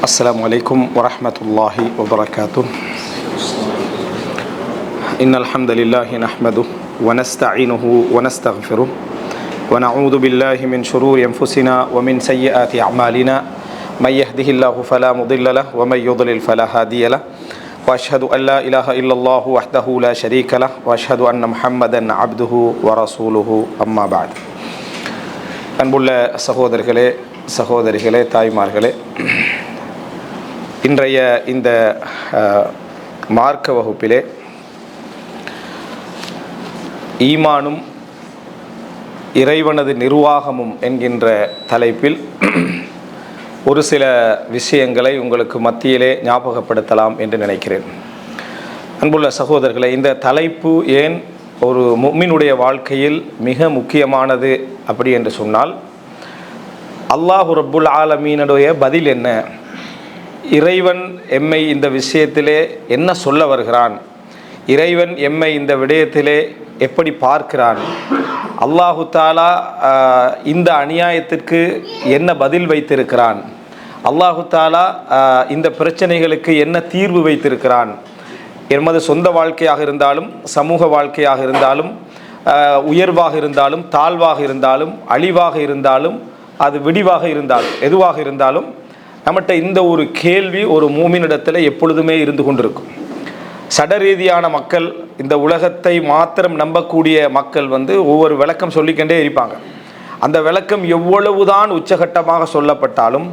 السلام عليكم ورحمة الله وبركاته. إن الحمد لله نحمده ونستعينه ونستغفره ونعوذ بالله من شرور أنفسنا ومن سيئات أعمالنا من يهده الله فلا مضل له ومن يضلل فلا هادي له وأشهد أن لا إله إلا الله وحده لا شريك له وأشهد أن محمدا عبده ورسوله أما بعد. அன்புள்ள சகோதரர்களே சகோதரிகளே தாய்மார்களே, இன்றைய இந்த மார்க்க வகுப்பிலே ஈமானும் இறைவனது நிர்வாகமும் என்கின்ற தலைப்பில் ஒரு சில விஷயங்களை உங்களுக்கு மத்தியிலே ஞாபகப்படுத்தலாம் என்று நினைக்கிறேன். அன்புள்ள சகோதரர்களே, இந்த தலைப்பு ஏன் ஒரு முஃமினுடைய வாழ்க்கையில் மிக முக்கியமானது அப்படி என்று சொன்னால், அல்லாஹு ரப்புல் ஆலமீனுடைய பதில் என்ன, இறைவன் எம்மை இந்த விஷயத்திலே என்ன சொல்ல வருகிறான், இறைவன் எம்மை இந்த விடயத்திலே எப்படி பார்க்கிறான், அல்லாஹு தாலா இந்த அநியாயத்திற்கு என்ன பதில் வைத்திருக்கிறான், அல்லாஹு தாலா இந்த பிரச்சனைகளுக்கு என்ன தீர்வு வைத்திருக்கிறான், எமது சொந்த வாழ்க்கையாக இருந்தாலும் சமூக வாழ்க்கையாக இருந்தாலும் உயர்வாக இருந்தாலும் தாழ்வாக இருந்தாலும் அழிவாக இருந்தாலும் அது விடிவாக இருந்தாலும் எதுவாக இருந்தாலும் நம்மகிட்ட இந்த ஒரு கேள்வி ஒரு மூமினிடத்தில் எப்பொழுதுமே இருந்து கொண்டிருக்கும். சடரீதியான மக்கள், இந்த உலகத்தை மாத்திரம் நம்பக்கூடிய மக்கள் ஒவ்வொரு விளக்கம் சொல்லிக்கொண்டே இருப்பாங்க. அந்த விளக்கம் எவ்வளவுதான் உச்சகட்டமாக சொல்லப்பட்டாலும்,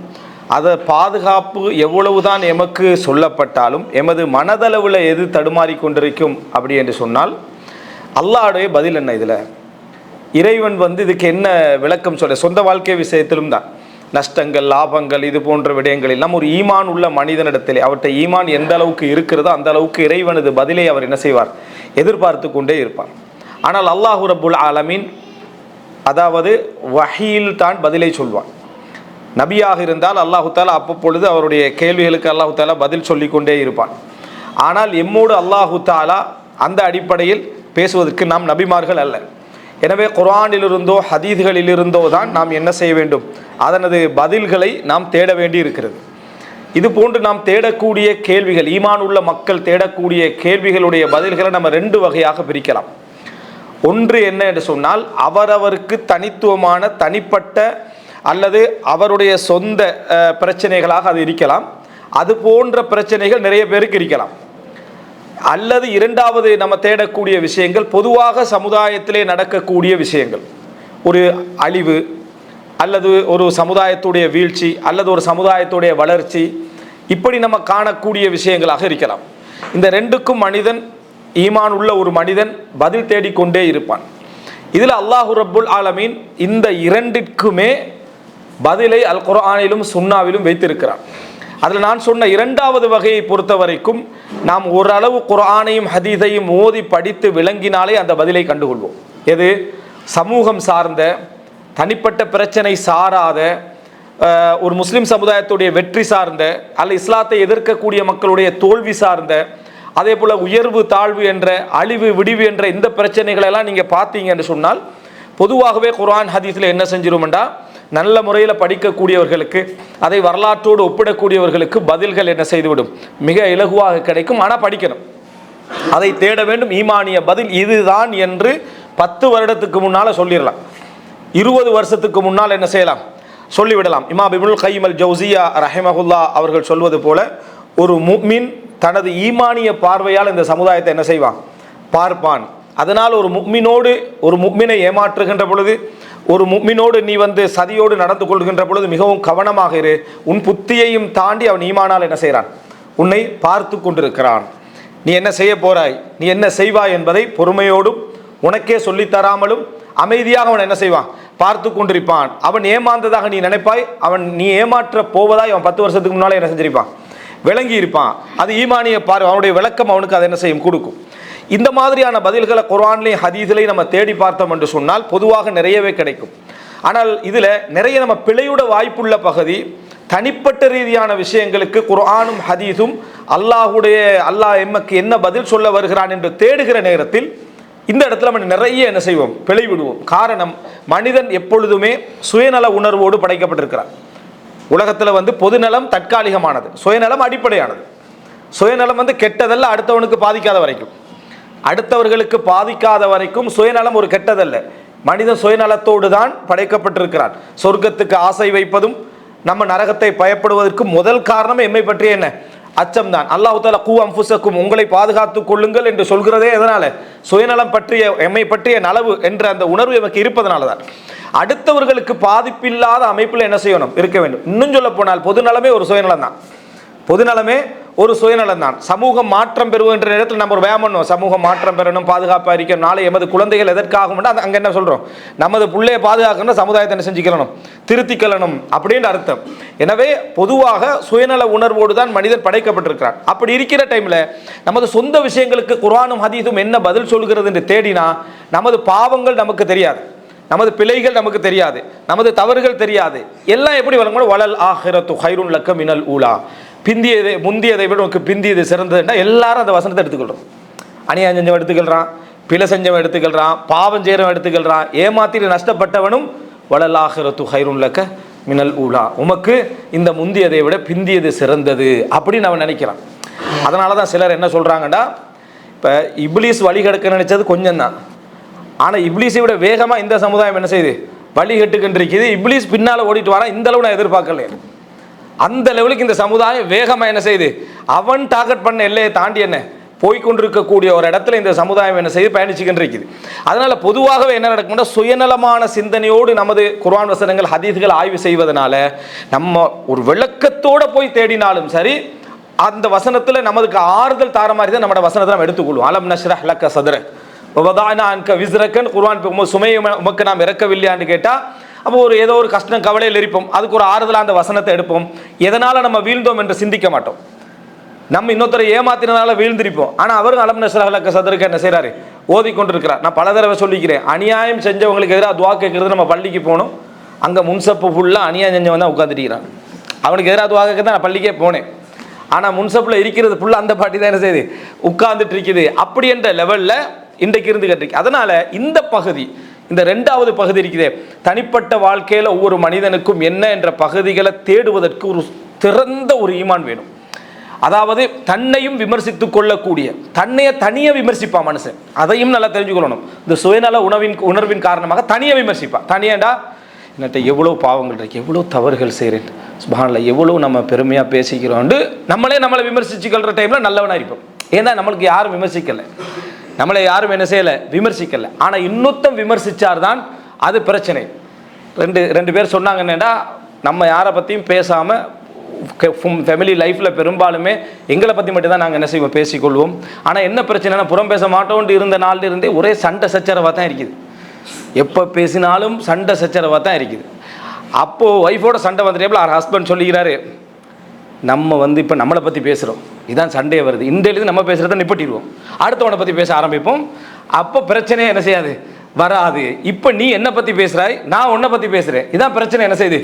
அதை பாதுகாப்பு எவ்வளவுதான் எமக்கு சொல்லப்பட்டாலும், எமது மனதளவில் எது தடுமாறி கொண்டிருக்கும் அப்படி என்று சொன்னால், அல்லாஹ்வுடைய பதில் என்ன, இதில் இறைவன் இதுக்கு என்ன விளக்கம் சொல்ல. சொந்த வாழ்க்கை விஷயத்திலும் தான் நஷ்டங்கள் லாபங்கள் இது போன்ற விடயங்கள் எல்லாம் ஒரு ஈமான் உள்ள மனிதனிடத்திலே அவர்கிட்ட ஈமான் எந்த அளவுக்கு இருக்கிறதோ அந்த அளவுக்கு இறைவனது பதிலை அவர் என்ன செய்வார், எதிர்பார்த்து கொண்டே இருப்பார். ஆனால் அல்லாஹு ரப்புல் ஆலமீன் அதாவது வஹீயில் தான் பதிலை சொல்வான். நபியாக இருந்தால் அல்லாஹு தாலா அப்பப்பொழுது அவருடைய கேள்விகளுக்கு அல்லாஹு தாலா பதில் சொல்லி கொண்டே இருப்பான். ஆனால் எம்மோடு அல்லாஹு தாலா அந்த அடிப்படையில் பேசுவதற்கு நாம் நபிமார்கள் அல்ல. எனவே குர்ஆனிலிருந்தோ ஹதீஸ்களிலிருந்தோ தான் நாம் என்ன செய்ய வேண்டும், அதனது பதில்களை நாம் தேட வேண்டி இருக்கிறது. இது போன்று நாம் தேடக்கூடிய கேள்விகள், ஈமான் உள்ள மக்கள் தேடக்கூடிய கேள்விகளுடைய பதில்களை நம்ம ரெண்டு வகையாக பிரிக்கலாம். ஒன்று என்ன என்று சொன்னால், அவரவருக்கு தனித்துவமான தனிப்பட்ட அல்லது அவருடைய சொந்த பிரச்சனைகளாக அது இருக்கலாம். அது போன்ற பிரச்சனைகள் நிறைய பேருக்கு இருக்கலாம். அல்லது இரண்டாவது நம்ம தேடக்கூடிய விஷயங்கள் பொதுவாக சமுதாயத்திலே நடக்கக்கூடிய விஷயங்கள், ஒரு அழிவு அல்லது ஒரு சமுதாயத்துடைய வீழ்ச்சி அல்லது ஒரு சமுதாயத்துடைய வளர்ச்சி, இப்படி நம்ம காணக்கூடிய விஷயங்களாக இருக்கலாம். இந்த ரெண்டுக்கும் மனிதன், ஈமான் உள்ள ஒரு மனிதன் பதில் தேடிக்கொண்டே இருப்பான். இதில் அல்லாஹு ரப்புல் ஆலமீன் இந்த இரண்டிற்குமே பதிலை அல் குர்ஆனிலும் சுன்னாவிலும் வைத்திருக்கிறான். அதில் நான் சொன்ன இரண்டாவது வகையை பொறுத்த வரைக்கும் நாம் ஓரளவு குர்ஆனையும் ஹதீஸையும் ஓதி படித்து விளங்கினாலே அந்த பதிலை கண்டுகொள்வோம். எது சமூகம் சார்ந்த தனிப்பட்ட பிரச்சனை சாராத ஒரு முஸ்லிம் சமுதாயத்துடைய வெற்றி சார்ந்த அல்ல இஸ்லாத்தை எதிர்க்கக்கூடிய மக்களுடைய தோல்வி சார்ந்த, அதே போல் உயர்வு தாழ்வு என்ற அழிவு விடிவு என்ற இந்த பிரச்சனைகளெல்லாம் நீங்கள் பார்த்தீங்க என்று சொன்னால், பொதுவாகவே குர்ஆன் ஹதீஸில் என்ன செஞ்சிருமெண்டா, நல்ல முறையில் படிக்கக்கூடியவர்களுக்கு, அதை வரலாற்றோடு ஒப்பிடக்கூடியவர்களுக்கு பதில்கள் என்ன செய்துவிடும், மிக இலகுவாக கிடைக்கும். ஆனால் படிக்கணும், அதை தேட வேண்டும். ஈமானிய பதில் இதுதான் என்று 10 வருடத்துக்கு முன்னால் சொல்லிடலாம், 20 வருஷத்துக்கு முன்னால் என்ன செய்யலாம், சொல்லிவிடலாம். இமாம் இப்னுல் கய்யிம் அல் ஜௌசியா ரஹிமஹுல்லா அவர்கள் சொல்வது போல, ஒரு முஃமின் தனது ஈமானிய பார்வையால் இந்த சமுதாயத்தை என்ன செய்வான், பார்ப்பான். அதனால் ஒரு முஃமினோடு, ஒரு முஃமினை ஏமாற்றுகின்ற பொழுது, ஒரு முஃமினோடு நீ சதியோடு நடந்து கொள்கின்ற பொழுது மிகவும் கவனமாக இரு. உன் புத்தியையும் தாண்டி அவன் ஈமானால் என்ன செய்கிறான், உன்னை பார்த்து கொண்டிருக்கிறான். நீ என்ன செய்ய போறாய், நீ என்ன செய்வாய் என்பதை பொறுமையோடும் உனக்கே சொல்லித்தராமலும் அமைதியாக அவன் என்ன செய்வான், பார்த்து கொண்டிருப்பான். அவன் ஏமாந்ததாக நீ நினைப்பாய், நீ ஏமாற்ற போவதாய் அவன் 10 வருஷத்துக்கு முன்னாலே என்ன செஞ்சிருப்பான், விளங்கி இருப்பான். அது ஈமானிய பார்வை, அவனுடைய விளக்கம் அவனுக்கு அதை என்ன செய்யும், கொடுக்கும். இந்த மாதிரியான பதில்களை குர்ஆன்லையும் ஹதீஸ்லையும் நம்ம தேடி பார்த்தோம் என்று சொன்னால் பொதுவாக நிறையவே கிடைக்கும். ஆனால் இதில் நிறைய நம்ம பிழையுட வாய்ப்புள்ள பகுதி, தனிப்பட்ட ரீதியான விஷயங்களுக்கு குர்ஆனும் ஹதீஸும் அல்லாஹ் எமக்கு என்ன பதில் சொல்ல வருகிறான் என்று தேடுகிற நேரத்தில் இந்த இடத்துல நம்ம நிறைய என்ன செய்வோம், பிழை விடுவோம். காரணம், மனிதன் எப்பொழுதுமே சுயநல உணர்வோடு படைக்கப்பட்டிருக்கிறான். உலகத்தில் வந்து பொதுநலம் தற்காலிகமானது, சுயநலம் அடிப்படையானது. சுயநலம் வந்து கெட்டதல்ல, அடுத்தவனுக்கு பாதிக்காத வரைக்கும். அடுத்தவர்களுக்கு பாதிக்காத வரைக்கும் சுயநலம் ஒரு கெட்டதல்ல. மனிதன் சுயநலத்தோடு தான் படைக்கப்பட்டிருக்கிறான். சொர்க்கத்துக்கு ஆசை வைப்பதும் நம்ம நரகத்தை பயப்படுவதற்கு முதல் காரணம் எம்மை பற்றிய என்ன? அச்சம்தான். அல்லாஹ் தஆலா கூ அன்ஃபுஸக்கும், உங்களை பாதுகாத்துக் கொள்ளுங்கள் என்று சொல்கிறதே எதனால? சுயநலம் பற்றிய, எம்மை பற்றிய நலவு என்ற அந்த உணர்வு எமக்கு இருப்பதனால தான். அடுத்தவர்களுக்கு பாதிப்பில்லாத அமைப்பில் என்ன செய்யணும்? இருக்க வேண்டும். இன்னும் சொல்ல போனால் பொதுநலமே ஒரு சுயநலம் தான். பொதுநலமே ஒரு சுயநலம் தான். சமூகம் மாற்றம் பெறுகின்ற நேரத்தில் நம்ம ஒரு வேகம் பண்ணுவோம், சமூகம் மாற்றம் பெறணும், பாதுகாப்பாக இருக்கணும், நாளை எமது குழந்தைகள் எதற்காகும், அங்கே என்ன சொல்கிறோம்? நமது பிள்ளையை பாதுகாக்கணும், சமுதாயத்தை என்ன செஞ்சுக்கணும்? திருத்திக்கலணும் அப்படின்ற அர்த்தம். எனவே பொதுவாக சுயநல உணர்வோடு தான் மனிதன் படைக்கப்பட்டிருக்கிறான். அப்படி இருக்கிற டைமில் நமது சொந்த விஷயங்களுக்கு குர்ஆனும் ஹதீஸும் என்ன பதில் சொல்கிறது என்று தேடினா நமது பாவங்கள் நமக்கு தெரியாது, நமது பிழைகள் நமக்கு தெரியாது, நமது தவறுகள் தெரியாது. எல்லாம் எப்படி வழங்கணும்? வலல் ஆஹிரத்து ஹைருன் லக்க மினல் ஊலா, பிந்தியதை முந்தியதை விட உனக்கு பிந்தியது சிறந்ததுன்னா எல்லாரும் அந்த வசனத்தை எடுத்துக்கொள்கிறோம். அநியாயம் செஞ்சவன் எடுத்துக்கொள்கிறான், பிழை செஞ்சவன் எடுத்துக்கொள்கிறான், பாவம் செய்கிறவன் எடுத்துக்கொள்கிறான், ஏமாத்திட்டு நஷ்டப்பட்டவனும் வலல் ஆஹிரத்து ஹைருன் லக்க மினல் ஊலா, உமக்கு இந்த முந்தியதை விட பிந்தியது சிறந்தது அப்படின்னு அவன் நினைக்கிறான். அதனால தான் சிலர் என்ன சொல்கிறாங்கடா, இப்போ இப்லீஸ் வழி கெடுக்க நினைச்சது கொஞ்சம் தான், ஆனால் இப்லீஸை விட வேகமாக இந்த சமுதாயம் என்ன செய்யுது? வழி கெட்டுக்கின்றிருக்குது. இப்லீஸ் பின்னால் ஓடிட்டு வரான், இந்த அளவு நான் எதிர்பார்க்கல. அந்த லெவலுக்கு இந்த சமுதாயம் வேகமாக என்ன செய்யுது? அவன் டார்கெட் பண்ண எல்லையை தாண்டி என்ன போய்கொண்டிருக்கக்கூடிய ஒரு இடத்துல இந்த சமுதாயம் என்ன செய்து பயணிச்சுக்கிட்டு இருக்குது. அதனால பொதுவாகவே என்ன நடக்கும்னா, சுயநலமான சிந்தனையோடு நமது குர்ஆன் வசனங்கள் ஹதீஸ்கள் ஆய்வு செய்வதனால நம்ம ஒரு விளக்கத்தோடு போய் தேடினாலும் சரி, அந்த வசனத்தில் நமக்கு ஆறுதல் தார மாதிரி தான் நம்ம வசனத்தை நம்ம எடுத்துக்கொள்வோம். அலம் நஷ்ரஹ் லக்க சத்ரக் வதஅனா அன்க விஸ்ரக்கன், குர்ஆன் சுமையை உமக்கு நாம் இறக்கவில்லையான்னு கேட்டால் அப்போ ஒரு ஏதோ ஒரு கஷ்டம் கவலையில் இருப்போம், அதுக்கு ஒரு ஆறுதலாக அந்த வசனத்தை எடுப்போம். எதனால் நம்ம வீழ்ந்தோம் என்று சிந்திக்க மாட்டோம். நம்ம இன்னொருத்தரை ஏமாத்தினதால வீழ்ந்திருப்போம். ஆனால் அவரும் அலம் நஷ்ரஹ் லக்க சத்ரக் என்ன செய்கிறாரு? ஓதிக்கொண்டிருக்கிறார். நான் பல தடவை சொல்லிக்கிறேன், அநியாயம் செஞ்சவங்களுக்கு எதிராக துவா கேட்கறது நம்ம பள்ளிக்கு போகணும். அங்கே முன்சப்பு ஃபுல்லாக அநியாயம் செஞ்சவன் தான் உட்காந்துருக்கிறான். அவனுக்கு எதிராக துவா கேட்க தான் நான் பள்ளிக்கே போனேன். ஆனால் முன்சப்பில் இருக்கிறது ஃபுல்லாக அந்த பாட்டி தான் என்ன செய்யுது? உட்கார்ந்துட்டு இருக்குது. அப்படி என்ற லெவலில் இன்றைக்கு இருந்து கட்டிருக்கு. அதனால் இந்த பகுதி, இந்த ரெண்டாவது பகுதி இருக்குதே, தனிப்பட்ட வாழ்க்கையில் ஒவ்வொரு மனிதனுக்கும் என்ன என்ற பகுதிகளை தேடுவதற்கு ஒரு திறந்த ஒரு ஈமான் வேணும். அதாவது தன்னையும் விமர்சித்துக் கொள்ளக்கூடிய, தன்னையை தனியாக விமர்சிப்பான் மனுஷன், அதையும் நல்லா தெரிஞ்சுக்கொள்ளணும். இந்த சுயநல உணர்வின் காரணமாக தனியாக விமர்சிப்பான். தனியாண்டா என்கிட்ட எவ்வளோ பாவங்கள் இருக்கு, எவ்வளோ தவறுகள் செய்கிறேன், சுப்ஹானல்லாஹ் எவ்வளோ நம்ம பெருமையாக பேசிக்கிறோண்டு நம்மளை விமர்சிச்சுக்கிற டைமில் நல்லவனாக இருப்போம். ஏன்னா நம்மளுக்கு யாரும் விமர்சிக்கலை, நம்மளை யாரும் என்ன செய்யலை? விமர்சிக்கலை. ஆனால் இன்னொருத்தம் விமர்சித்தார் தான் அது பிரச்சனை. ரெண்டு பேர் சொன்னாங்க என்னென்னா, நம்ம யாரை பற்றியும் பேசாமல் ஃபேமிலி லைஃப்பில் பெரும்பாலுமே எங்களை பற்றி மட்டும் தான் நாங்கள் என்ன செய்வோம்? பேசிக்கொள்வோம். ஆனால் என்ன பிரச்சனைனா, புறம் பேச மாட்டோன்ட்டு இருந்த நாளில் இருந்தே ஒரே சண்டை சச்சரவாக தான் இருக்குது. எப்போ பேசினாலும் சண்டை சச்சரவாக தான் இருக்குது. அப்போது ஒய்ஃபோட சண்டை வந்துட்டேபிள் அவர் ஹஸ்பண்ட் சொல்லிக்கிறாரு, நம்ம வந்து இப்போ நம்மளை பற்றி பேசுகிறோம், இதுதான் சண்டையே வருது, இன்றையிலேருந்து நம்ம பேசுகிறத நிப்பட்டிடுவோம், அடுத்தவனை பற்றி பேச ஆரம்பிப்போம். அப்போ பிரச்சனையே என்ன செய்யாது? வராது. இப்போ நீ என்னை பற்றி பேசுகிறாய், நான் உன்னை பற்றி பேசுகிறேன், இதான் பிரச்சனை என்ன செய்யுது?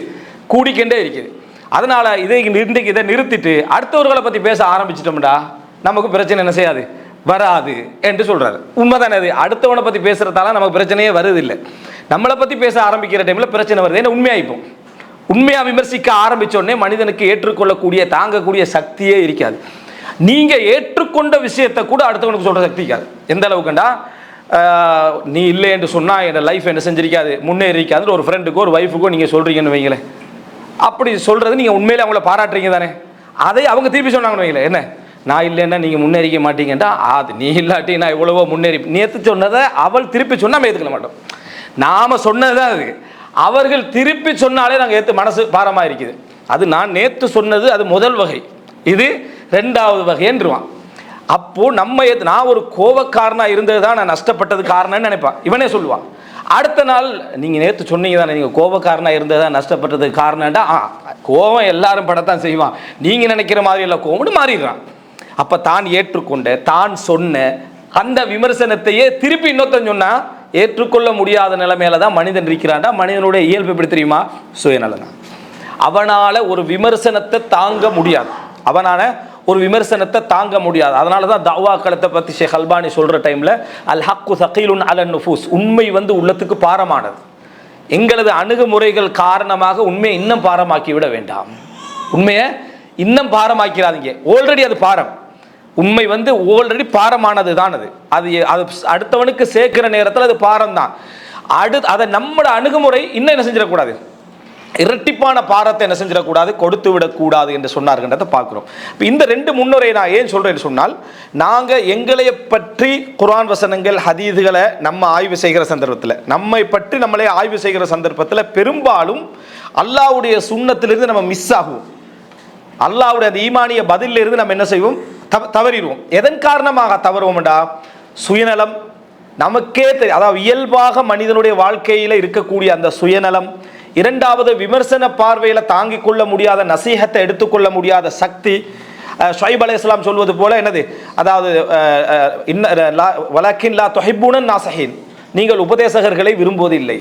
கூடிக்கொண்டே இருக்குது. அதனால் இன்றைக்கு இதை நிறுத்திட்டு அடுத்தவர்களை பற்றி பேச ஆரம்பிச்சிட்டோம்டா நமக்கு பிரச்சனை என்ன செய்யாது? வராது என்று சொல்கிறாரு. உண்மைதானே அது? அடுத்தவனை பற்றி பேசுகிறதால நமக்கு பிரச்சனையே வருது இல்லை. நம்மளை பற்றி பேச ஆரம்பிக்கிற டைமில் பிரச்சனை வருது. ஏன்னா உண்மையாகிப்போம். உண்மையாக விமர்சிக்க ஆரம்பித்தோடனே மனிதனுக்கு ஏற்றுக்கொள்ளக்கூடிய தாங்கக்கூடிய சக்தியே இருக்காது. நீங்கள் ஏற்றுக்கொண்ட விஷயத்தை கூட அடுத்தவனுக்கு சொல்கிற சக்தி இருக்காது. எந்த அளவுக்குண்டா, நீ இல்லை என்று சொன்னால் என் லைஃப் என்ன செஞ்சிருக்காது, முன்னேறிக்காதுன்னு ஒரு ஃப்ரெண்டுக்கோ ஒரு ஒய்ஃபுக்கோ நீங்கள் சொல்கிறீங்கன்னு வைங்களேன். அப்படி சொல்கிறது நீங்கள் உண்மையிலே அவங்கள பாராட்டுறீங்க தானே, அதை அவங்க திருப்பி சொன்னாங்கன்னு வைங்களேன், என்ன நான் இல்லைன்னா நீங்கள் முன்னேறிக்க மாட்டீங்கன்றா, அது நீ இல்லாட்டி நான் எவ்வளவோ முன்னேறி, நேற்று சொன்னதை அவள் திருப்பி சொன்னால் நம்ம ஏற்றுக்க மாட்டோம். நாம் சொன்னது தான் அது, அவர்கள் திருப்பி சொன்னாலே நாங்கள் ஏற்று மனசு பாரமாக இருக்குது. அது நான் நேற்று சொன்னது அது முதல் வகை, இது ரெண்டாவது வகைன்றுவான். அப்போது நம்ம நான் ஒரு கோபக்காரனாக இருந்தது தான் நான் நஷ்டப்பட்டது காரணம்னு நினைப்பான். இவனே சொல்லுவான். அடுத்த நாள் நீங்கள் நேற்று சொன்னீங்க தானே, நீங்கள் கோபக்காரனாக இருந்தது தான் நஷ்டப்பட்டதுக்கு காரணம்டா, கோபம் எல்லாரும் படத்தான் செய்வான், நீங்கள் நினைக்கிற மாதிரி எல்லாம் கோபம்னு மாறிடுறான். அப்போ தான் ஏற்றுக்கொண்ட, தான் சொன்ன அந்த விமர்சனத்தையே திருப்பி இன்னொருத்தன் சொன்னால் ஏற்றுக்கொள்ள முடியாத நிலைமையில தான் மனிதன் இருக்கிறான்டா. மனிதனுடைய இயல்பு எப்படி தெரியுமா? சுயநலம். அவனால் ஒரு விமர்சனத்தை தாங்க முடியாது, அவனால் ஒரு விமர்சனத்தை தாங்க முடியாது. அதனால தான் தஅவா களத்தை பற்றி ஷேக் அல்பானி சொல்கிற டைமில் அல் ஹக்கு சகீலுன் அலன் நுஃபூஸ், உண்மை வந்து உள்ளத்துக்கு பாரமானது. எங்களது அணுகுமுறைகள் காரணமாக உண்மையை இன்னும் பாரமாக்கி விட வேண்டாம். உண்மையை இன்னும் பாரமாக்கிறாதீங்க. ஆல்ரெடி அது பாரம். உண்மை வந்து ஆல்ரெடி பாரமானது தான். அது அடுத்தவனுக்கு சேர்க்கிற நேரத்தில் அது பாரம் தான். அதை நம்மளோட அணுகுமுறை இன்னும் என்ன செஞ்சிடக்கூடாது, இரட்டிப்பான பாரத்தை என்ன செஞ்சிடக்கூடாது, கொடுத்து விடக்கூடாது என்று சொன்னார்கின்றதை பார்க்குறோம். இப்போ இந்த ரெண்டு முன்னுரை நான் ஏன் சொல்கிறேன்னு சொன்னால், நாங்கள் எங்களை பற்றி குர்ஆன் வசனங்கள் ஹதீதுகளை நம்ம ஆய்வு செய்கிற சந்தர்ப்பத்தில், நம்மை பற்றி நம்மளே ஆய்வு செய்கிற சந்தர்ப்பத்தில் பெரும்பாலும் அல்லாஹ்வுடைய சுன்னத்திலிருந்து நம்ம மிஸ் ஆகுவோம். அல்லாஹ்வுடைய அந்த ஈமானிய பதிலிருந்து நம்ம என்ன செய்வோம், தவறிடுவோம். எதன் காரணமாக தவறுவோம்டா, சுயநலம் நமக்கே தெரியும். அதாவது இயல்பாக மனிதனுடைய வாழ்க்கையில் இருக்கக்கூடிய அந்த சுயநலம், இரண்டாவது விமர்சன பார்வையில் தாங்கிக் கொள்ள முடியாத நசீஹத்தை எடுத்துக்கொள்ள முடியாத சக்தி. ஷுஐப் அலைஹிஸ்ஸலாம் சொல்வது போல என்னது, அதாவது வலக்கின் லா துஹிப்பூனன் நாஸிஹீன், நீங்கள் உபதேசகர்களை விரும்புவதில்லை.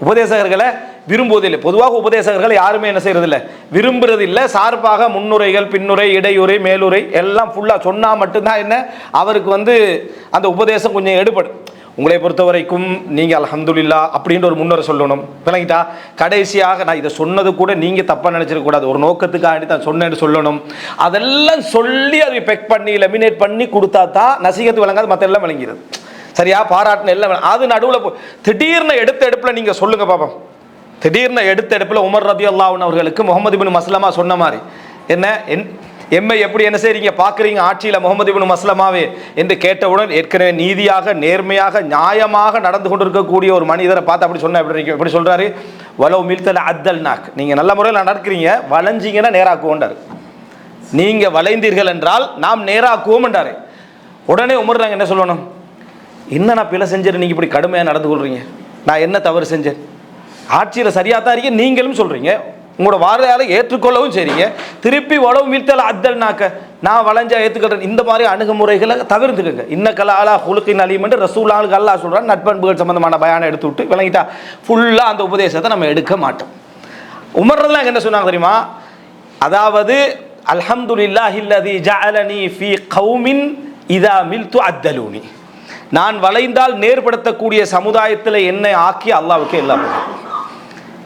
உபதேசகர்களை விரும்புவதில்லை. பொதுவாக உபதேசகர்கள் யாருமே என்ன செய்யறதில்லை, விரும்புறதில்லை. சார்பாக முன்னுரைகள், பின்னுரை, இடையுரை, மேலுரை எல்லாம் ஃபுல்லாக சொன்னால் மட்டும்தான் என்ன அவருக்கு வந்து அந்த உபதேசம் கொஞ்சம் எடுபடும். உங்களை பொறுத்த வரைக்கும் நீங்கள் அல்ஹம்துலில்லாஹ் அப்படின்ற ஒரு முன்னுரை சொல்லணும். விளங்கிட்டா, கடைசியாக நான் இதை சொன்னது கூட நீங்கள் தப்பாக நினச்சிடக்கூடாது, ஒரு நோக்கத்துக்காண்டி தான் சொன்னேன்னு சொல்லணும். அதெல்லாம் சொல்லி அதை பெக் பண்ணி லெமினேட் பண்ணி கொடுத்தா தான் நசீகத்து விளங்காது, மற்ற எல்லாம் விளங்கிறது. சரியா, பாராட்டின எல்லாம் அது நடுவில் திடீர்னு எடுத்த எடுப்பில் நீங்கள் சொல்லுங்க பாப்போம். திடீர்னு எடுத்த எடுப்பில் உமர் ரலியல்லாஹு அன்ஹு அவர்களுக்கு முஹம்மது இப்னு மஸ்லமா சொன்ன மாதிரி, என்ன எம்மை எப்படி என்ன செய்றீங்க பார்க்குறீங்க ஆட்சியில் முஹம்மது இப்னு மஸ்லமாவே என்று கேட்டவுடன், ஏற்கனவே நீதியாக நேர்மையாக நியாயமாக நடந்து கொண்டிருக்கக்கூடிய ஒரு மனிதரை பார்த்து அப்படி சொன்ன எப்படி சொல்றாரு, வலோ மில்தல அத்தல் நாக், நீங்கள் நல்ல முறையில் நடக்கிறீங்க, வளைஞ்சிங்கன்னா நேராக்குவோன்றாரு. நீங்கள் வளைந்தீர்கள் என்றால் நாம் நேராக்குவோம் என்றாரு. உடனே உமர் நாங்கள் என்ன சொல்லணும், என்ன நான் பிழை செஞ்சேன், நீங்கள் இப்படி கடுமையாக நடந்து கொள்றீங்க, நான் என்ன தவறு செஞ்சேன், ஆட்சியில் சரியாக தான் இருக்கீங்க நீங்களும் சொல்கிறீங்க, உங்களோட வார்த்தையால் ஏற்றுக்கொள்ளவும் சரிங்க, திருப்பி உழவு மீழ்த்தல் அத்தல் நாக்க நான் வளைஞ்சா ஏற்றுக்கிறேன். இந்த மாதிரி அணுகுமுறைகளை தவிர்த்துக்குங்க. இன்னக்கல அலா ஹுலுக்கின் அலீம் என்று ரசூலுல்லாஹி அல்லாஹ் சொல்கிறான். நட்பண்புகள் சம்பந்தமான பயானை எடுத்து விட்டு விளங்கிட்டா ஃபுல்லாக அந்த உபதேசத்தை நம்ம எடுக்க மாட்டோம். உமர்லாம் என்ன சொன்னாங்க தெரியுமா, அதாவது அல்ஹம்துலில்லாஹி அல்லதி ஜஅலனி ஃபீ கௌமின் இதா மில்து அத்தலூனி, நான் வளைந்தால் நேர்படுத்தக்கூடிய சமுதாயத்தில் என்னை ஆக்கி அல்லாஹ்வுக்கு எல்லாம்.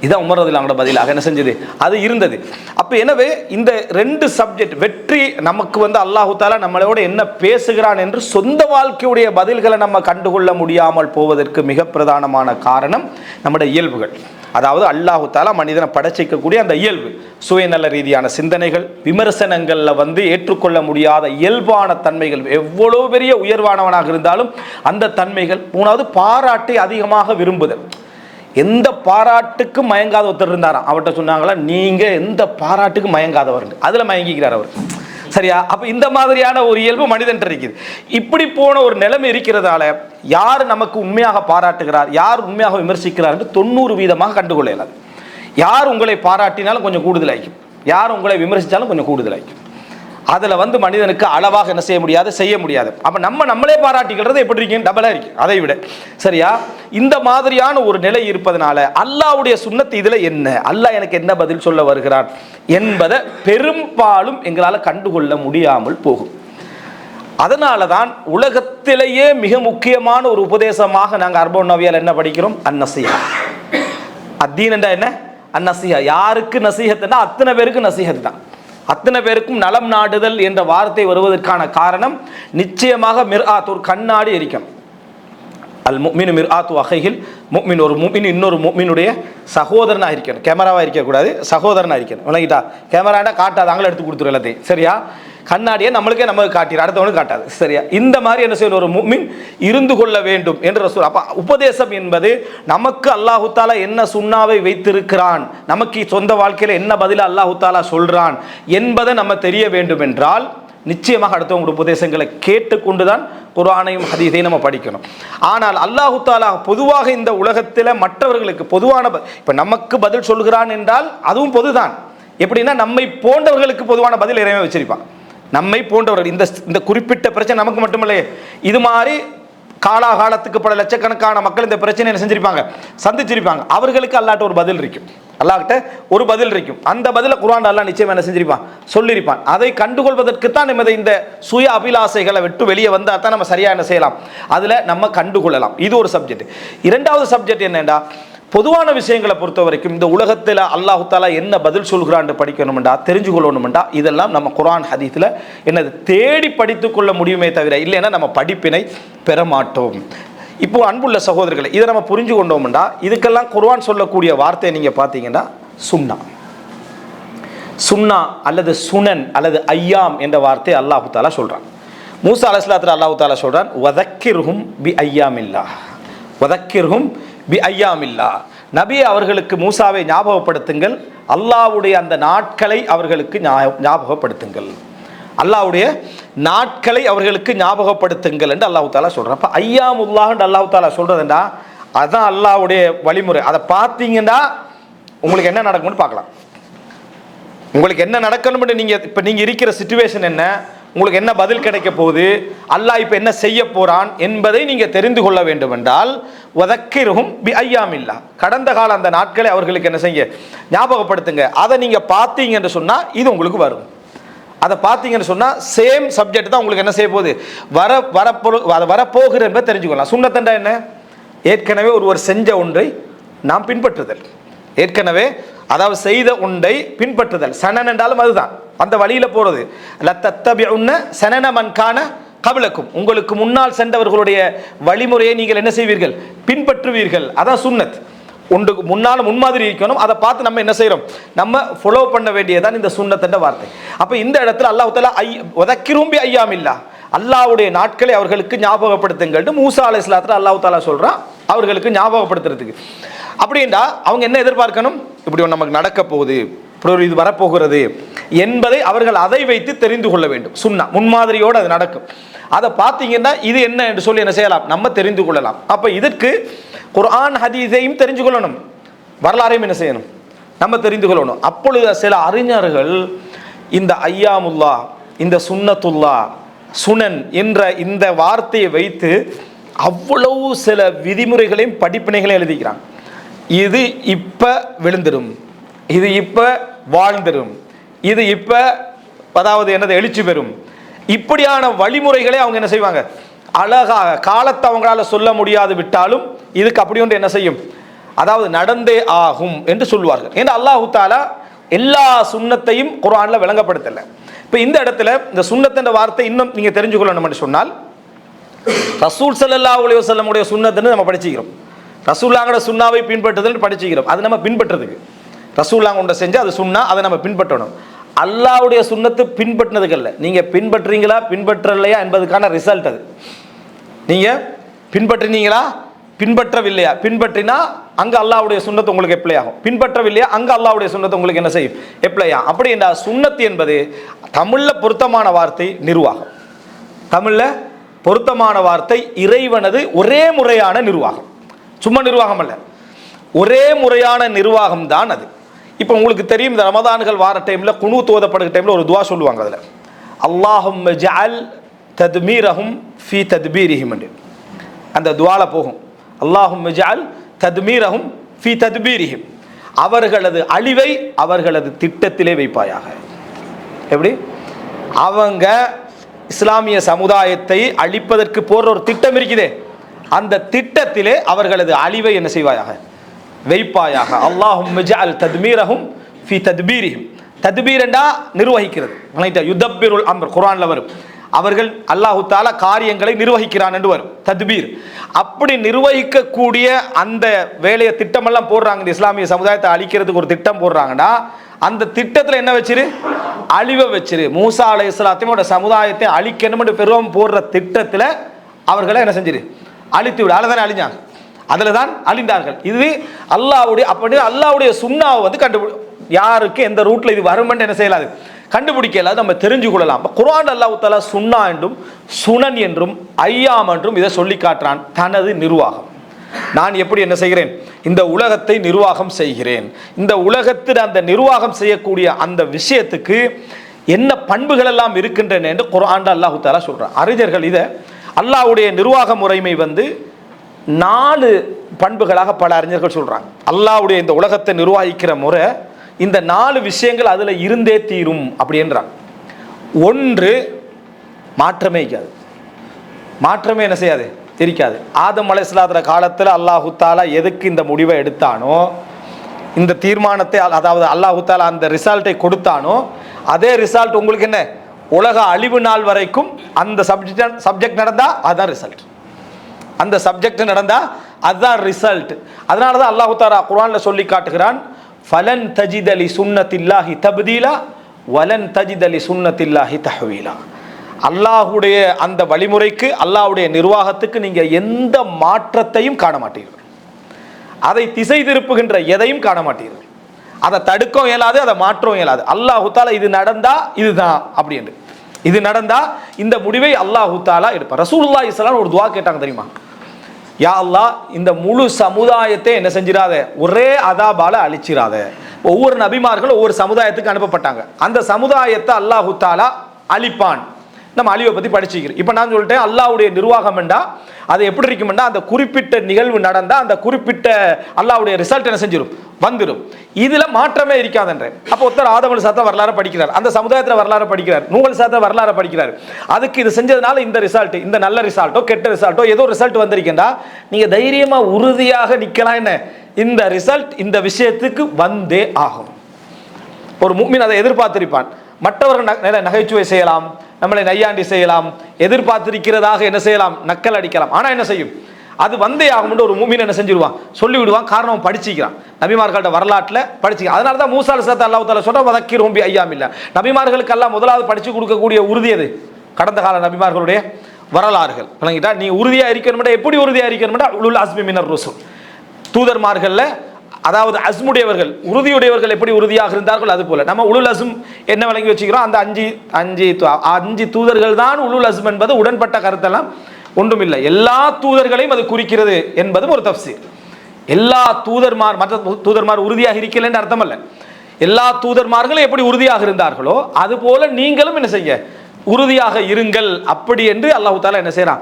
இதான் உமர் ரலியல்லாஹு அன்ஹு பதிலாக என்ன செஞ்சது, அது இருந்தது. அப்போ எனவே இந்த ரெண்டு சப்ஜெக்ட் வெற்றி நமக்கு வந்து அல்லாஹு தாலா நம்மளோட என்ன பேசுகிறான் என்று சொந்த வாழ்க்கையுடைய பதில்களை நம்ம கண்டுகொள்ள முடியாமல் போவதற்கு மிக பிரதானமான காரணம் நம்முடைய இயல்புகள். அதாவது அல்லாஹு தாலா மனிதனை படைச்சிக்கக்கூடிய அந்த இயல்பு, சுயநல ரீதியான சிந்தனைகள், விமர்சனங்களில் வந்து ஏற்றுக்கொள்ள முடியாத இயல்பான தன்மைகள், எவ்வளோ பெரிய உயர்வானவனாக இருந்தாலும் அந்த தன்மைகள். மூணாவது பாராட்டை அதிகமாக விரும்புதல். எந்த பாராட்டுக்கும் மயங்காத ஒருத்தர் இருந்தாராம், அவர்கிட்ட சொன்னாங்களா நீங்கள் எந்த பாராட்டுக்கும் மயங்காதவர், அதில் மயங்கிக்கிறார் அவர். சரியா, அப்போ இந்த மாதிரியான ஒரு இயல்பு மனிதன் இருக்குது. இப்படி போன ஒரு நிலைமை இருக்கிறதால யார் நமக்கு உண்மையாக பாராட்டுகிறார், யார் உண்மையாக விமர்சிக்கிறார் என்று 90% கண்டுகொள்ளலாம். யார் உங்களை பாராட்டினாலும் கொஞ்சம் கூடுதலாகும், யார் உங்களை விமர்சித்தாலும் கொஞ்சம் கூடுதலாகும். அதில் வந்து மனிதனுக்கு அளவாக என்ன செய்ய முடியாது, செய்ய முடியாது. அப்போ நம்மளே பாராட்டிக்கிறது எப்படி இருக்கீங்க, டபுளாக இருக்கு அதை விட. சரியா, இந்த மாதிரியான ஒரு நிலை இருப்பதனால அல்லாஹ்வுடைய சுன்னத் இதில் என்ன, அல்லாஹ் எனக்கு என்ன பதில் சொல்ல வருகிறான் என்பதை பெரும்பாலும் எங்களால் கண்டுகொள்ள முடியாமல் போகும். அதனால தான் உலகத்திலேயே மிக முக்கியமான ஒரு உபதேசமாக நாங்கள் அர்பன் நவியால் என்ன படிக்கிறோம், அந்நசிஹா. அத்தீன் என்றா என்ன, அந்நசிஹா. யாருக்கு நசீஹத்துன்னா அத்தனை பேருக்கு நசீஹத் தான். அத்தனை பேருக்கும் நலம் நாடுதல் என்ற வார்த்தை வருவதற்கான காரணம் நிச்சயமாக மிர்ஆத், ஒரு கண்ணாடி இருக்கணும். அல் முஃமினு மிர்ஆத்து அஹிஹில் முஃமின், ஒரு முஃமின் இன்னொரு முஃமினுடைய சகோதரனாக இருக்கணும். கேமராவாக இருக்கக்கூடாது, சகோதரனாக இருக்கணும். விளங்கிட்டா, கேமராண்டா காட்டாது, அங்கே எடுத்து கொடுத்துரு எல்லாத்தையும். சரியா, கண்ணாடியை நம்மளுக்கே நமக்கு காட்டிடு, அடுத்தவனுக்கு காட்டாது. சரியா, இந்த மாதிரி என்ன செய்யணும், ஒரு முஃமின் இருந்து கொள்ள வேண்டும் என்று ரசூல். அப்போ உபதேசம் என்பது நமக்கு அல்லாஹு தாலா என்ன சுன்னாவை வைத்திருக்கிறான், நமக்கு சொந்த வாழ்க்கையில் என்ன பதிலாக அல்லாஹு தாலா சொல்கிறான் என்பதை நம்ம தெரிய வேண்டும் என்றால் நிச்சயமாக அடுத்தவங்களுடைய உபதேசங்களை கேட்டுக்கொண்டுதான் குர்ஆனையும் ஹதீஸையும் நம்ம படிக்கணும். ஆனால் அல்லாஹு தாலா பொதுவாக இந்த உலகத்தில் மற்றவர்களுக்கு பொதுவான, இப்போ நமக்கு பதில் சொல்கிறான் என்றால் அதுவும் பொதுதான். எப்படின்னா நம்மை போன்றவர்களுக்கு பொதுவான பதில் இறைவன் வச்சிருப்பான். நம்மை போன்றவர்கள் இந்த குறிப்பிட்ட பிரச்சனை நமக்கு மட்டுமில்லையே, இது மாதிரி காலாகாலத்துக்கு பல லட்சக்கணக்கான மக்கள் இந்த பிரச்சனையை செஞ்சிருப்பாங்க, சந்திச்சிருப்பாங்க. அவர்களுக்கு அல்லாஹ்ட்ட ஒரு பதில் இருக்கும், அல்லாஹ்ட்ட ஒரு பதில் இருக்கும். அந்த பதிலை குர்ஆன் அல்லாஹ் நிச்சயம் என்ன செஞ்சிருப்பான், சொல்லியிருப்பான். அதை கண்டுகொள்வதற்கு தான் நம்ம இந்த சுய அபிலாசைகளை விட்டு வெளியே வந்தால் தான் நம்ம சரியாக என்ன செய்யலாம், அதில் நம்ம கண்டுகொள்ளலாம். இது ஒரு சப்ஜெக்ட். இரண்டாவது சப்ஜெக்ட் என்னென்னா, பொதுவான விஷயங்களை பொறுத்த வரைக்கும் இந்த உலகத்தில் அல்லாஹு தாலா என்ன பதில் சொல்கிறான்னு படிக்கணும்டா, தெரிஞ்சு கொள்ளணும்டா, இதெல்லாம் நம்ம குர்ஆன் ஹதீஸில் என்னது தேடி படித்து கொள்ள முடியுமே தவிர இல்லைன்னா நம்ம படிப்பினை பெற மாட்டோம். இப்போ அன்புள்ள சகோதரர்களை, இதை நம்ம புரிஞ்சு கொண்டோம்டா, இதுக்கெல்லாம் குர்ஆன் சொல்லக்கூடிய வார்த்தையை நீங்கள் பார்த்தீங்கன்னா சுன்னா, சுன்னா அல்லது சுனன் அல்லது ஐயாம் என்ற வார்த்தை அல்லாஹு தாலா சொல்கிறான். மூசா அலைஹிஸ்ஸலாத்துல அல்லாஹு தாலா சொல்கிறான், வதக்கிர்ஹும் பி ஐயாமில்லா, வதக்கிர்ஹும் பி ஐயாமில்லா. நபி அவர்களுக்கு மூசாவை ஞாபகப்படுத்துங்கள், அல்லாஹ்வுடைய அந்த நாட்களை அவர்களுக்கு ஞாபகப்படுத்துங்கள், அல்லாஹ்வுடைய நாட்களை அவர்களுக்கு ஞாபகப்படுத்துங்கள் என்று அல்லாஹு தாலா சொல்கிறான். அப்போ ஐயாமுல்லாஹ்னு அல்லாஹு தாலா சொல்கிறதுண்டா அதுதான் அல்லாஹ்வுடைய வழிமுறை. அதை பார்த்தீங்கன்னா உங்களுக்கு என்ன நடக்கும்னு பார்க்கலாம். உங்களுக்கு என்ன நடக்கணும்னு நீங்கள் இருக்கிற சிச்சுவேஷன் என்ன, உங்களுக்கு என்ன பதில் கிடைக்க போகுது, அல்லாஹ் இப்போ என்ன செய்ய போகிறான் என்பதை நீங்கள் தெரிந்து கொள்ள வேண்டும் என்றால் வதக்கிர்ஹும் பி ஐயாமில்லா, கடந்த கால அந்த நாட்களை அவர்களுக்கு என்ன செய்ய ஞாபகப்படுத்துங்க. அதை நீங்கள் பார்த்தீங்கன்னு சொன்னால் இது உங்களுக்கு வரும். அதை பார்த்தீங்கன்னு சொன்னால் சேம் சப்ஜெக்ட் தான் உங்களுக்கு என்ன செய்ய போகுது, வரப்போகிற என்பதை தெரிஞ்சுக்கலாம். சுன்னத்தண்டா என்ன, ஏற்கனவே ஒருவர் செஞ்ச ஒன்றை நாம் பின்பற்றுதல், ஏற்கனவே அதாவது செய்த ஒன்றை பின்பற்றுதல். சனன் என்றாலும் அதுதான், அந்த வழியில் போகிறது. லத்தத்தபிஉன்ன சனன மன் கான கப்லக்கும், உங்களுக்கு முன்னால் சென்றவர்களுடைய வழிமுறையை நீங்கள் என்ன செய்வீர்கள், பின்பற்றுவீர்கள். அதான் சுன்னத். ஒன்றுக்கு முன்னால் முன்மாதிரி இருக்கணும், அதை பார்த்து நம்ம என்ன செய்கிறோம், நம்ம ஃபாலோ பண்ண வேண்டியதான் இந்த சுன்னத் என்ற வார்த்தை. அப்போ இந்த இடத்துல அல்லாஹ் தஆலா வதக்கிரும் பி ஐயாமில்லா, அல்லாஹ்வுடைய நாட்களை அவர்களுக்கு ஞாபகப்படுத்துங்கள் மூசா அலைஹிஸ்ஸலாத்துல அல்லாஹ் தஆலா சொல்கிறான் அவர்களுக்கு ஞாபகப்படுத்துறதுக்கு. அப்படின்னா அவங்க என்ன எதிர்பார்க்கணும், இப்படி ஒன்று நமக்கு நடக்க போகுது, இப்படி இது வரப்போகிறது என்பதை அவர்கள் அதை வைத்து தெரிந்து கொள்ள வேண்டும். சுன்னா முன்மாதிரியோடு அது நடக்கும். அதை பார்த்தீங்கன்னா இது என்ன என்று சொல்லி என்ன செய்யலாம், நம்ம தெரிந்து கொள்ளலாம். அப்போ இதற்கு குர்ஆன் ஹதீஸையும் தெரிஞ்சு கொள்ளணும், வரலாறையும் என்ன செய்யணும், நம்ம தெரிந்து கொள்ளணும். அப்பொழுது சில அறிஞர்கள் இந்த ஐயாமுல்லா, இந்த சுன்னத்துல்லா, சுனன் என்ற இந்த வார்த்தையை வைத்து அவ்வளவு சில விதிமுறைகளையும் படிப்பினைகளையும் எழுதிக்கிறாங்க. இது இப்போ விழுந்துடும், இது இப்போ வாழ்ந்துடும், இது இப்போ அதாவது என்னது எழுச்சி பெறும், இப்படியான வழிமுறைகளை அவங்க என்ன செய்வாங்க, அழகாக காலத்தை அவங்களால சொல்ல முடியாது விட்டாலும் இதுக்கு அப்படி ஒன்று என்ன செய்யும், அதாவது நடந்தே ஆகும் என்று சொல்வார்கள். ஏன்னா அல்லாஹு தாலா எல்லா சுன்னத்தையும் குர்ஆன்ல விளங்கப்படுத்தலை. இப்போ இந்த இடத்துல இந்த சுன்னத்தின் வார்த்தை இன்னும் நீங்கள் தெரிஞ்சு கொள்ளணும் என்று சொன்னால், ரசூல் ஸல்லல்லாஹு அலைஹி வஸல்லம் உடைய சுன்னத்துன்னு நம்ம படிச்சுக்கிறோம், ரசூலுல்லாஹ்வோட சுன்னாவை பின்பற்றுதல் படிச்சுக்கிறோம். அது நம்ம பின்பற்றுறதுக்கு ரசூலுல்லாஹ் கொண்டு செஞ்சு அது சுன்னா, அதை நம்ம பின்பற்றணும். அல்லாஹ்வுடைய சுன்னத்து பின்பற்றினதுக்கு இல்லை, நீங்கள் பின்பற்றுறீங்களா பின்பற்றலையா என்பதுக்கான ரிசல்ட் அது. நீங்கள் பின்பற்றினீங்களா பின்பற்றவில்லையா, பின்பற்றினா அங்கே அல்லாஹ்வுடைய சுன்னத்து உங்களுக்கு எப்ளை ஆகும், பின்பற்றவில்லையா அங்கே அல்லாஹ்வுடைய சுன்னத்து உங்களுக்கு என்ன செய்யும், எப்ளை ஆகும். அப்படி என்றால் சுன்னத்து என்பது தமிழில் பொருத்தமான வார்த்தை நிர்வாகம், தமிழில் பொருத்தமான வார்த்தை இறைவனது ஒரே முறையான நிர்வாகம், சும்மா நிர்வாகம் அல்ல, ஒரே முறையான நிர்வாகம் தான் அது. இப்போ உங்களுக்கு தெரியும், இந்த ரமதான்கள் வார டைமில் குனூத் ஓதப்படுகிற டைமில் ஒரு துவா சொல்லுவாங்க, அதில் அல்லாஹும்ம ஜஅல் தத்மீரஹும் ஃபீ தத்பீரிஹிம் என்று அந்த துவால போகும். அல்லாஹும்ம ஜஅல் தத்மீரஹும் ஃபீ தத்பீரிஹிம், அவர்களது அழிவை அவர்களது திட்டத்திலே வைப்பாயாக. எப்படி அவங்க இஸ்லாமிய சமுதாயத்தை அழிப்பதற்கு போற ஒரு திட்டம் இருக்குதே, அந்த திட்டத்திலே அவர்களது அழிவை என்ன செய்வாயாக, வைப்பாயாக. அல்லாஹும்ம ஜஅல் தத்மீரஹும் ஃபீ தத்பீரிஹிம், தத்பீர் என்றா நிர்வகிக்கிறது, யுதப்பிருல் அம்ர் குர்ஆன்ல வரும். அவர்கள் அல்லாஹு தாலா காரியங்களை நிர்வகிக்கிறான் என்று வரும் தத்பீர். அப்படி நிர்வகிக்கக்கூடிய அந்த வேலையை திட்டமெல்லாம் போடுறாங்க, இந்த இஸ்லாமிய சமுதாயத்தை அழிக்கிறதுக்கு ஒரு திட்டம் போடுறாங்கன்னா அந்த திட்டத்தில் என்ன வச்சிரு, அழிவை வச்சிரு. மூசா அலைஹிஸ்ஸலாத்தோட சமுதாயத்தை அழிக்கணும் என்று பெருவம் போடுற திட்டத்தில் அவர்களை என்ன செஞ்சிரு, அழித்து விடு. அதில் தானே அழிஞ்சாங்க, அதில் தான் அழிந்தார்கள். இது அல்லாஹ்வுடைய, அப்படி அல்லாஹ்வுடைய சுன்னாவை வந்து யாருக்கு எந்த ரூட்டில் இது வருமென்று என்ன செய்யலாது, கண்டுபிடிக்கல, நம்ம தெரிஞ்சு கொள்ளலாம். குர்ஆன் அல்லாஹ் தஆலா சுன்னா என்றும் சுனன் என்றும் ஐயாம் என்றும் இதை சொல்லி காட்டுறான். தனது நிர்வாகம், நான் எப்படி என்ன செய்கிறேன், இந்த உலகத்தை நிர்வாகம் செய்கிறேன், இந்த உலகத்தில் அந்த நிர்வாகம் செய்யக்கூடிய அந்த விஷயத்துக்கு என்ன பண்புகள் எல்லாம் இருக்கின்றன என்று குர்ஆன் அல்லாஹ் தஆலா சொல்றான். அறிஞர்கள் இதை அல்லாஹ்வுடைய நிர்வாக முறைமை வந்து 4 பண்புகளாக பல அறிஞர்கள் சொல்றாங்க. அல்லாஹ்வுடைய இந்த உலகத்தை நிர்வகிக்கிற முறை இந்த 4 விஷயங்கள் அதில் இருந்தே தீரும் அப்படின்றாங்க. 1 மாற்றமே இருக்காது, மாற்றமே என்ன செய்யாது, இருக்காது. ஆதம் அலைஹிஸ்ஸலாத்துற காலத்தில் அல்லாஹு தாலா எதுக்கு இந்த முடிவை எடுத்தானோ, இந்த தீர்மானத்தை, அதாவது அல்லாஹு தாலா அந்த ரிசல்ட்டை கொடுத்தானோ, அதே ரிசல்ட் உங்களுக்கு என்ன, உலக அழிவு நாள் வரைக்கும் அந்த சப்ஜெக்ட் நடந்தா அதுதான் ரிசல்ட். அந்த சப்ஜெக்ட் நடந்தா அதுதான் ரிசல்ட். அதனால தான் அல்லாஹு தாலா குர்ஆன்ல சொல்லி காட்டுகிறான், ஃபலன் தஜிதலி சுன்னத்தில்லாஹி தப்தீலா வலன் தஜிதலி சுன்னத்தில்லாஹி தஹ்வீலா. அல்லாஹுடைய அந்த வழிமுறைக்கு, அல்லாஹுடைய நிர்வாகத்துக்கு நீங்க எந்த மாற்றத்தையும் காண மாட்டீர்கள். அதை திசை திருப்புகின்ற எதையும் காண மாட்டீர்கள். அதை தடுக்கவும் இயலாது, அதை மாற்றவும் இயலாது. அல்லாஹு தாலா இது நடந்தா இதுதான் அப்படி என்று, இது நடந்தா இந்த முடிவை அல்லாஹு தாலா எடுப்பார். ரசூலுல்லாஹி ஸல்லல்லாஹு அலைஹி வஸல்லம் ஒரு துஆ கேட்டாங்க தெரியுமா? யா அல்லாஹ், இந்த முழு சமுதாயத்தை என்ன செஞ்சிடாத, ஒரே அதாபால அழிச்சிடாத. ஒவ்வொரு நபிமார்களும் ஒவ்வொரு சமுதாயத்துக்கு அனுப்பப்பட்டாங்க. அந்த சமுதாயத்தை அல்லாஹு தாலா அழிப்பான். நம்ம அழிவை பற்றி படிச்சுக்கிறோம். இப்போ நான் சொல்லிட்டேன், அல்லாஹ்வுடைய நிர்வாகம் என்றா அது எப்படி இருக்குமெண்டா, அந்த குறிப்பிட்ட நிகழ்வு நடந்தால் அந்த குறிப்பிட்ட அல்லாஹ்வுடைய ரிசல்ட் என்ன செஞ்சிடும், வந்துடும். இதில் மாற்றமே இருக்காதுன்றேன். அப்போ ஒருத்தர் ஆதம் அலைஹிஸ்ஸலாம் வரலாறு படிக்கிறார், அந்த சமுதாயத்தில் வரலாறு படிக்கிறார், நூஹ் அலைஹிஸ்ஸலாம் வரலாறு படிக்கிறார். அதுக்கு இது செஞ்சதுனால இந்த ரிசல்ட், இந்த நல்ல ரிசல்ட்டோ கெட்ட ரிசல்ட்டோ ஏதோ ரிசல்ட் வந்திருக்கேன்டா, நீங்கள் தைரியமாக உறுதியாக நிற்கலாம். என்ன, இந்த ரிசல்ட் இந்த விஷயத்துக்கு வந்தே ஆகும். ஒரு முஃமின் அதை எதிர்பார்த்திருப்பான். மற்றவர்கள் நகைச்சுவை செய்யலாம், நம்மளை நையாண்டி செய்யலாம், எதிர்பார்த்திருக்கிறதாக என்ன செய்யலாம், நக்கல் அடிக்கலாம். ஆனால் என்ன செய்யும், அது வந்தே ஆகும்னு ஒரு முஃமின் என்ன செஞ்சிருவான், சொல்லிவிடுவான். காரணம் படிச்சிக்கிறான், நபிமார்களோட வரலாற்றில் படிச்சிக்கிறான். அதனால தான் மூசா அலைஹிஸ்ஸலாம் அல்லாஹ் தஆலா சொல்ற வதக்கிரும் பி ஐயாமில்லா. நபிமார்களுக்கு எல்லாம் முதலாவது படிச்சு கொடுக்கக்கூடிய உறுதி அது கடந்த கால நபிமார்களுடைய வரலாறுகள். விளங்கிட்டா? நீ உறுதியாக இருக்கணும். எப்படி உறுதியாக இருக்கணும்? உலுல் அஸ்மி மினர் ருசுல், தூதர்மார்களில், அதாவது அஸ்முடையவர்கள், உறுதியுடையவர்கள் எப்படி உறுதியாக இருந்தார்கள், அது போல நம்ம உலுல் அஸ்ம் என்ன விளங்கி வச்சுக்கிறோம், அந்த அஞ்சு தூதர்கள் தான் உலுல் அஸ்ம் என்பது உடன்பட்ட கருத்தெல்லாம் ஒன்றுமில்லை. எல்லா தூதர்களையும் அது குறிக்கிறது என்பதும் ஒரு தஃப்சீர். எல்லா தூதர்மார், மற்ற தூதர்மார் உறுதியாக இருக்கலன்னு அர்த்தம் அல்ல. எல்லா தூதர்மார்களும் எப்படி உறுதியாக இருந்தார்களோ அதுபோல நீங்களும் என்ன செய்ய, உறுதியாக இருங்கள். அப்படி என்று அல்லாஹ் தஆலா என்ன செய்யறான்,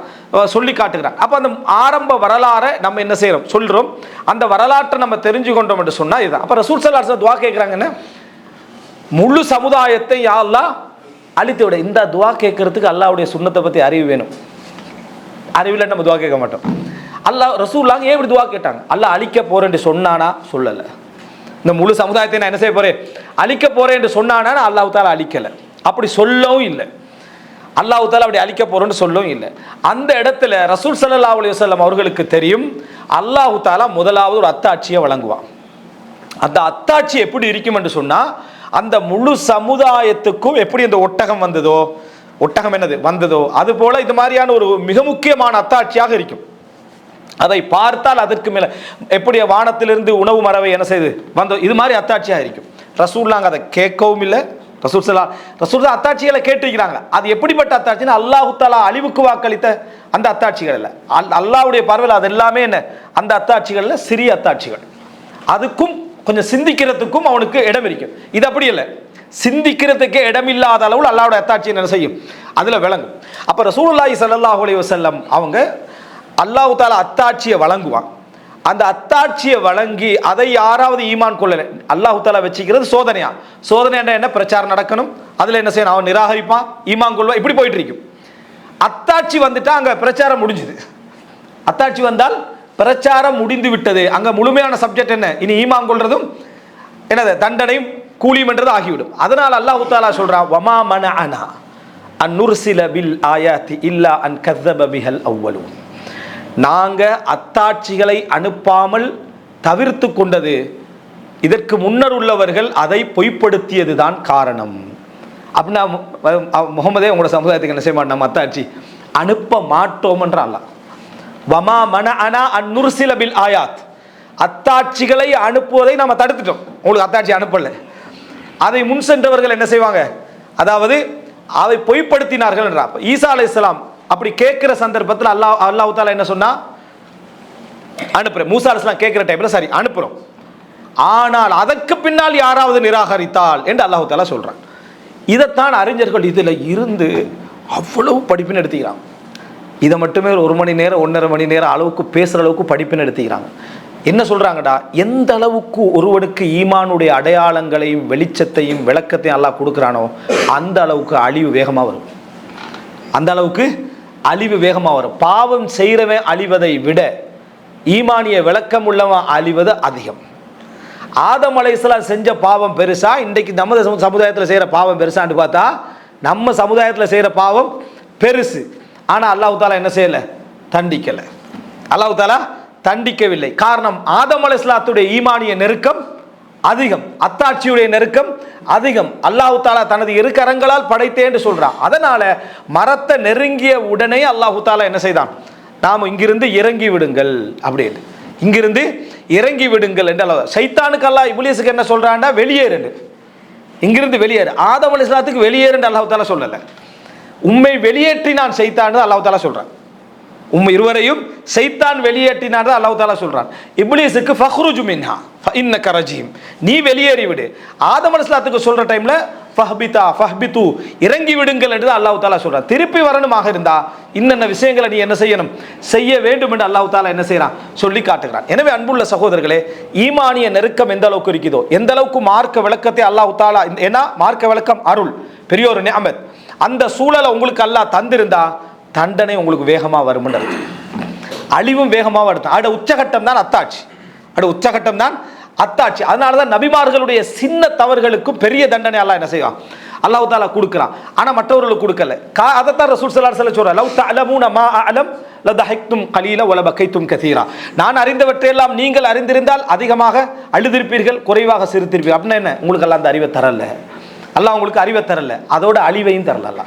சொல்லி காட்டுகிறான். அப்போ அந்த ஆரம்ப வரலாறை நம்ம என்ன செய்யறோம், சொல்றோம். அந்த வரலாற்றை நம்ம தெரிஞ்சு கொண்டோம் என்று சொன்னா இதுதான். அப்போ ரசூல் ஸல்லல்லாஹு அலைஹி வஸல்லம் துஆ கேட்குறாங்கன்னு, முழு சமுதாயத்தை யா அல்லாஹ் அழித்து விட. இந்த துஆ கேட்கறதுக்கு அல்லாஹ்வுடைய சுன்னத்தை பற்றி அறிவு வேணும். அறிவில் நம்ம துஆ கேட்க மாட்டோம். அல்லாஹ் ரசூலுல்லாஹ் ஏன் இப்படி துஆ கேட்டாங்க? அல்லாஹ் அழிக்க போறேன்னு சொன்னானா, சொல்லலை. இந்த முழு சமுதாயத்தை நான் என்ன செய்ய போறேன், அழிக்க போறேன் என்று சொன்னானா, அல்லாஹ் தஆலா அழிக்கல, அப்படி சொல்லவும் இல்லை. அல்லாஹ் தஆலா அப்படி அழிக்க போறேன்னு சொல்லவும் இல்லை. அந்த இடத்துல ரசூல் ஸல்லல்லாஹு அலைஹி வஸல்லம் அவர்களுக்கு தெரியும், அல்லாஹ் தஆலா முதலாவது ஒரு அத்தாட்சியை வழங்குவான். அந்த அத்தாட்சி எப்படி இருக்கும் என்று சொன்னா, அந்த முழு சமுதாயத்துக்கும் எப்படி இந்த ஒட்டகம் வந்ததோ, ஒட்டகம் என்னது வந்ததோ, அது போல இது மாதிரியான ஒரு மிக முக்கியமான அத்தாட்சியாக இருக்கும். அதை பார்த்தால் அதற்கு மேல எப்படி வானத்திலிருந்து உணவு மரவை என்ன செய்து வந்தோ, இது மாதிரி அத்தாட்சியாக இருக்கும். ரசூலுல்லாஹ் அதை கேட்கவும் இல்லை. ரசூல் அத்தாட்சிகளை கேட்டிருக்கிறாங்க. அது எப்படிப்பட்ட அத்தாட்சின்னா, அல்லாஹ் தஆலா அழிவுக்கு வாக்களித்த அந்த அத்தாட்சிகள் இல்லை. அல்லாஹ்வுடைய பார்வையில் அது எல்லாமே என்ன, அந்த அத்தாட்சிகள்ல சிறிய அத்தாட்சிகள். அதுக்கும் கொஞ்சம் சிந்திக்கிறதுக்கும் அவனுக்கு இடம் இருக்கும். இது அப்படி இல்லை, சிந்திக்கிறதுக்கே இடமில்லாத அளவில் அல்லாஹ்வுடைய அத்தாட்சி என்ன செய்யும், அதுல விளங்கும். அப்ப ரசூலுல்லாஹி ஸல்லல்லாஹு அலைஹி வஸல்லம் அவங்க அல்லாஹ் தஆலா அத்தாட்சியை வழங்குவான். அந்த அத்தாட்சியை வழங்கி அதை யாராவது ஈமான் கொள்ளல, அல்லாஹ் தஆலா வச்சுக்கிறது சோதனையா. சோதனை என்ன, பிரச்சாரம் நடக்கணும், அதுல என்ன செய்யணும், அவன் நிராகரிப்பான், ஈமான் கொள்வான், இப்படி போயிட்டு இருக்கும். அத்தாட்சி வந்துட்டா அங்க பிரச்சாரம் முடிஞ்சுது. அத்தாட்சி வந்தால் பிரச்சாரம் முடிந்து விட்டது. அங்க முழுமையான சப்ஜெக்ட் என்ன, இனி ஈமான் கொள்றதும் என்னது, தண்டனையும் கூலியும் என்றது ஆகிவிடும். அதனால் அல்லாஹ் தஆலா சொல்றான், வமா மனஅனா அன் நுர்சில பில் ஆயாத்தி இல்லா அன் கஸப பிஹல் அவ்வலூன். நாங்க அத்தாட்சிகளை அனுப்பாமல் தவிர்த்து கொண்டது, இதற்கு முன்னர் உள்ளவர்கள் அதை பொய்ப்படுத்தியது தான் காரணம். அப்படின்னா முகமதே உங்களோட சமுதாயத்துக்கு என்ன செய்ய மாட்டோம், நம்ம அத்தாட்சி அனுப்ப மாட்டோம் என்ற அல்லாஹ். வமா மனஅனா அன் நுர்சில பில் ஆயாத், அத்தாட்சிகளை அனுப்புவதை நாம தடுத்துட்டோம், உங்களுக்கு அத்தாட்சி அனுப்பல. அதை முன் சென்றவர்கள் என்ன செய்வாங்க, அதாவது அதை பொய்ப்படுத்தினார்கள் என்றார். ஈசா அலைஹிஸ்ஸலாம் அப்படி கேட்கிற சந்தர்ப்பத்தில் அல்லாஹ் தஆலா என்ன சொன்னா, அனுப்புறேன். மூசா அலைஹிஸ்ஸலாம் கேட்கிற டைம்ல சரி அனுப்புறோம், ஆனால் அதற்கு பின்னால் யாராவது நிராகரித்தால் என்று அல்லாஹ் தஆலா சொல்றான். இதைத்தான் அறிஞர்கள் இதுல இருந்து அவ்வளவு படிப்பின் எடுத்துக்கிறாங்க. இதை மட்டுமே ஒரு மணி நேரம் 1.5 மணி நேரம் அளவுக்கு பேசுற அளவுக்கு படிப்பின் எடுத்துக்கிறாங்க. என்ன சொல்றாங்கடா, எந்த அளவுக்கு ஒருவனுக்கு ஈமானுடைய அடையாளங்களையும் வெளிச்சத்தையும் விளக்கத்தையும் அல்லாஹ் கொடுக்குறானோ அந்த அளவுக்கு அழிவு வேகமாக வரும். அந்த அளவுக்கு அழிவு வேகமாக வரும். பாவம் செய்கிறவன் அழிவதை விட ஈமானிய விளக்கம் உள்ளவன் அழிவது அதிகம். ஆதம் அலைஹிஸ்ஸலாம் செஞ்ச பாவம் பெருசா, இன்றைக்கு நம்ம சமுதாயத்தில் செய்கிற பாவம் பெருசான்னு பார்த்தா நம்ம சமுதாயத்தில் செய்கிற பாவம் பெருசு. ஆனால் அல்லாஹ் தாலா என்ன செய்யலை? தண்டிக்கலை. அல்லாஹ் தாலா தண்டிக்கவில்லை. காரணம், ஆதம் அலைஹிஸ்ஸலாத்துடைய ஈமானிய நெருக்கம் அதிகம், அத்தாட்சியுடைய நெருக்கம் அதிகம். அல்லாஹ் தாலா தனது இரு கரங்களால் படைத்தேன்னு சொல்றான். அதனால மரத்தை நெருங்கிய உடனே அல்லாஹ் தாலா என்ன செய்தான்? நாம் இங்கிருந்து இறங்கி விடுங்கள் அப்படின்னு, இங்கிருந்து இறங்கி விடுங்கள் என்று அல்லாஹ். சைத்தானுக்கு அல்லாஹ் இப்லீஸுக்கு என்ன சொல்றான்னா வெளியேறு, இங்கிருந்து வெளியேறு. ஆதம் அலைஹிஸ்ஸலாத்துக்கு வெளியேறு அல்லாஹ் தாலா சொல்லல, உம்மை வெளியேற்றினான் சைத்தான் அல்லாஹ் தாலா சொல்றான். உம்மை இருவரையும் சைத்தான் வெளியேற்றினான் அல்லாஹ் தாலா சொல்றான். இப்லீஸுக்கு ஃபஹ்ருஜு மின்ஹா ஃபஇன்னக ரஜீம், நீ வெளியேறி விடு. ஆதம் அலைஹிஸ்ஸலாத்துக்கு சொல்ற டைம்ல ஃபஹ்பிதா ஃபஹ்பிது, இறங்கி விடுங்கள் என்று அல்லாஹ் தாலா சொல்றான். திருப்பி வரணுமாக இருந்தா இன்னென்ன விஷயங்களை நீ என்ன செய்யணும், செய்ய வேண்டும் என்று அல்லாஹ் தாலா என்ன செய்யறான், சொல்லி காட்டுகிறான். எனவே அன்புள்ள சகோதரர்களே, ஈமானிய நெருக்கம் எந்த அளவுக்கு இருக்குதோ, எந்த அளவுக்கு மார்க்க விளக்கத்தை அல்லாஹ் தாலா, ஏன்னா மார்க்க விளக்கம் அருள், பெரிய ஒரு நிஅமத், அந்த சூழலை உங்களுக்கு அல்லாஹ் தந்திருந்தா தண்டனை உங்களுக்கு வேகமாக வரும், அழிவும் வேகமாக வருது. அட உச்சகட்டம் தான் அத்தாட்சி, அட உச்சகட்டம் தான் அத்தாட்சி. அதனால தான் நபிமார்களுடைய சின்ன தவறுகளுக்கும் பெரிய தண்டனை அல்லாஹ் என்ன செய்வான், அல்லாஹ் தாலா கொடுக்குறான். ஆனால் மற்றவர்களுக்கு கொடுக்கல. அதைத்தான் ரசூல் ஸல்லல்லாஹு அலைஹி வஸல்லம் சொல்றார், லவ் தஅலமூன மா அஅலம் லதஹக்தும் கலீலா வலபகைத்தும் கதீரா, நான் அறிந்தவற்றையெல்லாம் நீங்கள் அறிந்திருந்தால் அதிகமாக அழுதிருப்பீர்கள், குறைவாக சிரித்திருப்பீர்கள். அப்படின்னா என்ன, உங்களுக்கு எல்லாம் அந்த அறிவை தரல, அல்லாஹ் உங்களுக்கு அறிவை தரல, அதோட அழிவையும் தரல.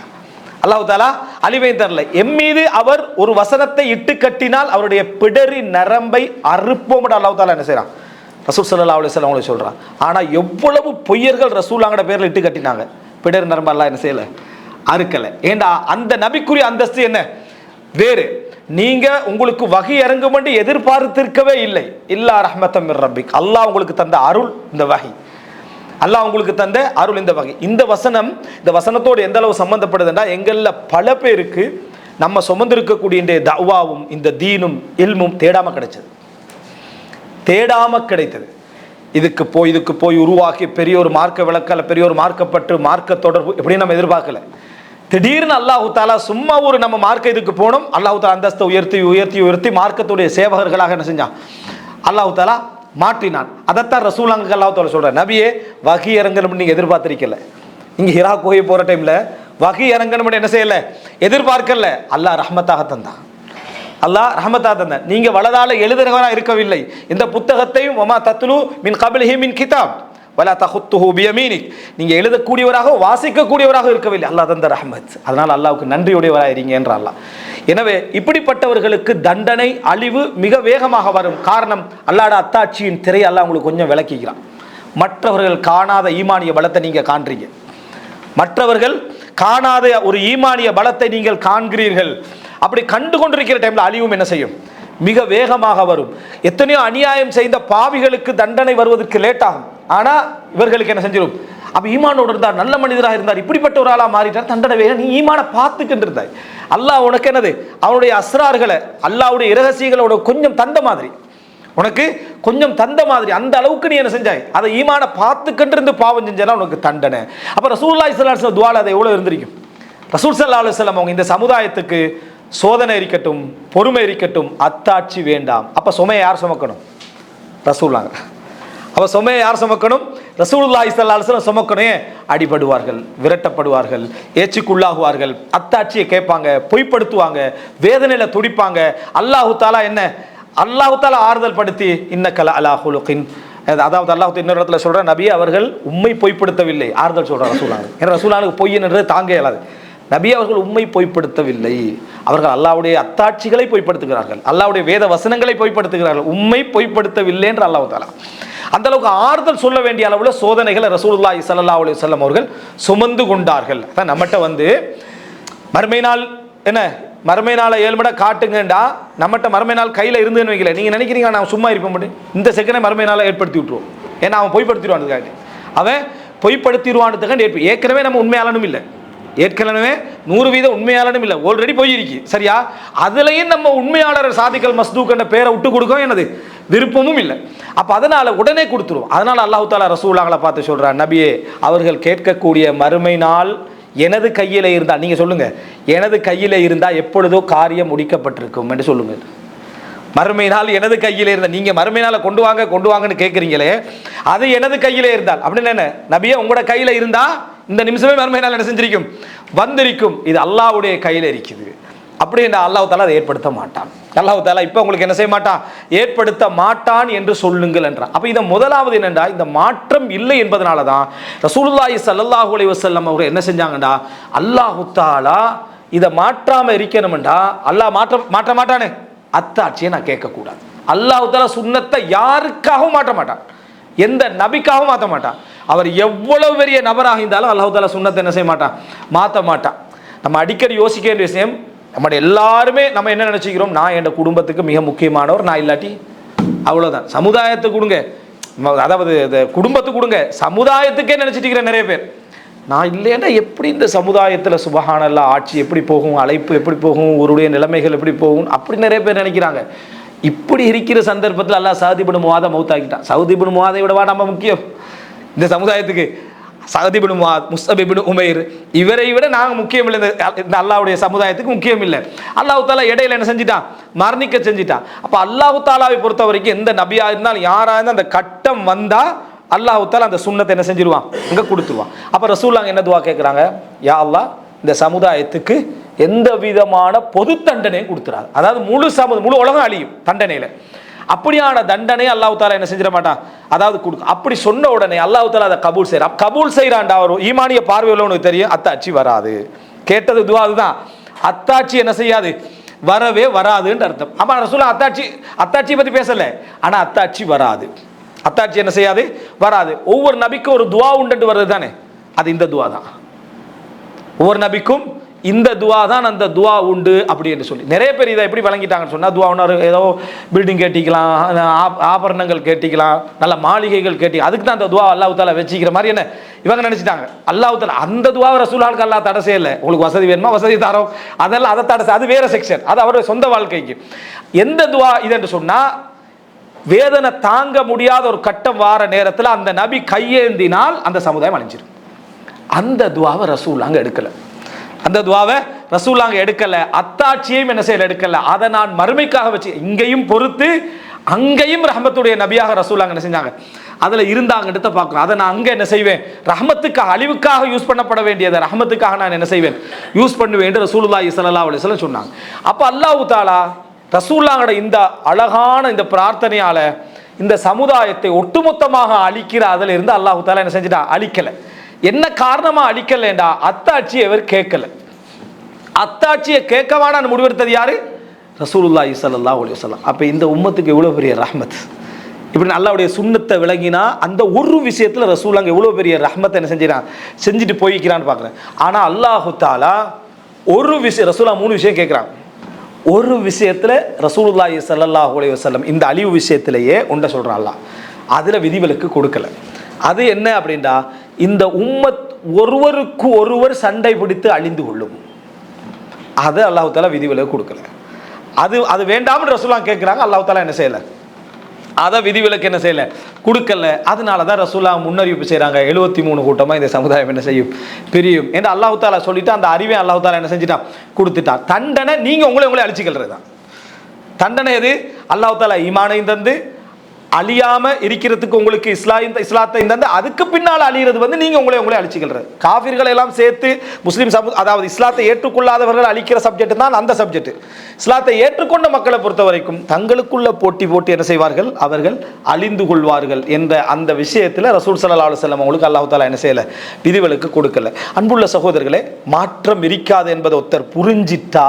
அல்லாஹ் தாலா அழிவையும் தரல. எம்மீது அவர் ஒரு வசனத்தை இட்டு கட்டினால் அவருடைய பிடரி நரம்பை அறுப்போம் அல்லாஹ் தாலா என்ன செய்யறான், ரசூல் ஸல்லல்லாஹு அலைஹி வஸல்லம் அவங்களே சொல்றான். ஆனா எவ்வளவு பொய்யர்கள் ரசூலாங்கட பேர்ல இட்டு கட்டினாங்க, பிடரி நரம்பு அல்லாஹ் என்ன செய்யல, அறுக்கல. ஏண்டா அந்த நபிக்குரிய அந்தஸ்து என்ன வேறு. நீங்க உங்களுக்கு வகி இறங்கும் என்று எதிர்பார்த்திருக்கவே இல்லை. இல்லா ரஹ்மத்தம் மிர் ரப்பிக், அல்லாஹ் உங்களுக்கு தந்த அருள் இந்த வகி, அல்லாஹ் உங்களுக்கு தந்த அருள் இந்த வகை. இந்த வசனம், இந்த வசனத்தோடு எந்த அளவு சம்பந்தப்படுதுன்னா, எங்கள்ல பல பேருக்கு நம்ம சுமந்திருக்கக்கூடிய இந்த தஅவாவும் இந்த தீனும் இல்மும் தேடாம கிடைச்சது, தேடாம கிடைத்தது. இதுக்கு போய் உருவாக்கி பெரிய ஒரு மார்க்க விளக்கல, பெரிய ஒரு மார்க்கப்பட்டு மார்க்க தொடர்பு எப்படி நம்ம எதிர்பார்க்கல. திடீர்னு அல்லாஹ் தாலா சும்மா ஒரு நம்ம மார்க்க இதுக்கு போனோம், அல்லாஹ் தாலா அந்தஸ்தை உயர்த்தி உயர்த்தி உயர்த்தி மார்க்கத்துடைய சேவகர்களாக என்ன செஞ்சான், அல்லாஹ் தாலா மாற்றினான். அதைத்தான் ரசூலாங்க அல்லாஹ் தாலா சொல்றார், நபியே வகி இறங்கணும்னு நீங்க எதிர்பார்த்திருக்கல, நீங்க ஹிரா குகை போற டைம்ல வகி இறங்கணும்னு என்ன செய்யல, எதிர்பார்க்கல. அல்லாஹ் ரஹ்மத்தாக தந்தான், அல்லாஹ் ரஹ்மத்தாக தந்தான். நீங்க வலதால எழுதுறவரா இருக்கவில்லை, இந்த புத்தகத்தையும் வமா தத்லு மின் கப்லிஹி மின் கிதாப் வலா தஹுத்துஹு பியமீனிக், நீங்க எழுதக்கூடியவராக வாசிக்கக்கூடியவராக இருக்கவில்லை, அல்லாஹ் தந்த ரஹ்மத். அதனால அல்லாஹ்வுக்கு நன்றியுடையவராக இருங்க என்ற அல்லாஹ். எனவே இப்படிப்பட்டவர்களுக்கு தண்டனை அழிவு மிக வேகமாக வரும். காரணம், அல்லாஹ்வுடைய அத்தாட்சியின் திரை அல்லாஹ் உங்களுக்கு கொஞ்சம் விளக்கிக்கிறான். மற்றவர்கள் காணாத ஈமானிய பலத்தை நீங்க காண்றீங்க, மற்றவர்கள் காணாத ஒரு ஈமானிய பலத்தை நீங்கள் காண்கிறீர்கள். அப்படி கண்டு கொண்டிருக்கிற டைம்ல அழிவும் என்ன செய்யும், மிக வேகமாக வரும். எத்தனையோ அநியாயம் செய்த பாவிகளுக்கு தண்டனை வருவதற்கு லேட் ஆகும், ஆனா இவர்களுக்கு என்ன செஞ்சிடும், அப்ப ஈமானோடு இருந்தார், நல்ல மனிதராக இருந்தார், இப்படிப்பட்ட ஒரு ஆளா மாறிட்டார், தண்டனை வேக. நீ ஈமான பார்த்துக்கிட்டு இருந்தாய், அல்லாஹ் உனக்கு என்னது, அவனுடைய அஸ்ரார்களை, அல்லாஹ்வுடைய இரகசியங்களோட கொஞ்சம் தந்த மாதிரி, உனக்கு கொஞ்சம் தந்த மாதிரி, அந்த அளவுக்கு நீ என்ன செஞ்சாய், அதை ஈமான பார்த்துக்கிட்டு இருந்து பாவம் செஞ்சா உனக்கு தண்டனை. அப்ப ரசூலுல்லாஹி ஸல்லல்லாஹு அலைஹி வஸல்லம் துஆல அது எவ்வளவு இருந்திருக்கும். ரசூல் ஸல்லல்லாஹு அலைஹி வஸல்லம் அவங்க இந்த சமுதாயத்துக்கு சோதனை இருக்கட்டும், பொறுமை இருக்கட்டும், அத்தாட்சி வேண்டாம். அப்ப சுமையை யார் சுமக்கணும், ரசூலுல்லாஹ். அப்ப சுமையை யார் சுமக்கணும், ரசூலுல்லாஹி ஸல்லல்லாஹு அலைஹி வஸல்லம் சுமக்கணும். அடிபடுவார்கள், விரட்டப்படுவார்கள், ஏச்சுக்குள்ளாகுவார்கள், அத்தாட்சியை கேட்பாங்க, பொய்ப்படுத்துவாங்க, வேதனையில துடிப்பாங்க. அல்லாஹு தாலா என்ன, அல்லாஹு தாலா ஆறுதல் படுத்தி இன்னக்கல அலா ஹுலுகின், அதாவது அல்லாஹ் இன்னொரு இடத்துல சொல்ற, நபியே அவர்கள் உண்மை பொய்ப்படுத்தவில்லை, ஆறுதல் சொல்ற ரசூலுல்லாஹ். ஏன்னா ரசூலுல்லாஹ்வுக்கு பொய் என்றது தாங்க இயலாது. நபி அவர்கள் உண்மை பொய்ப்படுத்தவில்லை, அவர்கள் அல்லாஹ்வுடைய அத்தாட்சிகளை பொய்ப்படுத்துகிறார்கள், அல்லாஹ்வுடைய வேத வசனங்களை பொய்ப்படுத்துகிறார்கள், உண்மை பொய்ப்படுத்தவில்லை என்று அல்லாஹ் தாலா அந்த அளவுக்கு ஆறுதல் சொல்ல வேண்டிய அளவுல சோதனைகளை ரசூலுல்லாஹி ஸல்லல்லாஹு அலைஹி வஸல்லம் அவர்கள் சுமந்து கொண்டார்கள். அதான் நம்மகிட்ட வந்து மறுமை நாள் என்ன, மறுமை நாளை 7 மடை காட்டுங்கண்டா, நம்மகிட்ட மறுமை நாள் கையில் இருந்துன்னு வைக்கல, நீங்க நினைக்கிறீங்க நான் சும்மா இருப்ப முடியும், இந்த செகண்டை மறுமை நாளை ஏற்படுத்தி விட்டுருவோம். ஏன்னா அவன் பொய்ப்படுத்திடுவான், அவன் பொய்ப்படுத்திடுவான்னு ஏற்கனவே நம்ம உண்மையாளனும் இல்லை, ஏற்கனவே 100% உண்மையாளனும் இல்லை, ஆல்ரெடி போயிருக்கு சரியா. அதுலயும் நம்ம உண்மையாளர் சாதிக்கல் மஸ்தூக் என்ற பேரை விட்டு கொடுக்க எனது விருப்பமும் இல்லை. அப்ப அதனால உடனே கொடுத்துருவோம். அதனால அல்லாஹ் தாலா ரசூலுல்லாஹ்வை பார்த்து சொல்றார், நபியே அவர்கள் கேட்கக்கூடிய மறுமை நாள் எனது கையில் இருந்தால், நீங்கள் சொல்லுங்கள், எனது கையில் இருந்தால் எப்பொழுதோ காரியம் முடிக்கப்பட்டிருக்கும் என்று சொல்லுங்கள். மறுமை நாள் எனது கையில் இருந்தால், நீங்கள் மறுமை நாளை கொண்டு வாங்கன்னு கேட்குறீங்களே, அது எனது கையில் இருந்தால் அப்படின்னு என்ன நபியே, உங்களோட கையில் இருந்தால் இந்த நிமிஷமே மறுமை நாள் என்ன செஞ்சிருக்கும், வந்திருக்கும். இது அல்லாஹ்வுடைய கையில் இருக்குது. அப்படி என்ற அல்லாஹ் தாலா அதை ஏற்படுத்த மாட்டான். அல்லாஹ் தாலா இப்போ உங்களுக்கு என்ன செய்ய மாட்டான், ஏற்படுத்த மாட்டான் என்று சொல்லுங்கள் என்றான். அப்போ இதை முதலாவது என்னென்றா, இந்த மாற்றம் இல்லை என்பதனால தான் ரசூலுல்லாஹி ஸல்லல்லாஹு அலைஹி வஸல்லம் அவங்க என்ன செஞ்சாங்கண்டா, அல்லாஹ் தாலா இதை மாற்றாமல் இருக்கணும்டா, அல்லாஹ் மாற்ற மாட்டானே, அத்தாட்சியை நான் கேட்கக்கூடாது. அல்லாஹ் தாலா சுன்னத்தை யாருக்காகவும் மாற்ற மாட்டான், எந்த நபிக்காகவும் மாற்ற மாட்டான். அவர் எவ்வளவு பெரிய நபராக இருந்தாலும் அல்லாஹ் தாலா சுன்னத்தை என்ன செய்ய மாட்டான், மாற்ற மாட்டான். நம்ம அடிக்கடி யோசிக்க வேண்டிய விஷயம், நம்முடைய எல்லாருமே நம்ம என்ன நினச்சிக்கிறோம், நான் என் குடும்பத்துக்கு மிக முக்கியமானவர், நான் இல்லாட்டி அவ்வளோதான். சமுதாயத்துக்கு கொடுங்க, அதாவது குடும்பத்துக்கு கொடுங்க, சமுதாயத்துக்கே நினச்சிட்டு இருக்கிற நிறைய பேர். நான் இல்லைன்னா எப்படி இந்த சமுதாயத்தில் சுபஹானல்லாஹ் ஆட்சி எப்படி போகும், அழைப்பு எப்படி போகும், ஒருடைய நிலைமைகள் எப்படி போகும், அப்படி நிறைய பேர் நினைக்கிறாங்க. இப்படி இருக்கிற சந்தர்ப்பத்தில் அல்லாஹ் சஅத் இப்னு முஆதை மௌத்தாக்கிட்டான். சஅத் இப்னு முஆதை விடவா நம்ம முக்கியம் இந்த சமுதாயத்துக்கு? சஅத் இப்னு முஆத், முஸ்அப் இப்னு உமைர், இவரை விட நாங்கள் முக்கியம் இல்லை இந்த அல்லாஹ்வுடைய சமுதாயத்துக்கு முக்கியம் இல்லை. அல்லாஹ் தாலா இடையில என்ன செஞ்சிட்டான், மரணிக்க செஞ்சிட்டான். அப்போ அல்லாஹ் தாலாவை பொறுத்த வரைக்கும் எந்த நபியாக இருந்தாலும் யாராக இருந்தால் அந்த கட்டம் வந்தால் அல்லாஹ் தாலா அந்த சுன்னத்தை என்ன செஞ்சிருவான், அங்கே கொடுத்துருவான். அப்போ ரசூலுல்லாஹ் என்ன துவா கேட்குறாங்க, யா அல்லாஹ் இந்த சமுதாயத்துக்கு எந்த விதமான பொது தண்டனையும் கொடுத்துறாரு. அதாவது முழு உலகம் அழியும் தண்டனையில். அப்படியான தண்டனை அல்லாஹ் தாலா என்ன செஞ்சிட மாட்டான், அதாவது கொடுக்கும். அப்படி சொன்ன உடனே அல்லாஹ் தாலா அதை கபூல் செய்யறான்டா. ஒரு ஈமானிய பார்வையில் உனக்கு தெரியும், அத்தாட்சி வராது. கேட்டது துவா அதுதான், அத்தாட்சி என்ன செய்யாது, வரவே வராதுன்னு அர்த்தம். அப்ப ரசூலுல்லாஹ் அத்தாட்சி பத்தி பேசல, ஆனா அத்தாட்சி வராது. அத்தாட்சி என்ன செய்யாது, வராது. ஒவ்வொரு நபிக்கும் ஒரு துவா உண்டு வருது தானே, அது இந்த துவா தான். ஒவ்வொரு நபிக்கும் இந்த துவா தான், அந்த துவா உண்டு அப்படி என்று சொல்லி நிறைய பேர் இதை எப்படி வழங்கிட்டாங்கன்னு சொன்னால், துவா ஒன்று ஏதோ பில்டிங் கேட்டிக்கலாம், ஆபரணங்கள் கேட்டிக்கலாம், நல்ல மாளிகைகள் அதுக்கு தான் அந்த துவா அல்லாஹ் தாலா வச்சுக்கிற மாதிரி என்ன இவங்க நினச்சிட்டாங்க. அல்லாஹ் தாலா அந்த துவாவை ரசூலுல்லாஹ்க்கு அல்லாஹ் தடை செய்யலை. உங்களுக்கு வசதி வேணுமா, வசதி தரோம், அதெல்லாம் அதை தடை, அது வேற செக்ஷன், அது அவருடைய சொந்த வாழ்க்கைக்கு. எந்த துவா இது என்று சொன்னால், வேதனை தாங்க முடியாத ஒரு கட்டம் வார நேரத்தில் அந்த நபி கையேந்தினால் அந்த சமுதாயம் அழிஞ்சிடும். அந்த துவாவை ரசூலுல்லாஹ் எடுக்கலை. அந்த துவாவை ரசூலுல்லாஹ் எடுக்கல, அத்தாட்சியையும் என்ன செய்யல, எடுக்கல. அதை நான் மறுமைக்காக வச்சு இங்கேயும் பொறுத்து அங்கேயும் ரஹ்மத்துடைய நபியாக ரசூலுல்லாஹ் என்ன செஞ்சாங்க, அதில் இருந்தாங்க எடுத்து பார்க்கணும். அதை நான் அங்கே என்ன செய்வேன், ரஹ்மத்துக்காக, அழிவுக்காக யூஸ் பண்ணப்பட வேண்டியதை ரஹ்மத்துக்காக நான் என்ன செய்வேன், யூஸ் பண்ணுவேன் என்று ரசூலுல்லாஹி ஸல்லல்லாஹு அலைஹி வஸல்லம் சொன்னாங்க. அப்போ அல்லாஹ் தாலா ரசூலுல்லாஹோட இந்த அழகான இந்த பிரார்த்தனையால இந்த சமுதாயத்தை ஒட்டுமொத்தமாக அழிக்கிற அதில் இருந்து அல்லாஹ் தாலா என்ன செஞ்சுட்டா, அழிக்கலை. என்ன காரணமா அழிக்கலண்டா, அத்தாட்சியை அவர் கேட்கல. அத்தாட்சியை கேட்கவான முடிவெடுத்தது யாரு, ரசூலுல்லாஹி ஸல்லல்லாஹு அலைஹி வஸல்லம். அப்ப இந்த உம்மத்துக்கு எவ்வளவு பெரிய ரஹ்மத். இப்படி அல்லாஹ்வுடைய சுன்னத்தை விளங்கினா அந்த ஒரு விஷயத்துல ரசூலுல்லாஹ் எவ்வளவு பெரிய ரஹ்மத்தை என்ன செஞ்சுட்டு போய்க்கிறான்னு பார்க்குறேன். ஆனா அல்லாஹ் தாலா ஒரு விஷயம், ரசூலுல்லாஹ் 3 விஷயம் கேட்குறாங்க. ஒரு விஷயத்துல ரசூலுல்லாஹி ஸல்லல்லாஹு அலைஹி வஸல்லம் இந்த அழிவு விஷயத்திலேயே உண்ட சொல்றான் அல்லாஹ், அதுல விதிவிலக்கு கொடுக்கல. அது என்ன அப்படின்னா, இந்த உம்மத் ஒருவருக்கு ஒருவர் சண்டை பிடித்து அழிந்து கொள்ளும், அது அல்லாஹ் தாலா விதிவிலக்கு கொடுக்கல. அது வேண்டாம்னு ரசூலுல்லாஹ் கேட்குறாங்க, அல்லாஹ் தாலா என்ன செய்யலை, அதை விதிவிலக்கு என்ன செய்யலை, கொடுக்கல. அதனால தான் ரசூலுல்லாஹ் முன்னறிவிப்பு செய்கிறாங்க, 73 கூட்டமாக இந்த சமுதாயம் என்ன செய்யும், பிரியும் என்று அல்லாஹ் தாலா சொல்லிட்டு அந்த அறிவை அல்லாஹ் தாலா என்ன செஞ்சுட்டான், கொடுத்துட்டான். தண்டனை நீங்கள் உங்களை அழிச்சிக்கிறது தான் தண்டனை. எது, அல்லாஹ் தாலா ஈமானையும் தந்து அழியாம இருக்கிறதுக்கு உங்களுக்கு இஸ்லாத்தை தந்து, அதுக்கு பின்னால் அழிகிறது நீங்க உங்களை அழிச்சுக்கிறது. காஃபிர்களை எல்லாம் சேர்த்து முஸ்லீம் அதாவது இஸ்லாத்தை ஏற்றுக்கொள்ளாதவர்கள் அழிக்கிற சப்ஜெக்ட் தான் அந்த சப்ஜெக்ட். இஸ்லாத்தை ஏற்றுக்கொண்ட மக்களை பொறுத்த வரைக்கும் தங்களுக்குள்ள போட்டி என்ன செய்வார்கள், அவர்கள் அழிந்து கொள்வார்கள் என்ற அந்த விஷயத்தில் ரசூல் ஸல்லல்லாஹு அலைஹி வஸல்லம் அவங்களுக்கு அல்லாஹ் தாலா என்ன செய்யல, விதிவிலக்கு கொடுக்கல. அன்புள்ள சகோதரர்களே, மாற்றம் இருக்காது என்பதை ஒருத்தர் புரிஞ்சிட்டா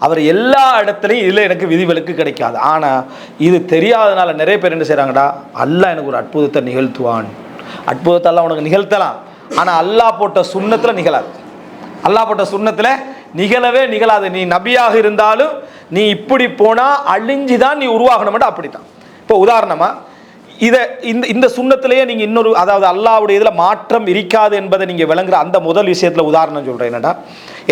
அவர் எல்லா இடத்துலையும் இதில் எனக்கு விதிவிலக்கு கிடைக்காது. ஆனால் இது தெரியாதனால நிறைய பேர் என்ன செய்கிறாங்கடா, அல்லாஹ் எனக்கு ஒரு அற்புதத்தை நிகழ்த்துவான், அற்புதத்தை எல்லாம் உனக்கு நிகழ்த்தலாம், ஆனால் அல்லாஹ் போட்ட சுன்னத்தில் நிகழாது. அல்லாஹ் போட்ட சுன்னத்தில் நிகழவே நீ நபியாக இருந்தாலும் நீ இப்படி போனால் அழிஞ்சுதான் நீ உருவாகணும்டா, அப்படித்தான். இப்போ உதாரணமாக இந்த சுன்னத்திலேயே நீங்கள் இன்னொரு, அதாவது அல்லாஹ்வுடைய இதில் மாற்றம் இருக்காது என்பதை நீங்கள் விளங்குற அந்த முதல் விஷயத்தில் உதாரணம் சொல்கிறேன். என்னடா,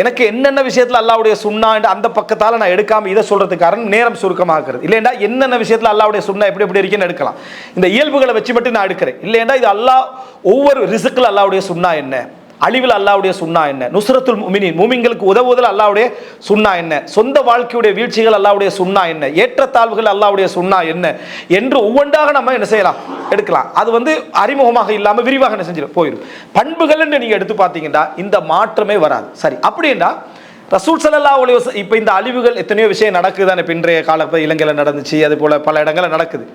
எனக்கு என்னென்ன விஷயத்தில் அல்லாஹ்வுடைய சுன்னா அந்த பக்கத்தால் நான் எடுக்காமல் இதை சொல்கிறதுக்கு காரணம் நேரம் சுருக்கமாக்குறது. இல்லைண்டா என்னென்ன விஷயத்தில் அல்லாஹ்வுடைய சுன்னா எப்படி இருக்குன்னு எடுக்கலாம், இந்த இயல்புகளை வச்சு மட்டும் நான் எடுக்கிறேன். இல்லைண்டா இது அல்லாஹ் ஒவ்வொரு ரிசுக்கில் அல்லாஹ்வுடைய சுன்னா என்ன, அழிவில் அல்லாஹ்வுடைய சுன்னா என்ன, நுஸ்ரத்துல் முஃமினீன் மூமின்களுக்கு உதவுவதில் அல்லாஹ்வுடைய சுன்னா என்ன, சொந்த வாழ்க்கையுடைய வீழ்ச்சிகள் அல்லாஹ்வுடைய சுன்னா என்ன, ஏற்றத்தாழ்வுகள் அல்லாஹ்வுடைய சுன்னா என்ன என்று ஒவ்வொன்றாக நம்ம என்ன செய்யலாம், எடுக்கலாம். அது அறிமுகமாக இல்லாமல் விரிவாக என்ன செஞ்சிடும் போயிடும். பண்புகள் நீங்க எடுத்து பார்த்தீங்கன்னா இந்த மாற்றமே வராது. சரி, அப்படின்னா ரசூல் ஸல்லல்லாஹு அலைஹி வஸல்லம் இப்போ இந்த அழிவுகள் எத்தனையோ விஷயம் நடக்குது தானே. இன்றைய காலத்தில் இலங்கையில் நடந்துச்சு, அது போல பல இடங்களில் நடக்குது.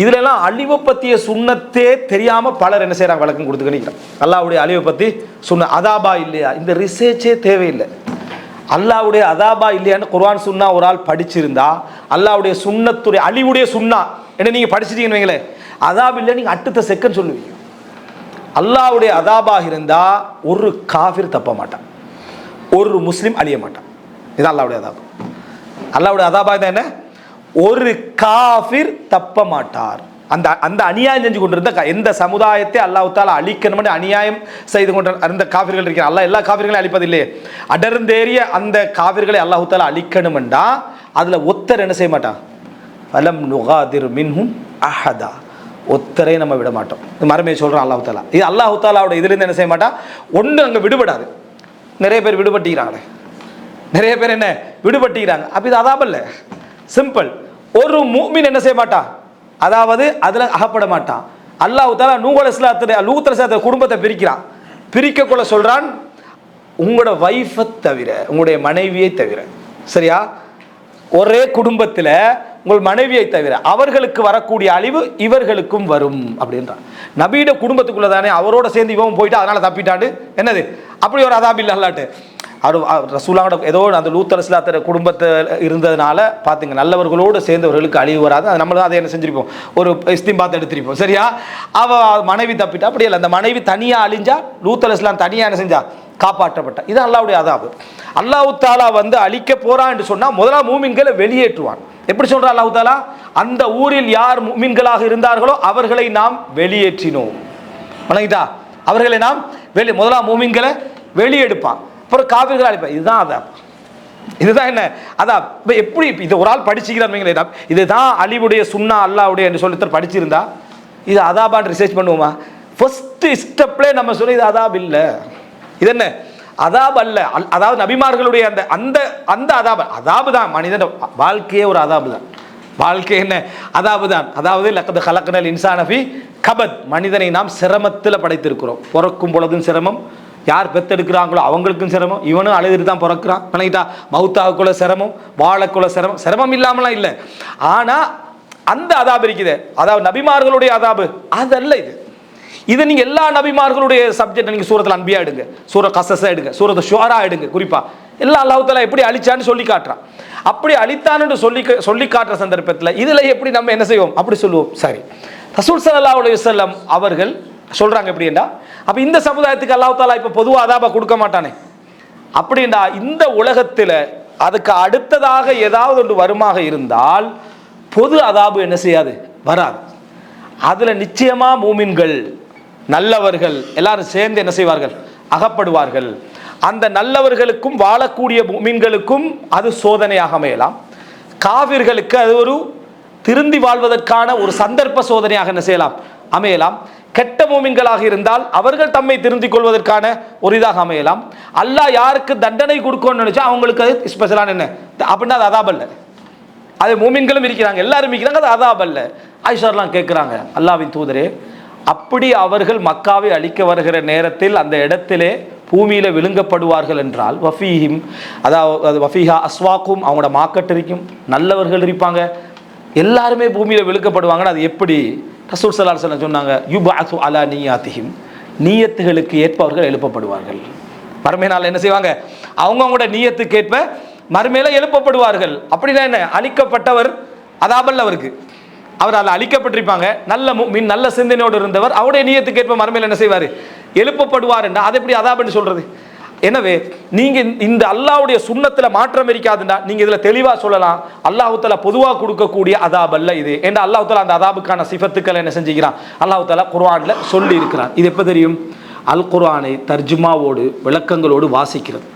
இதுலலாம் அழிவை பற்றிய சுண்ணத்தே தெரியாமல் பலர் என்ன செய்கிறாங்க, வழக்கம் கொடுத்து நிற்கிறாங்க. அல்லாஹ்வுடைய அழிவை பற்றி சுன்ன அதாபா இல்லையா, இந்த ரிசர்ச்சே தேவையில்லை. அல்லாஹ்வுடைய அதாபா இல்லையான்னு குர்ஆன் சுன்னா ஒரு ஆள் படிச்சிருந்தா அல்லாஹ்வுடைய சுன்னத்துடைய அழிவுடைய சுன்னா என்ன நீங்கள் படிச்சிட்டீங்கன்னு வைங்களேன், அதாப் இல்லை நீங்கள் அடுத்த செகண்ட் சொல்லுவீங்க. அல்லாஹ்வுடைய அதாபாக இருந்தால் ஒரு காஃபிர் தப்ப மாட்டான், ஒரு முஸ்லீம் அழிய மாட்டான். இது அல்லாஹ்வுடைய அதாபா. அல்லாஹ்வுடைய அதாபா தான் என்ன, ஒரு காஃபிர் தப்ப மாட்டார். அந்த அந்த அநியாயம் செஞ்சு கொண்டிருந்த எந்த சமுதாயத்தை அல்லாஹ் தஆலா அழிக்கணும் அநியாயம் செய்து கொண்ட அந்த காஃபிர்கள் இருக்கிறார். அல்லாஹ் எல்லா காஃபிர்களையும் அழிப்பதில்லையே, அடர்ந்தேறிய அந்த காஃபிர்களை அல்லாஹ் தஆலா அழிக்கணும்டா அதுல ஒத்தர் என்ன செய்ய மாட்டான், ஃபலம் நுகாதிர் மின்ஹும் அஹதா, ஒத்தரை நம்ம விட மாட்டோம். இது மறுமையை சொல்றான் அல்லாஹ் தஆலா. இது அல்லாஹ் தஆலாவோட இதிலிருந்து என்ன செய்ய மாட்டான், ஒன்று அங்கே விடுபடாது. நிறைய பேர் விடுபட்டுக்கிறாங்களே, நிறைய பேர் என்ன விடுபட்டுக்கிறாங்க. அப்போ இது அதாபல்ல, சிம்பிள். ஒரு முஃமின் என்ன செய்ய மாட்டான், அதாவது அதில் அகப்பட மாட்டான். அல்லாஹ் தஆலா லூத் அலைஹிஸ்ஸலாத்துடைய குடும்பத்தை பிரிக்கக்குள்ள சொல்றான், உங்களோட வைஃபை தவிர, உங்களுடைய மனைவியை தவிர, சரியா, ஒரே குடும்பத்தில் உங்கள் மனைவியை தவிர அவர்களுக்கு வரக்கூடிய அழிவு இவர்களுக்கும் வரும் அப்படின்றான். நபியோட குடும்பத்துக்குள்ள தானே அவரோட சேர்ந்து இவன் போயிட்டு அதனால தப்பிட்டாண்டு என்னது, அப்படி ஒரு அதாபி இல்லை அல்லாட்டு. அவர் ரசூலாவோட ஏதோ அந்த லூத் அலைஹிஸ்ஸலாத்து குடும்பத்தில் இருந்ததுனால பார்த்துங்க, நல்லவர்களோடு சேர்ந்தவர்களுக்கு அழிவு வராது. அது நம்மளும் அதை என்ன செஞ்சிருப்போம், ஒரு இஸ்திம்பாத் எடுத்திருப்போம், சரியா. அவ மனைவி தப்பிட்டா, அப்படி இல்லை, அந்த மனைவி தனியாக அழிஞ்சா, லூத் அலைஹிஸ்ஸலாம் தனியாக என்ன செஞ்சா, காப்பாற்றப்பட்ட. இது அல்லாஹ்வுடைய அதாபு. அல்லாஹ் தஆலா அழிக்க போறான் என்று சொன்னால் முதலாம் மூமின்களை வெளியேற்றுவான். எப்படி சொல்றான் அல்லாஹ் தஆலா, அந்த ஊரில் யார் மூமின்களாக இருந்தார்களோ அவர்களை நாம் வெளியேற்றினோம். வணங்கிட்டா, அவர்களை நாம் முதலாம் மூமின்களை வெளியெடுப்பான், அப்புறம் காஃபிர்களை அழிப்பான். இதுதான் அதாப். இதுதான் என்ன அதாப். இப்போ எப்படி இது ஒரு ஆள் படிச்சுக்கிறார், இதுதான் அழிவுடைய சுன்னா அல்லாஹ்வுடைய என்று சொல்லி படிச்சிருந்தா இது அதாபான்னு ரிசர்ச் பண்ணுவோமா? ஃபர்ஸ்ட் ஸ்டெப்லேயே நம்ம சொல்லி இது அதாப் இல்லை, இது என்ன அதாப் அல்ல. அதாவது நபிமார்களுடைய அந்த அந்த அந்த அதாபு தான் மனிதன் வாழ்க்கையே ஒரு அதாபு தான். வாழ்க்கை என்ன அதாபு தான். அதாவது லக்கத் ஹலக்னல் இன்சான ஃபீ கபத், மனிதனை நாம் சிரமத்தில் படைத்திருக்கிறோம். பிறக்கும் பொழுதும் சிரமம், யார் பெத்தெடுக்கிறாங்களோ அவங்களுக்கும் சிரமம், இவனும் அழுதுட்டு தான் பிறக்கிறான். பண்ணிக்கிட்டா மௌத்தாவுக்குள்ள சிரமம், வாழக்குள்ள சிரமம், சிரமம் இல்லாமலாம் இல்லை. ஆனால் அந்த அதாபு இருக்குது, அதாவது நபிமார்களுடைய அதாபு அதல்ல இது. இது நீங்கள் எல்லா நபிமார்களுடைய சப்ஜெக்ட் நீங்கள் சூரத்தில் அன்பியா எடுங்க, சூர கசஸா எடுங்க, சூரத்தை ஷுஆரா எடுங்க, குறிப்பாக எல்லாம் அல்லாஹ் தஆலா எப்படி அழிச்சான்னு சொல்லி காட்டுறான். அப்படி அழித்தான்னு சொல்லி காட்டுற சந்தர்ப்பத்தில் இதில் எப்படி நம்ம என்ன செய்வோம், அப்படி சொல்லுவோம். சரி, ரசூல் ஸல்லல்லாஹு அலைஹி வஸல்லம் அவர்கள் சொல்றாங்க எப்படின்னா, அப்போ இந்த சமுதாயத்துக்கு அல்லாஹ் தஆலா இப்போ பொதுவாக அதாபா கொடுக்க மாட்டானே அப்படின்னா, இந்த உலகத்தில் அதுக்கு அடுத்ததாக ஏதாவது ஒன்று வருமாக இருந்தால் பொது அதாபு என்ன செய்யாது, வராது. அதில் நிச்சயமாக மூமின்கள் நல்லவர்கள் எல்லாரும் சேர்ந்து என்ன செய்வார்கள், அகப்படுவார்கள். அந்த நல்லவர்களுக்கும் வாழக்கூடிய மூமின்களுக்கும் அது சோதனையாக அமையலாம், காவிர்களுக்கு அது ஒரு திருந்தி வாழ்வதற்கான ஒரு சந்தர்ப்ப சோதனையாக என்ன செய்யலாம், அமையலாம். கெட்ட மூமின்களாக இருந்தால் அவர்கள் தம்மை திருந்திக் கொள்வதற்கான ஒரு இதாக அமையலாம். அல்லாஹ் யாருக்கு தண்டனை கொடுக்கணும்னு நினைச்சா அவங்களுக்கு அது ஸ்பெஷலான என்ன அப்படின்னா அது அதாப் அல்ல. அது மூமின்களும் இருக்கிறாங்க, எல்லாரும் இருக்கிறாங்க, அது அதாப் அல்ல. ஆயிஷாலாம் கேட்குறாங்க, அல்லாஹ்வின் தூதரே, அப்படி அவர்கள் மக்காவை அழிக்க வருகிற நேரத்தில் அந்த இடத்திலே பூமியில விழுங்கப்படுவார்கள் என்றால் வஃபீஹிம், அதாவது வஃபீஹா அஸ்வாக்கும், அவங்களோட மார்க்கெட் இருக்கும், நல்லவர்கள் இருப்பாங்க, எல்லாருமே பூமியில விழுங்கப்படுவாங்கன்னு அது எப்படி? ரசூல் ஸல்லல்லாஹு அலைஹி வஸல்லம் சொன்னாங்க, யுபஅஸு அலா நிய்யாத்திஹிம், நியத்துகளுக்கு ஏற்ப அவர்கள் எழுப்பப்படுவார்கள். மறுமை நாள் என்ன செய்வாங்க, அவங்கவுங்களோட நியத்துக்கு ஏற்ப மறுமையில எழுப்பப்படுவார்கள். அப்படின்னா என்ன, அழிக்கப்பட்டவர் அதாபல்ல அவருக்கு, அவர் அதில் அழிக்கப்பட்டிருப்பாங்க, நல்ல முஃமின் நல்ல சிந்தனையோடு இருந்தவர், அவருடைய நியத்துக்கு ஏற்ப மறுமையில் என்ன செய்வார், எழுப்பப்படுவார் என்றால் அதை எப்படி அதாப்னு சொல்றது? எனவே நீங்க இந்த அல்லாஹ்வுடைய சுன்னத்தில் மாற்றம் இருக்காதுன்னா நீங்க இதுல தெளிவா சொல்லலாம், அல்லாஹ் தஆலா பொதுவாக கொடுக்கக்கூடிய அதாப் அல்ல இது. ஏன்னா அல்லாஹ் தஆலா அந்த அதாபுக்கான சிஃபத்துக்களை என்ன செஞ்சுக்கிறான், அல்லாஹ் தஆலா குர்ஆன்ல சொல்லி இருக்கிறான். இது எப்போ தெரியும், அல் குர்ஆனை தர்ஜுமாவோடு விளக்கங்களோடு வாசிக்கிறது.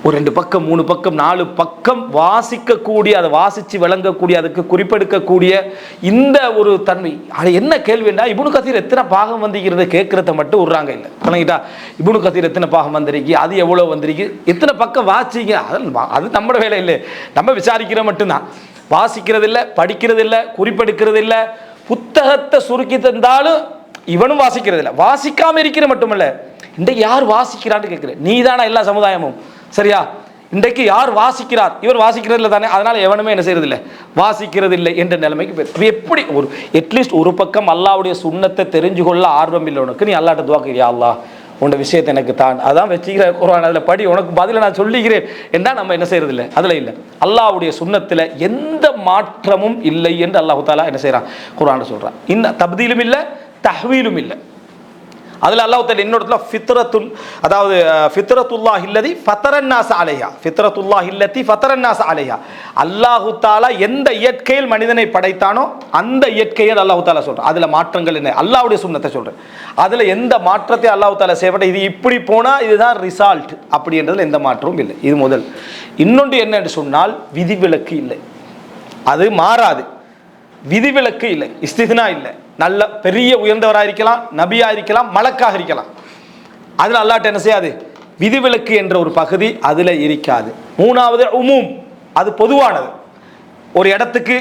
ஒரு 2 பக்கம் 3 பக்கம் 4 பக்கம் வாசிக்கக்கூடிய, அதை வாசித்து விளங்கக்கூடிய, அதுக்கு குறிப்பெடுக்கக்கூடிய இந்த ஒரு தன்மை. அது என்ன கேள்விண்டா, இப்னு கதீர் எத்தனை பாகம் வந்திருக்கிறது கேட்கறத மட்டும் விட்றாங்க. இல்லை கணக்கிட்டா இப்னு கதீர் எத்தனை பாகம் வந்திருக்கு, அது எவ்வளோ வந்திருக்கு, எத்தனை பக்கம் வாசிங்க, அது நம்மளோட வேலை இல்லை. நம்ம விசாரிக்கிற மட்டும்தான், வாசிக்கிறது இல்லை, படிக்கிறது இல்லை, குறிப்பெடுக்கிறது இல்லை. புத்தகத்தை சுருக்கி தந்தாலும் இவனும் வாசிக்கிறது இல்லை. வாசிக்காமல் இருக்கிற மட்டுமல்ல, இன்றைக்கு யார் வாசிக்கிறான்னு கேட்குறேன். நீ தானே எல்லா சமுதாயமும், சரியா? இன்றைக்கு யார் வாசிக்கிறார்? இவர் வாசிக்கிறது இல்லை தானே, அதனால எவனுமே என்ன செய்யறது இல்லை, வாசிக்கிறது இல்லை என்ற நிலைமைக்கு போயிரு. எப்படி ஒரு அட்லீஸ்ட் ஒரு பக்கம் அல்லாஹ்வுடைய சுன்னத்தை தெரிஞ்சு கொள்ள ஆர்வம் இல்லை உனக்கு, நீ அல்லாஹ்ட்ட துஆ கேளு, யா அல்லாஹ் உன்னோட விஷயத்தை எனக்கு தான், அதான் வச்சுக்கிற குர்ஆன், அதில் படி, உனக்கு பதில நான் சொல்லிக்கிறேன் என்றால் நம்ம என்ன செய்யறது இல்லை, அதில் இல்லை. அல்லாஹ்வுடைய சுன்னத்தில் எந்த மாற்றமும் இல்லை என்று அல்லாஹ் தஆலா என்ன செய்கிறான், குர்ஆனில் சொல்கிறான். இன்னும் தப்தீலும் இல்லை, தஹ்வீலும் இல்லை. அதில் அல்லாஹ் தஆலா இன்னொரு ஃபித்ரத்துல், அதாவது ஃபித்ரத்துல்லாஹி அல்லதி ஃபதரன்னாஸ அலைஹா, ஃபித்ரத்துல்லாஹி அல்லதி ஃபதரன்னாஸ அலைஹா, அல்லாஹ் தஆலா எந்த இயற்கையில் மனிதனை படைத்தானோ அந்த இயற்கையை அல்லாஹ் தஆலா சொல்றான். அதுல மாற்றங்கள் என்ன, அல்லாஹ்வுடைய சுன்னத்தை சொல்றேன். அதுல எந்த மாற்றத்தை அல்லாஹ் தஆலா செய்யப்பட்ட, இது இப்படி போனா இதுதான் ரிசல்ட் அப்படின்றதுல எந்த மாற்றமும் இல்லை. இது முதல். இன்னொன்று என்ன என்று சொன்னால், விதிவிலக்கு இல்லை, அது மாறாது. விதிவிலக்கு இல்லை, இஸ்தித்னா இல்லை. நல்ல பெரிய உயர்ந்தவராக இருக்கலாம், நபியாக இருக்கலாம், மலக்காக இருக்கலாம். அதில் அல்லாஹ்ட்ட என்ன செய்யாது, விதிவிலக்கு என்ற ஒரு பகுதி அதில் இருக்காது. மூணாவது உமூம், அது பொதுவானது. ஒரு இடத்துக்கு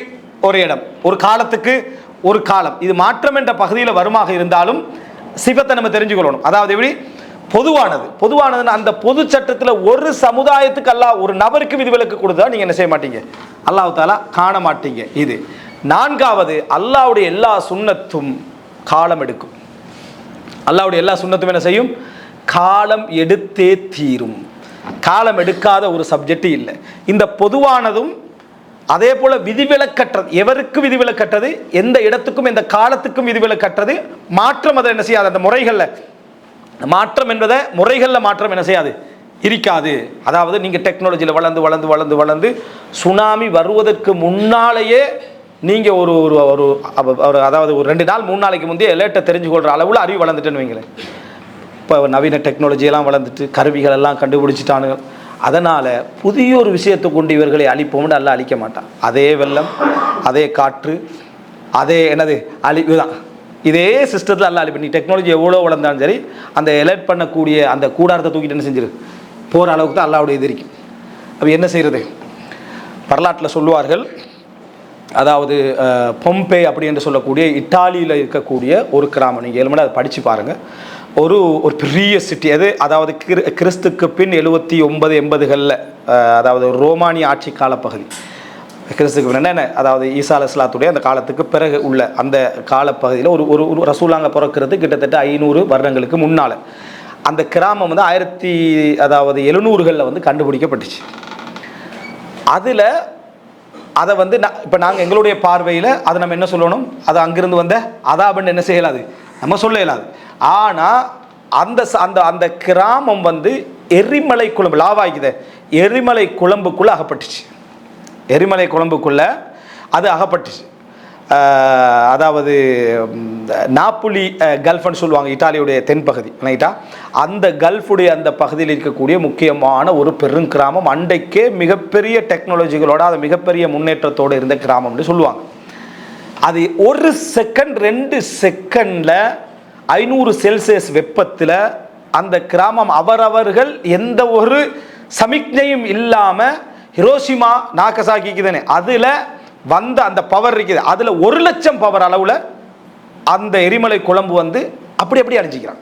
ஒரு இடம், ஒரு காலத்துக்கு ஒரு காலம், இது மாற்றம் என்ற பகுதியில் வருமாக இருந்தாலும் சிபத்தை நம்ம தெரிஞ்சுக்கொள்ளணும். அதாவது எப்படி பொதுவானது, பொதுவானதுன்னு அந்த பொது சட்டத்தில் ஒரு சமுதாயத்துக்கு அல்லாஹ் ஒரு நபருக்கு விதிவிலக்கு கொடுத்தா நீங்கள் என்ன செய்ய மாட்டீங்க, அல்லாஹ் தஆலா காண மாட்டீங்க. இது நான்காவது, அல்லாஹ்வுடைய எல்லா சுன்னத்தும் காலம் எடுக்கும். அல்லாஹ்வுடைய எல்லா சுன்னத்தும் என்ன செய்யும், காலம் எடுத்தே தீரும். காலம் எடுக்காத ஒரு சப்ஜெக்ட் இல்லை. இந்த பொதுவானதும் அதே போல விதிவிலக்கற்றது, எவருக்கு விதிவிலக்கற்றது, எந்த இடத்துக்கும் எந்த காலத்துக்கும் விதிவிலக்கற்றது. மாற்றம் அதை என்ன செய்யாது, அந்த முறைகளில் மாற்றம் என்பதை முறைகளில் மாற்றம் என்ன செய்யாது, இருக்காது. அதாவது நீங்கள் டெக்னாலஜியில் வளர்ந்து வளர்ந்து வளர்ந்து வளர்ந்து சுனாமி வருவதற்கு முன்னாலேயே நீங்கள் ஒரு ஒரு அதாவது ஒரு 2 நாள் 3 நாளைக்கு முந்தைய அலர்ட்டை தெரிஞ்சு கொள்கிற அளவில் அறிவு வளர்ந்துட்டுன்னு வைங்களேன். இப்போ நவீன டெக்னாலஜியெல்லாம் வளர்ந்துட்டு கருவிகள் எல்லாம் கண்டுபிடிச்சிட்டானுங்க. அதனால் புதிய ஒரு விஷயத்தை கொண்டு இவர்களை அழிப்போம்னு எல்லாம் அழிக்க மாட்டான். அதே வெள்ளம், அதே காற்று, அதே என்னது அழிவு தான். இதே சிஸ்டத்தில் எல்லாம் அழிப்பு. நீ டெக்னாலஜி எவ்வளோ வளர்ந்தாலும் சரி, அந்த எலர்ட் பண்ணக்கூடிய அந்த கூடாரத்தை தூக்கிட்டு என்ன செஞ்சிரு போகிற அளவுக்கு தான் அல்லாஹ்வுடைய இது இருக்கும். அப்போ என்ன செய்கிறது, வரலாற்றில் சொல்லுவார்கள். அதாவது பொம்பே அப்படி என்று சொல்லக்கூடிய இட்டாலியில் இருக்கக்கூடிய ஒரு கிராமம், நீங்கள் 7 மணி அதை படித்து பாருங்கள். ஒரு பெரிய சிட்டி அது. அதாவது கிறிஸ்துக்கு பின் 79 80களில், அதாவது ரோமானிய ஆட்சி காலப்பகுதி. கிறிஸ்துக்கு பின் என்ன, அதாவது ஈசா அலைஹிஸ்ஸலாத்துடைய அந்த காலத்துக்கு பிறகு உள்ள அந்த காலப்பகுதியில் ஒரு ரசூலாங்க பிறக்கிறது கிட்டத்தட்ட 500 வருடங்களுக்கு முன்னால் அந்த கிராமம் வந்து 1700களில் வந்து கண்டுபிடிக்கப்பட்டுச்சு. அதில் அதை வந்து இப்போ நாங்கள் எங்களுடைய பார்வையில் அதை நம்ம என்ன சொல்லணும், அது அங்கிருந்து வந்த அதாபன்னு என்ன செய்யலாது, நம்ம சொல்ல இயலாது. ஆனால் அந்த அந்த அந்த கிராமம் வந்து எரிமலை குழம்பு லாவாய்க்குது, எரிமலை குழம்புக்குள்ளே அகப்பட்டுச்சு. எரிமலை குழம்புக்குள்ளே அது அகப்பட்டுச்சு. அதாவது நாப்புலி கல்ஃப்னு சொல்லுவாங்க, இட்டாலியுடைய தென்பகுதி ரைட்டா. அந்த கல்ஃபுடைய அந்த பகுதியில் இருக்கக்கூடிய முக்கியமான ஒரு பெருங்கிராமம். அன்றைக்கே மிகப்பெரிய டெக்னாலஜிகளோட அது மிகப்பெரிய முன்னேற்றத்தோடு இருந்த கிராமம்னு சொல்லுவாங்க. அது 1 செகண்ட் 2 செகண்டில் 500 செல்சியஸ் வெப்பத்தில் அந்த கிராமம் அவரவர்கள் எந்த ஒரு சமிக்ஞையும் இல்லாமல் ஹிரோஷிமா நாகசாகிக்கு தானே அதில் வந்த அந்த பவர் இருக்குது, அதில் 1 லட்சம் பவர் அளவில் அந்த எரிமலை குழம்பு வந்து அப்படி அழிஞ்சிக்கிறாங்க.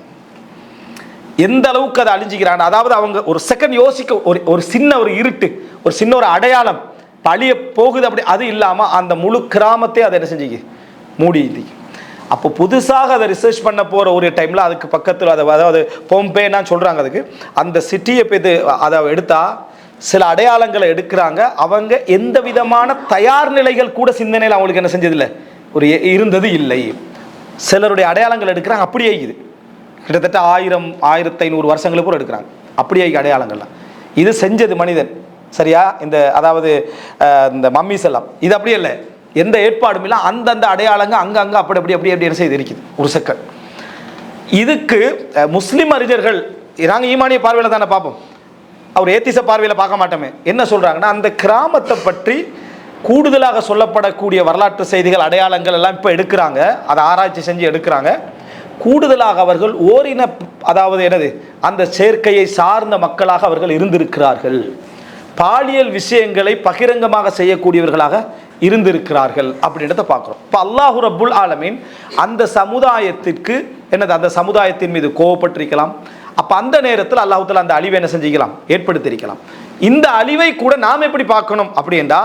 எந்த அளவுக்கு அதை அழிஞ்சிக்கிறாங்க, அதாவது அவங்க ஒரு செகண்ட் யோசிக்க ஒரு சின்ன ஒரு இருட்டு, ஒரு சின்ன ஒரு அடையாளம் பழிய போகுது, அப்படி அது இல்லாமல் அந்த முழு கிராமத்தை அதை என்ன செஞ்சுக்கு மூடி. அப்போ புதுசாக அதை ரிசர்ச் பண்ண போகிற ஒரு டைமில் அதுக்கு பக்கத்தில் அதாவது பொம்பேன்னா சொல்கிறாங்க, அதுக்கு அந்த சிட்டியை போய் அதை எடுத்தால் சில அடையாளங்களை எடுக்கிறாங்க. அவங்க எந்த விதமான தயார் நிலைகள் கூட சிந்தனையில் அவங்களுக்கு என்ன செஞ்சதில்லை, ஒரு இருந்தது இல்லை. சிலருடைய அடையாளங்கள் எடுக்கிறாங்க, அப்படியே இது கிட்டத்தட்ட 1000-1500 வருஷங்களுக்கு கூட எடுக்கிறாங்க, அப்படியே அடையாளங்கள்லாம். இது செஞ்சது மனிதன், சரியா? இந்த அதாவது இந்த மம்மிஸ் எல்லாம் இது அப்படியே இல்லை, எந்த ஏற்பாடும் இல்லை. அந்தந்த அடையாளங்கள் அங்கங்கே அப்படி என்ன செய்து இருக்குது ஒரு செகண்ட். இதுக்கு முஸ்லீம் அறிஞர்கள், நாங்கள் ஈமானிய பார்வையில் தானே பார்ப்போம், அவர் ஏத்திச பார்வையில் பார்க்க மாட்டோமே. என்ன சொல்கிறாங்கன்னா, அந்த கிராமத்தை பற்றி கூடுதலாக சொல்லப்படக்கூடிய வரலாற்று செய்திகள், அடையாளங்கள் எல்லாம் இப்போ எடுக்கிறாங்க, அதை ஆராய்ச்சி செஞ்சு எடுக்கிறாங்க. கூடுதலாக அவர்கள் ஓரின, அதாவது என்னது, அந்த சேர்க்கையை சார்ந்த மக்களாக அவர்கள் இருந்திருக்கிறார்கள். பாலியல் விஷயங்களை பகிரங்கமாக செய்யக்கூடியவர்களாக இருந்திருக்கிறார்கள் அப்படின்றத பார்க்குறோம். இப்போ அல்லாஹு ரப்புல் ஆலமீன் அந்த சமுதாயத்திற்கு என்னது, அந்த சமுதாயத்தின் மீது கோவப்பட்டிருக்கலாம். அப்போ அந்த நேரத்தில் அல்லாஹ் தஆலா அந்த அழிவை என்ன செஞ்சிக்கலாம், ஏற்படுத்தியிருக்கலாம். இந்த அழிவை கூட நாம் எப்படி பார்க்கணும் அப்படின்னா,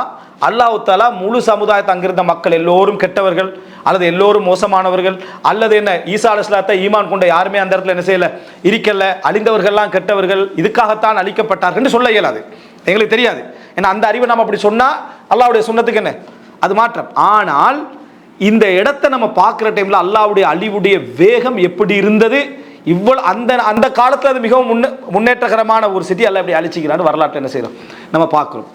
அல்லாஹ் தஆலா முழு சமுதாயத்தை, அங்கிருந்த மக்கள் எல்லோரும் கெட்டவர்கள் அல்லது எல்லோரும் மோசமானவர்கள் அல்லது என்ன, ஈசா அலைஹிஸ்ஸலாத்தை ஈமான் கொண்ட யாருமே அந்த இடத்துல என்ன செய்யலை, இருக்கல, அழிந்தவர்கள்லாம் கெட்டவர்கள், இதுக்காகத்தான் அழிக்கப்பட்டார்கள் சொல்ல இயலாது, எங்களுக்கு தெரியாது. ஏன்னா அந்த அறிவை நம்ம அப்படி சொன்னால் அல்லாஹ்வுடைய சுன்னத்துக்கு என்ன அது மாற்றம். ஆனால் இந்த இடத்தை நம்ம பார்க்குற டைமில் அல்லாஹ்வுடைய அழிவுடைய வேகம் எப்படி இருந்தது, இவ்வளவு அந்த காலத்தில் அது மிகவும் முன்னேற்றகரமான ஒரு சிட்டி எல்லாம் எப்படி அழிச்சிக்கிறான்னு வரலாற்று என்ன செய்கிறோம் நம்ம பார்க்குறோம்.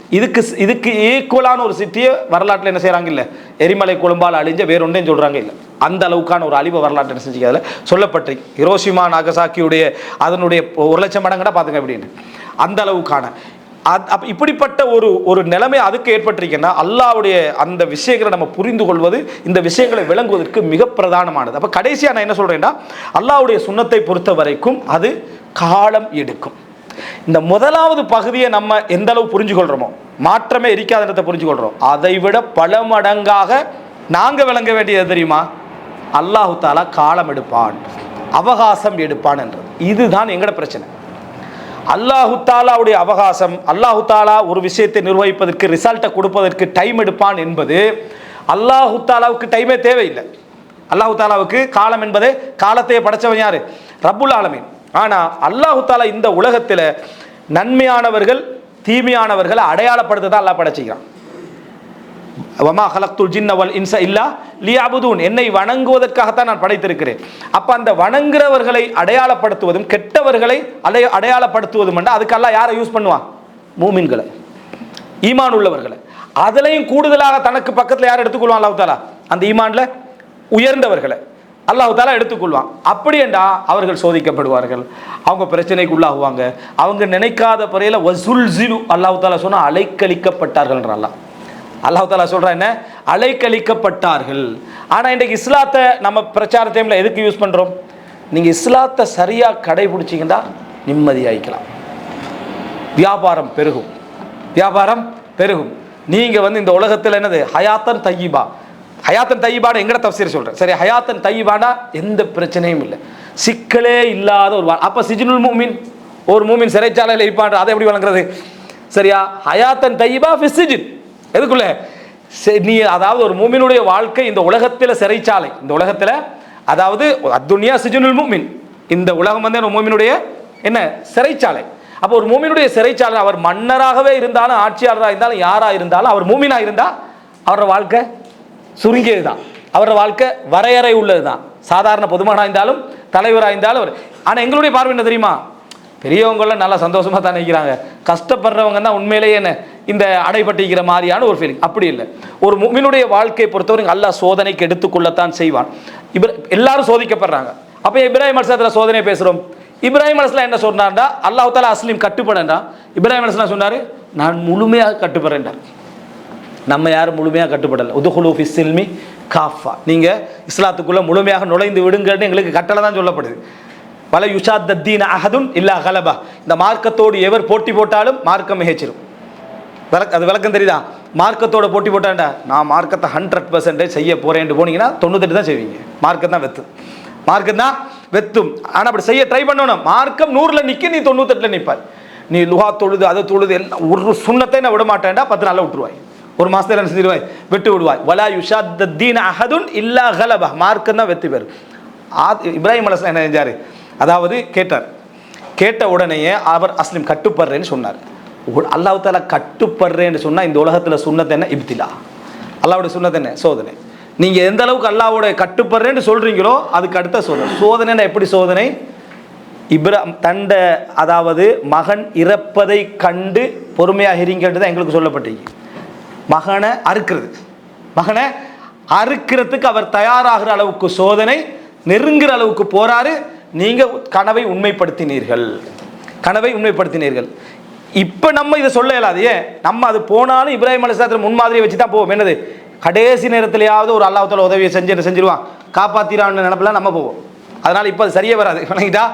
இதுக்கு ஈக்குவலான ஒரு சிட்டியை வரலாற்றில் என்ன செய்கிறாங்க இல்லை, எரிமலை கொழும்பால் அழிஞ்ச வேறொன்றையும் சொல்கிறாங்க இல்லை. அந்த அளவுக்கான ஒரு அழிவு வரலாற்று என்ன செஞ்சு அதில் சொல்லப்பட்டிருக்கு. ஹிரோஷிமா நாகசாக்கியுடைய அதனுடைய 1,00,000 மடங்கடா பார்த்துங்க அப்படின்னு, அந்த அளவுக்கான இப்படிப்பட்ட ஒரு நிலைமை அதுக்கு ஏற்பட்டிருக்குன்னா, அல்லாஹ்வுடைய அந்த விஷயங்களை நம்ம புரிந்து கொள்வது, இந்த விஷயங்களை விளங்குவதற்கு மிக பிரதானமானது. அப்போ கடைசியாக நான் என்ன சொல்கிறேன்னா, அல்லாஹ்வுடைய சுன்னத்தை பொறுத்த வரைக்கும் அது காலம் எடுக்கும். இந்த முதலாவது பகுதியை நம்ம எந்த அளவு புரிஞ்சுக்கொள்கிறோமோ, மாற்றமே இருக்காததை புரிஞ்சுக்கொள்கிறோம், அதை விட பல மடங்காக நாங்கள் விளங்க வேண்டியது தெரியுமா, அல்லாஹு தஆலா காலம் எடுப்பான், அவகாசம் எடுப்பான் என்றது. இதுதான் எங்களோட பிரச்சனை. அல்லாஹு தாலாவுடைய அவகாசம், அல்லாஹு தாலா ஒரு விஷயத்தை நிர்வகிப்பதற்கு, ரிசல்ட்டை கொடுப்பதற்கு டைம் எடுப்பான் என்பது அல்லாஹு தாலாவுக்கு டைமே தேவையில்லை. அல்லாஹு தாலாவுக்கு காலம் என்பதே, காலத்தையே படைச்சவன் யாரு, ரப்புல் ஆலமீன். ஆனால் அல்லாஹு தாலா இந்த உலகத்தில் நன்மையானவர்கள் தீமையானவர்களை அடையாளப்படுத்த தான் அல்லாஹ் படைச்சிக்கிறான். வமா ஹலக்துல் ஜின்ன வல் இன்ஸ இல்லா லியஅபுதூன், என்னை வணங்குவதற்காகத்தான் நான் படைத்திருக்கிறேன். அப்போ அந்த வணங்குறவர்களை அடையாளப்படுத்துவதும் கெட்டவர்களை அடையாளப்படுத்துவதும் அதுக்கு அல்லாஹ் யாரை யூஸ் பண்ணுவான், மூமின்களை, ஈமான் உள்ளவர்களை. அதுலேயும் கூடுதலாக தனக்கு பக்கத்தில் யாரை எடுத்துக்கொள்வான் அல்லாஹ் தஆலா, அந்த ஈமான்ல உயர்ந்தவர்களை அல்லாஹ் தஆலா எடுத்துக்கொள்வான். அப்படி என்றா அவர்கள் சோதிக்கப்படுவார்கள், அவங்க பிரச்சனைக்கு உள்ளாகுவாங்க, அவங்க நினைக்காத பறையில் வஸுல்ஸிலு, அல்லாஹ் தஆலா சொன்னா அலைக்கழிக்கப்பட்டார்கள் என்ற அல்லாஹ் தஆலா சொல்கிறா என்ன, அலைக்கழிக்கப்பட்டார்கள். ஆனால் இன்றைக்கு இஸ்லாத்தை நம்ம பிரச்சார டைமில் எதுக்கு யூஸ் பண்ணுறோம், நீங்கள் இஸ்லாத்தை சரியாக கடைபிடிச்சிங்கன்னா நிம்மதியாகிக்கலாம், வியாபாரம் பெருகும், வியாபாரம் பெருகும். நீங்கள் இந்த உலகத்தில் என்னது ஹயாத்தன் தையிபா, ஹயாத்தன் தையிபான எங்கட தஃசீர் சொல்கிறேன் சரி, ஹயாத்தன் தையிபானா எந்த பிரச்சனையும் இல்லை, சிக்கலே இல்லாத ஒரு அப்போ சிஜ்னுல் மூமின், ஒரு மூமின் சிறைச்சாலையில் இருப்பான்ற, அதை எப்படி வழங்குறது சரியா, ஹயாத்தன் தையிபா ஃபி சிஜ்ன், எதுக்குள்ள நீ, அதாவது ஒரு மூமினுடைய வாழ்க்கை இந்த உலகத்தில் சிறைச்சாலை, இந்த உலகத்தில் அதாவது அத்துன்யா சிஜ்னுல் மூமின், இந்த உலகம் ஒரு மூமினுடைய என்ன சிறைச்சாலை. அப்போ ஒரு மூமினுடைய சிறைச்சாலை, அவர் மன்னராகவே இருந்தாலும் ஆட்சியாளராக இருந்தாலும் யாராக இருந்தாலும் அவர் மூமினாக இருந்தால் அவரோட வாழ்க்கை சுருங்கியது தான், அவரோட வாழ்க்கை வரையறை உள்ளது தான், சாதாரண பொதுமகனாக இருந்தாலும் தலைவராக இருந்தாலும் அவர். ஆனால் எங்களுடைய பார்வை என்ன தெரியுமா, பெரியவங்களாம் நல்லா சந்தோஷமாக தான் நினைக்கிறாங்க, கஷ்டப்படுறவங்க தான் உண்மையிலேயே என்ன இந்த அடைபட்டிருக்கிற மாதிரியான ஒரு ஃபீலிங். அப்படி இல்லை, ஒரு முஃமினுடைய வாழ்க்கையை பொறுத்தவரைக்கும் அல்லாஹ் சோதனைக்கு எடுத்துக்கொள்ளத்தான் செய்வான். எல்லாரும் சோதிக்கப்படுறாங்க. அப்போ இப்ராஹிம் அலைஹிஸ்ஸலாம் சோதனை பேசுகிறோம், இப்ராஹிம் அலைஹிஸ்ஸலாம் என்ன சொன்னார்டா, அல்லாஹ் தஆலா அஸ்லீம் கட்டுப்படண்டா, இப்ராஹிம் அலைஹிஸ்ஸலாம் சொன்னார் நான் முழுமையாக கட்டுப்படுறேன்டார். நம்ம யாரும் முழுமையாக கட்டுப்படலை, உதுகுலு ஃபி ஸில்மி காஃபா, நீங்கள் இஸ்லாத்துக்குள்ளே முழுமையாக நுழைந்து விடுங்கன்னு எங்களுக்கு கட்டளை தான் சொல்லப்படுது. பல யுஷாத்தீன அஹதுன் இல்லா கலபா, இந்த மார்க்கத்தோடு எவர் போட்டி போட்டாலும் மார்க்கம் மிகச்சிரும். அது விளக்கம் தெரியுதா, மார்க்கத்தோட போட்டி போட்டாண்டா நான் மார்க்கத்தை 100% செய்ய போறேன்னு போனீங்கன்னா 98 தான் செய்வீங்க, மார்க்கம் தான் வெத்து, மார்க்கம் தான் வெத்தும். ஆனால் அப்படி செய்ய ட்ரை பண்ணணும், மார்க்கம் 100ல் நிற்க, நீ 98ல் நிற்பாய். நீ லுஹா தொழுது அதை தொழுது எல்லாம் ஒரு சுண்ணத்தை நான் விட மாட்டேன்டா, 10 நாளில் விட்டுருவாய், ஒரு மாதத்தில் என்ன செஞ்சிருவாய், விட்டு விடுவாய். வலா யுஷாத்தீன அஹதுன் இல்லா கலபா, மார்க்கம் தான் வெற்றி பெறும். இப்ராஹிம் அலைஹிஸ்ஸலாம் என்ன செஞ்சார், அதாவது கேட்ட உடனேயே அவர் அஸ்லீம் கட்டுப்படுறேன்னு சொன்னார். அல்லாஹ் தஆலா கட்டுப்படுறேன்னு சொன்னால் இந்த உலகத்தில் சுன்னத் என்ன, இப்திலா, அல்லாஹ்வுடைய சுன்னத் என்ன, சோதனை. நீங்கள் எந்த அளவுக்கு அல்லாஹ்வுடைய கட்டுப்படுறேன்னு சொல்கிறீங்களோ அதுக்கு அடுத்த சோதனை. சோதனைன்னா எப்படி சோதனை, தண்ட அதாவது மகன் இறப்பதை கண்டு பொறுமையாக இருங்கன்றது தான் எங்களுக்கு சொல்லப்பட்டீங்க. மகனை அறுக்கிறதுக்கு அவர் தயாராகிற அளவுக்கு சோதனை, நெருங்குற அளவுக்கு போறாரு. நீங்கள் கனவை உண்மைப்படுத்தினீர்கள். இப்போ நம்ம இதை சொல்ல இயலாது. ஏன் நம்ம அது போனாலும் இப்ராஹிம் அலைஹிஸ்ஸலாத்து முன்மாதிரியை வச்சு தான் போவோம். என்னது கடைசி நேரத்திலேயாவது ஒரு அல்லாஹ் தஆலா உதவியை செஞ்சிருவான், காப்பாற்றிடான்னு நினைப்பெல்லாம் நம்ம போவோம். அதனால் இப்போ அது சரியே வராது. வணங்கிட்டா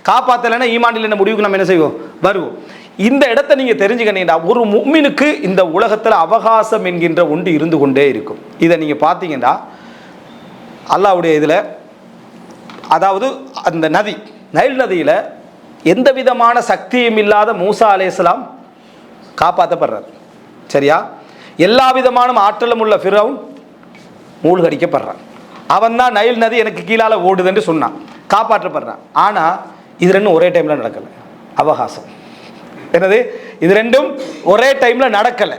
காப்பாற்றலைன்னா ஈமானில் என்ன முடிவுக்கு நம்ம என்ன செய்வோம், வருவோம். இந்த இடத்தை நீங்கள் தெரிஞ்சுக்கிட்டீங்கன்னா ஒரு முஃமினுக்கு இந்த உலகத்தில் அவகாசம் என்கின்ற ஒன்று இருந்து கொண்டே இருக்கும். இதை நீங்கள் பார்த்தீங்கன்னா அல்லாஹ்வுடைய இதில், அதாவது அந்த நதி நைல் நதியில் எந்த விதமான சக்தியும் இல்லாத மூசா அலைஹிஸ்ஸலாம் காப்பாற்றப்படுறார். சரியா? எல்லா விதமான ஆற்றலும் உள்ள ஃபிரௌன் மூழ்கடிக்கப்படுறான். அவன் தான் நைல் நதி எனக்கு கீழால் ஓடுதுன்னு சொன்னான், காப்பாற்றப்படுறான். ஆனால் இது ரெண்டும் ஒரே டைமில் நடக்கலை. அவகாசம் என்னது, இது ரெண்டும் ஒரே டைமில் நடக்கலை.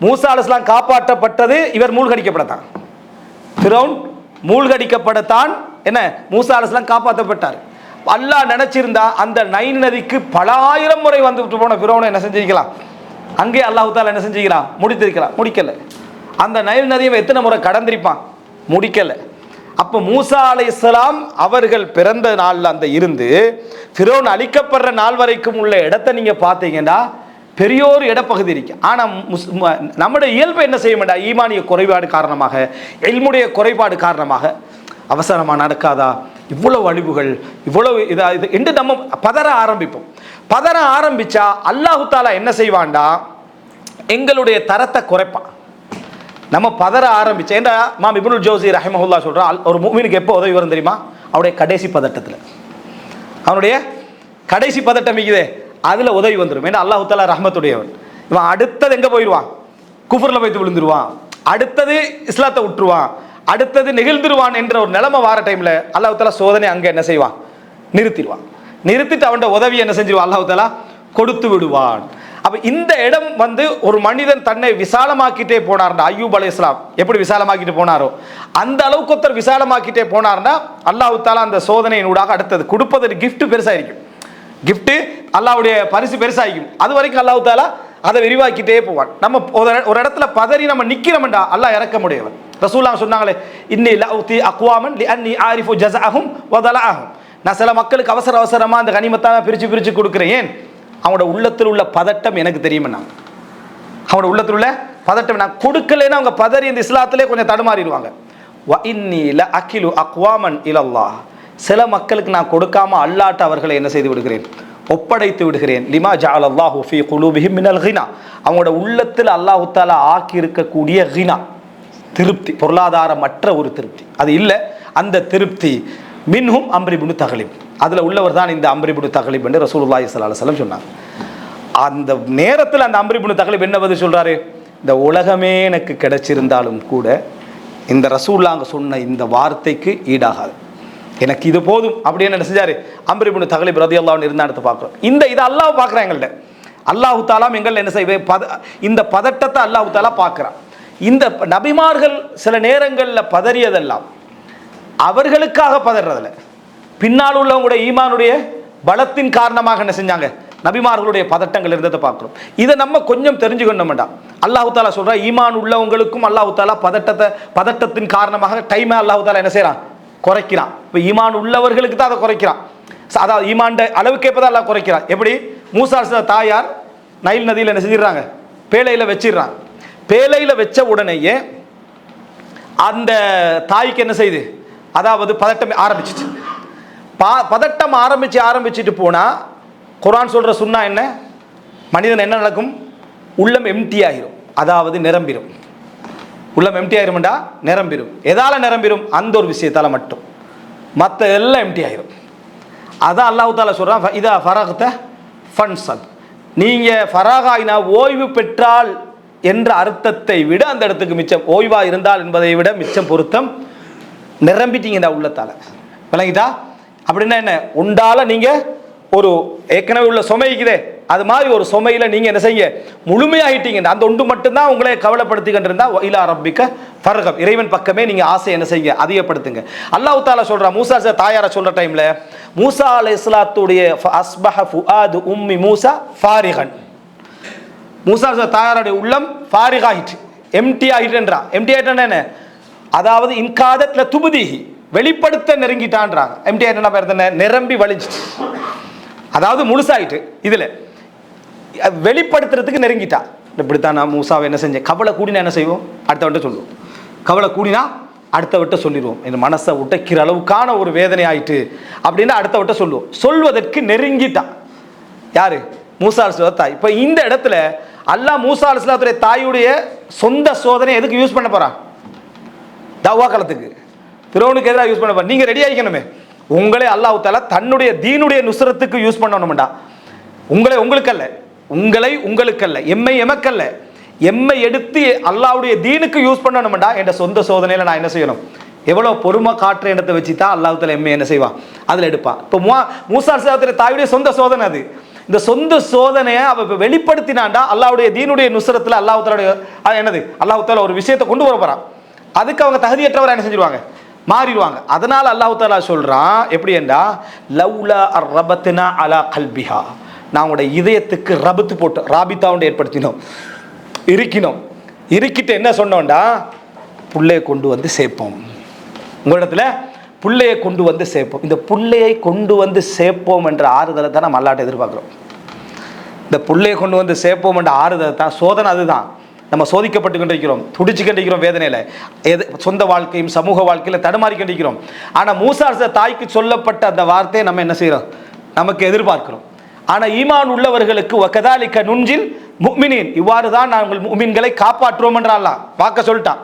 மூசா அலைஹிஸ்ஸலாம் காப்பாற்றப்பட்டது, இவர் மூழ்கடிக்கப்படத்தான். ஃபிரௌன் மூழ்கடிக்கப்படத்தான் என்ன மூசா அலைஹிஸ்ஸலாம் காப்பாற்றப்பட்டார். அல்லாஹ் நினைச்சிருந்தா அந்த நைல் நதிக்கு பல ஆயிரம் முறை வந்துட்டு போன ஃபிரௌனை என்ன செஞ்சிருக்கலாம், அங்கே அல்லாஹ் தஆலா என்ன செஞ்சிருக்கலாம், முடித்திருக்கலாம். முடிக்கலை. அந்த நைல் நதியை எத்தனை முறை கடந்திருப்பான், முடிக்கலை. அப்போ மூசா அலைஹிஸ்ஸலாம் அவர்கள் பிறந்த நாளில் அந்த இருந்து ஃபிரௌன் அழிக்கப்படுற நாள் வரைக்கும் உள்ள இடத்தை நீங்கள் பார்த்தீங்கன்னா பெரிய ஒரு இடப்பகுதி இருக்கு. ஆனால் நம்முடைய இயல்பை என்ன செய்ய வேண்டாம், ஈமானிய குறைபாடு காரணமாக, இல்முடைய குறைபாடு காரணமாக அவசரமாக நடக்காதா, இவ்வளவு அழிவுகள், இவ்வளவு இது என்று நம்ம பதற ஆரம்பிப்போம். பதற ஆரம்பிச்சா அல்லாஹு தஆலா என்ன செய்வான்டா, எங்களுடைய தரத்தை குறைப்பான். நம்ம பதற ஆரம்பிச்சா, ஏண்டா இமாம் இப்னுல் ஜௌஸி ரஹிமஹுல்லாஹ் சொல்றான், ஒரு முஃமினுக்கு எப்போ உதவி வரும் தெரியுமா, அவருடைய கடைசி பதட்டத்தில். அவனுடைய கடைசி பதட்டம் இருக்குதே, அதில் உதவி வந்துடும். ஏன்னா அல்லாஹு தஆலா ரஹ்மத்துடையவன். இவன் அடுத்தது எங்கே போயிடுவான், குஃப்ரில் போய்த்து விழுந்துருவான், அடுத்தது இஸ்லாத்தை விட்டுருவான், அடுத்தது நெகிழ்ந்துருவான் என்ற ஒரு நிலைமை வார டைமில் அல்லாஹ் தஆலா சோதனை அங்கே என்ன செய்வான், நிறுத்திடுவான். நிறுத்திட்டு அவன் உதவி என்ன செஞ்சிருவான், அல்லாஹ் தஆலா கொடுத்து விடுவான். அப்போ இந்த இடம் ஒரு மனிதன் தன்னை விசாலமாக்கிட்டே போனார்னா, அய்யூப் அலைஹிஸ்ஸலாம் எப்படி விசாலமாக்கிட்டு போனாரோ அந்த அளவுக்கு ஒருத்தர் விசாலமாக்கிட்டே போனார்னா அல்லாஹ் தஆலா அந்த சோதனையினூடாக அடுத்தது கொடுப்பது கிஃப்ட் பெருசாயிருக்கும். கிஃப்ட் அல்லாஹ்வுடைய பரிசு பெருசாயிருக்கும். அது வரைக்கும் அல்லாஹ் தஆலா அதை விரிவாக்கிட்டே போவான். நம்ம ஒரு இடத்துல பதறி நம்ம நிற்கிறோம்டா அல்லாஹ் இறக்க முடியவன். ரசூலுல்லாஹ் சொன்னாங்களே, இன்னி லஉதி அக்வாமன் லிஅன்னி ஆரிஃபு ஜஸஅஹும் வ தலஅஹும். நான் சில மக்களுக்கு அவசர அவசரமாக அந்த கனிமத்தாக பிரித்து கொடுக்குறேன். ஏன், அவனோட உள்ளத்தில் உள்ள பதட்டம் எனக்கு தெரியுமே. நான் அவனோட உள்ளத்தில் உள்ள பதட்டம் நான் கொடுக்கலைன்னா அவங்க பதறி இந்த இஸ்லாத்திலே கொஞ்சம் தடுமாறிடுவாங்க. வ இன்னி லஅகிலு அக்வாமன் இலல்லாஹ். சில மக்களுக்கு நான் கொடுக்காம அல்லாஹ் அவர்களை என்ன செய்து விடுகிறேன், ஒப்படைத்து விடுகிறேன். லிமா ஜஅலல்லாஹு ஃபீ குலூபிஹிம் மினல் கினா. அவங்களோட உள்ளத்தில் அல்லாஹ் தஆலா ஆக்கி இருக்கக்கூடிய கினா, திருப்தி, பொருளாதாரமற்ற ஒரு திருப்தி, அது இல்லை. அந்த திருப்தி மின்ஹும் அம்ர் இப்னு தக்லிப், அதில் உள்ளவர் தான் இந்த அம்ர் இப்னு தக்லிப் என்று ரசூலுல்லாஹி ஸல்லல்லாஹு அலைஹி வஸல்லம் சொன்னாங்க. அந்த நேரத்தில் அந்த அம்ர் இப்னு தக்லிப் என்ன பதில் சொல்றாரு, இந்த உலகமே எனக்கு கிடைச்சிருந்தாலும் கூட இந்த ரசூலுல்லாஹ் சொன்ன இந்த வார்த்தைக்கு ஈடாகாது, எனக்கு இது போதும் அப்படின்னு என்ன செஞ்சாரு, அம்ர் இப்னு தக்லிப் ரலியல்லாஹு அன்ஹு இருந்தா எடுத்து பார்க்குறோம். இது அல்லாஹ் பார்க்குறான் எங்கள்கிட்ட. அல்லாஹு தஆலா எங்கள் என்ன செய்வே இந்த பதட்டத்தை அல்லாஹு தஆலா பார்க்குறான். இந்த நபிமார்கள் சில நேரங்களில் பதறியதெல்லாம் அவர்களுக்காக பதறதில்லை, பின்னால் உள்ளவங்களுடைய ஈமானுடைய பலத்தின் காரணமாக என்ன செஞ்சாங்க, நபிமார்களுடைய பதட்டங்கள் இருந்ததை பார்க்குறோம். இதை நம்ம கொஞ்சம் தெரிஞ்சுக்கணும்டா. அல்லாஹு தஆலா சொல்றா, ஈமான் உள்ளவங்களுக்கும் அல்லாஹு தஆலா பதட்டத்தின் காரணமாக டைமை அல்லாஹு தஆலா என்ன செய்யறான், குறைக்கிறான். இப்போ ஈமான் உள்ளவர்களுக்கு தான் அதை குறைக்கிறான். அதாவது ஈமான் அளவுக்கேற்பதான் அல்லாஹ் குறைக்கிறான். எப்படி, மூசா அலைஹிஸ்ஸலாம் தாயார் நைல் நதியில் என்ன செஞ்சிடறாங்க, பேழையில் வச்சிடுறாங்க. பேழையில் வச்ச உடனேயே அந்த தாய்க்கு என்ன செய்யுது, அதாவது பதட்டம் ஆரம்பிச்சிச்சு. பதட்டம் ஆரம்பிச்சுட்டு போனால் குர்ஆன் சொல்கிற சுன்னா என்ன, மனிதன் என்ன நடக்கும், உள்ளம் எம்டி ஆகிரும், அதாவது நிரம்பிடும். உள்ளம் எம்டி ஆயிரும்டா, நிரம்பிடும். எதால் நிரம்பிடும், அந்த ஒரு விஷயத்தால் மட்டும், மற்ற எல்லாம் எம்டி ஆகிரும். அதான் அல்லாஹ் தஆலா சொல்கிறான், இதா ஃபரக்த ஃபன்சப். நீங்கள் ஃபராகாயினா ஓய்வு பெற்றால் என்ற அர்த்தத்தை விட அந்த இடத்துக்கு மிச்சம், ஓய்வாக இருந்தால் என்பதை விட மிச்சம் பொருத்தம், நிரம்பிட்டீங்க இந்த உள்ளத்தால். விளங்கிட்டா? அப்படின்னா என்ன, உண்டால நீங்கள் ஒரு ஏற்கனவே உள்ள சுமைக்குதே அது மாதிரி ஒரு சுமையில் நீங்கள் என்ன செய்ய முழுமையாகிட்டீங்க. அந்த ஒன்று மட்டும்தான் உங்களை கவலைப்படுத்திக்கிட்டு இருந்தால் இலா ரப்பிக்க ஃபர்கப், இறைவன் பக்கமே நீங்கள் ஆசை என்ன செய்ய அதிகப்படுத்துங்க. அல்லாஹ் தஆலா சொல்கிறா, மூசா தாயாரை சொல்கிற டைமில், மூசா அலைஹிஸ்ஸலாத்துடைய அஸ்பஹ ஃபுஆது உம்மி மூசா ஃபாரிகன். மூசா தாயாருடைய உள்ளம் ஃபாரிக் ஆகிட்டு, எம்டி ஆகிட்டுன்றா. எம்டி ஆகிட்டா என்ன, அதாவது இன்காதத்ல துபுதிஹி, வெளிப்படுத்த வெளிப்படுத்துறதுக்கு நெருங்கிட்டா. இப்படித்தான் நான் மூசாவை என்ன செஞ்சேன், கவலை கூடினா என்ன செய்வோம், அடுத்தவன்ட்ட சொல்லுவோம். கவலை கூடினா அடுத்தவட்ட சொல்லிடுவோம். என் மனசை உடைக்கிற அளவுக்கான ஒரு வேதனை ஆயிட்டு அப்படின்னா அடுத்தவட்ட சொல்லுவோம். சொல்வதற்கு நெருங்கிட்டா யாரு, மூசா அலைஹிஸ்ஸலாம் தாய். இப்போ இந்த இடத்துல அல்லாஹ் மூசா அலைஹிஸ்ஸலாத்துடைய தாயுடைய சொந்த சோதனை எதுக்கு யூஸ் பண்ண போறான், தவ்வா காலத்துக்கு ஃபிரௌனுக்கு எதிராக யூஸ் பண்ண போறான். நீங்க ரெடி ஆகிக்கணுமே, உங்களே அல்லாஹ் தஆலா தன்னுடைய தீனுடைய நுஸ்ரத்துக்கு யூஸ் பண்ணணும்டா. உங்களை உங்களுக்கல்ல, உங்களை உங்களுக்கல்ல, எம்மை எமக்கல்ல, எம்மை எடுத்து அல்லாஹ்வுடைய தீனுக்கு யூஸ் பண்ணணும்டா. என்ற சொந்த சோதனையில நான் என்ன செய்யணும், எவ்வளோ பொறுமை காற்று இடத்தை வச்சு தான் அல்லாஹ் தஆலா எம்மை என்ன செய்வான், அதில் எடுப்பான். இப்போ மூசா அலைஹிஸ்ஸலாத்துடைய தாயுடைய சொந்த சோதனை அது. இந்த சொந்த சோதனையை அவ வெளிப்படுத்தினாண்டா அல்லாஹ்வுடைய தீனுடைய நுஸ்ரத்தில் அல்லாஹ் தஆலா என்னது, அல்லாஹ் தஆலா ஒரு விஷயத்தை கொண்டு வர போறான். அதுக்கு அவங்க தகுதியற்றவரை என்ன செஞ்சிருவாங்க, மாறிடுவாங்க. அதனால அல்லாஹ் தஆலா சொல்றான் எப்படி என்றா, லவ்லா அர்ரபத்னா அலா கல்பிஹா, நான் உங்களுடைய இதயத்துக்கு ரபத்து போட்டு ராபித்தாவுண்டு ஏற்படுத்தினோம், இருக்கிட்டு என்ன சொன்னோம்டா, புள்ளையை கொண்டு வந்து சேர்ப்போம், உங்களிடத்துல புள்ளையை கொண்டு வந்து சேர்ப்போம். இந்த புள்ளையை கொண்டு வந்து சேர்ப்போம் என்ற ஆறுதலை தான் நம்ம அல்லாட்ட எதிர்பார்க்குறோம். இந்த புள்ளையை கொண்டு வந்து சேர்ப்போம் என்ற ஆறுதலை தான், சோதனை அதுதான். நம்ம சோதிக்கப்பட்டு கொண்டிருக்கிறோம், துடிச்சு கொண்டிருக்கிறோம் வேதனையில், சொந்த வாழ்க்கையும் சமூக வாழ்க்கையில் தடுமாறி கொண்டிருக்கிறோம். ஆனால் மூசா அலைஹிஸ்ஸலாம் தாய்க்கு சொல்லப்பட்ட அந்த வார்த்தையை நம்ம என்ன செய்கிறோம், நமக்கு எதிர்பார்க்கிறோம். ஆனால் ஈமான் உள்ளவர்களுக்கு வகதாலிக நுஞ்சில் முஃமினீன், இவ்வாறு தான் நாங்கள் முஃமின்களை காப்பாற்றுவோம் என்ற அல்லாஹ் வாக்க சொல்லிட்டான்.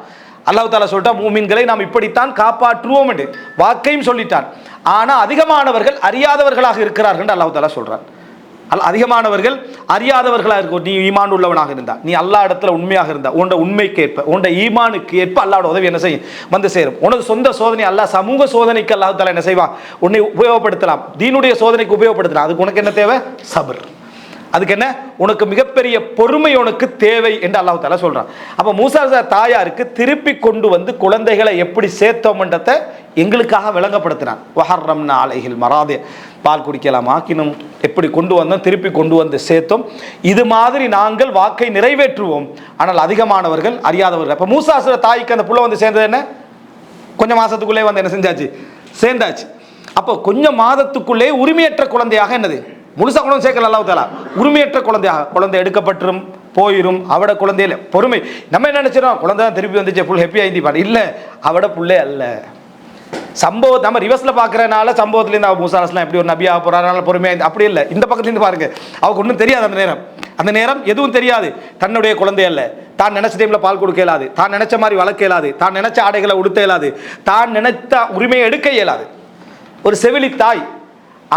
அல்லாஹ் தஆலா சொல்லிட்டான், முஃமின்களை நாம் இப்படித்தான் காப்பாற்றுவோம் என்று வாக்கையும் சொல்லிட்டான். ஆனால் அதிகமானவர்கள் அறியாதவர்களாக இருக்கிறார்கள் என்று அல்லாஹ் தஆலா சொல்றான். அதிகமானவர்கள் அறியாதவர்களாக இருக்கும். நீ ஈமான் உள்ளவனாக இருந்தா, நீ அல்லாஹ் இடத்துல உண்மையாக இருந்தா, உன்னோட உண்மைக்கு ஏற்ப, உன்னோட ஈமானுக்கு ஏற்ப அல்லாஹ்வோட உதவி என்ன செய்யும், வந்து சேரும். உனது சொந்த சோதனை அல்லாஹ் சமூக சோதனைக்கு அல்லாஹ் தஆலா என்ன செய்வான், உன்னை உபயோகப்படுத்தலாம், தீனுடைய சோதனைக்கு உபயோகப்படுத்தலாம். அதுக்கு உனக்கு என்ன தேவை, சபர். அதுக்கு என்ன, உனக்கு மிகப்பெரிய பொறுமை உனக்கு தேவை என்று அல்லாஹ் தஆலா சொல்றான். அப்ப மூசா அலைஹிஸ்ஸலாம் தாயாருக்கு திருப்பி கொண்டு வந்து குழந்தைகளை எப்படி சேர்த்தோம்ன்றதை எங்களுக்காக விளங்கப்படுத்தினான். வஹர்ரம்னா அலைஹில் மராதி, பால் குடிக்கலாம் ஆக்கினோம், எப்படி கொண்டு வந்தோம், திருப்பி கொண்டு வந்து சேர்த்தோம். இது மாதிரி நாங்கள் வாக்கை நிறைவேற்றுவோம். ஆனால் அதிகமானவர்கள் அறியாதவர்கள். அப்போ மூசா அலைஹிஸ்ஸலாம் தாய்க்கு அந்த புள்ள வந்து சேர்ந்தது என்ன, கொஞ்சம் மாசத்துக்குள்ளே வந்து என்ன செஞ்சாச்சு, சேர்ந்தாச்சு. அப்போ கொஞ்சம் மாதத்துக்குள்ளே உரிமையற்ற குழந்தையாக என்னது, முழுசா குழந்தை சேர்க்கல அல்லாஹ் தஆலா, உரிமையற்ற குழந்தையாக, குழந்தை எடுக்கப்பட்டுரும் போயிரும், அவட குழந்தையில பொறுமை. நம்ம என்ன நினைச்சிடும், குழந்தை தான் திருப்பி வந்துச்சு ஃபுல் ஹாப்பி ஆயிப்பாரு, இல்லை அவட புள்ளே அல்ல. சம்பவத்தை நம்ம ரிவர்ஸ்ல பார்க்கறனால சம்பவத்திலேருந்து அவ மூசா அலைஹிஸ்ஸலாம் எப்படி ஒரு நபியாக போறாருனால பொறுமையாக, அப்படி இல்லை. இந்த பக்கத்துலேருந்து பாருங்க, அவருக்கு ஒன்றும் தெரியாது. அந்த நேரம் எதுவும் தெரியாது. தன்னுடைய குழந்தை அல்ல, தான் நினைச்ச டைம்ல பால் கொடுக்க இயலாது, தான் நினைச்ச மாதிரி வளர்க்க இயலாது, தான் நினைச்ச ஆடைகளை உடுத்த இயலாது, தான் நினைத்த உரிமையை எடுக்க இயலாது. ஒரு செவிலி தாய்.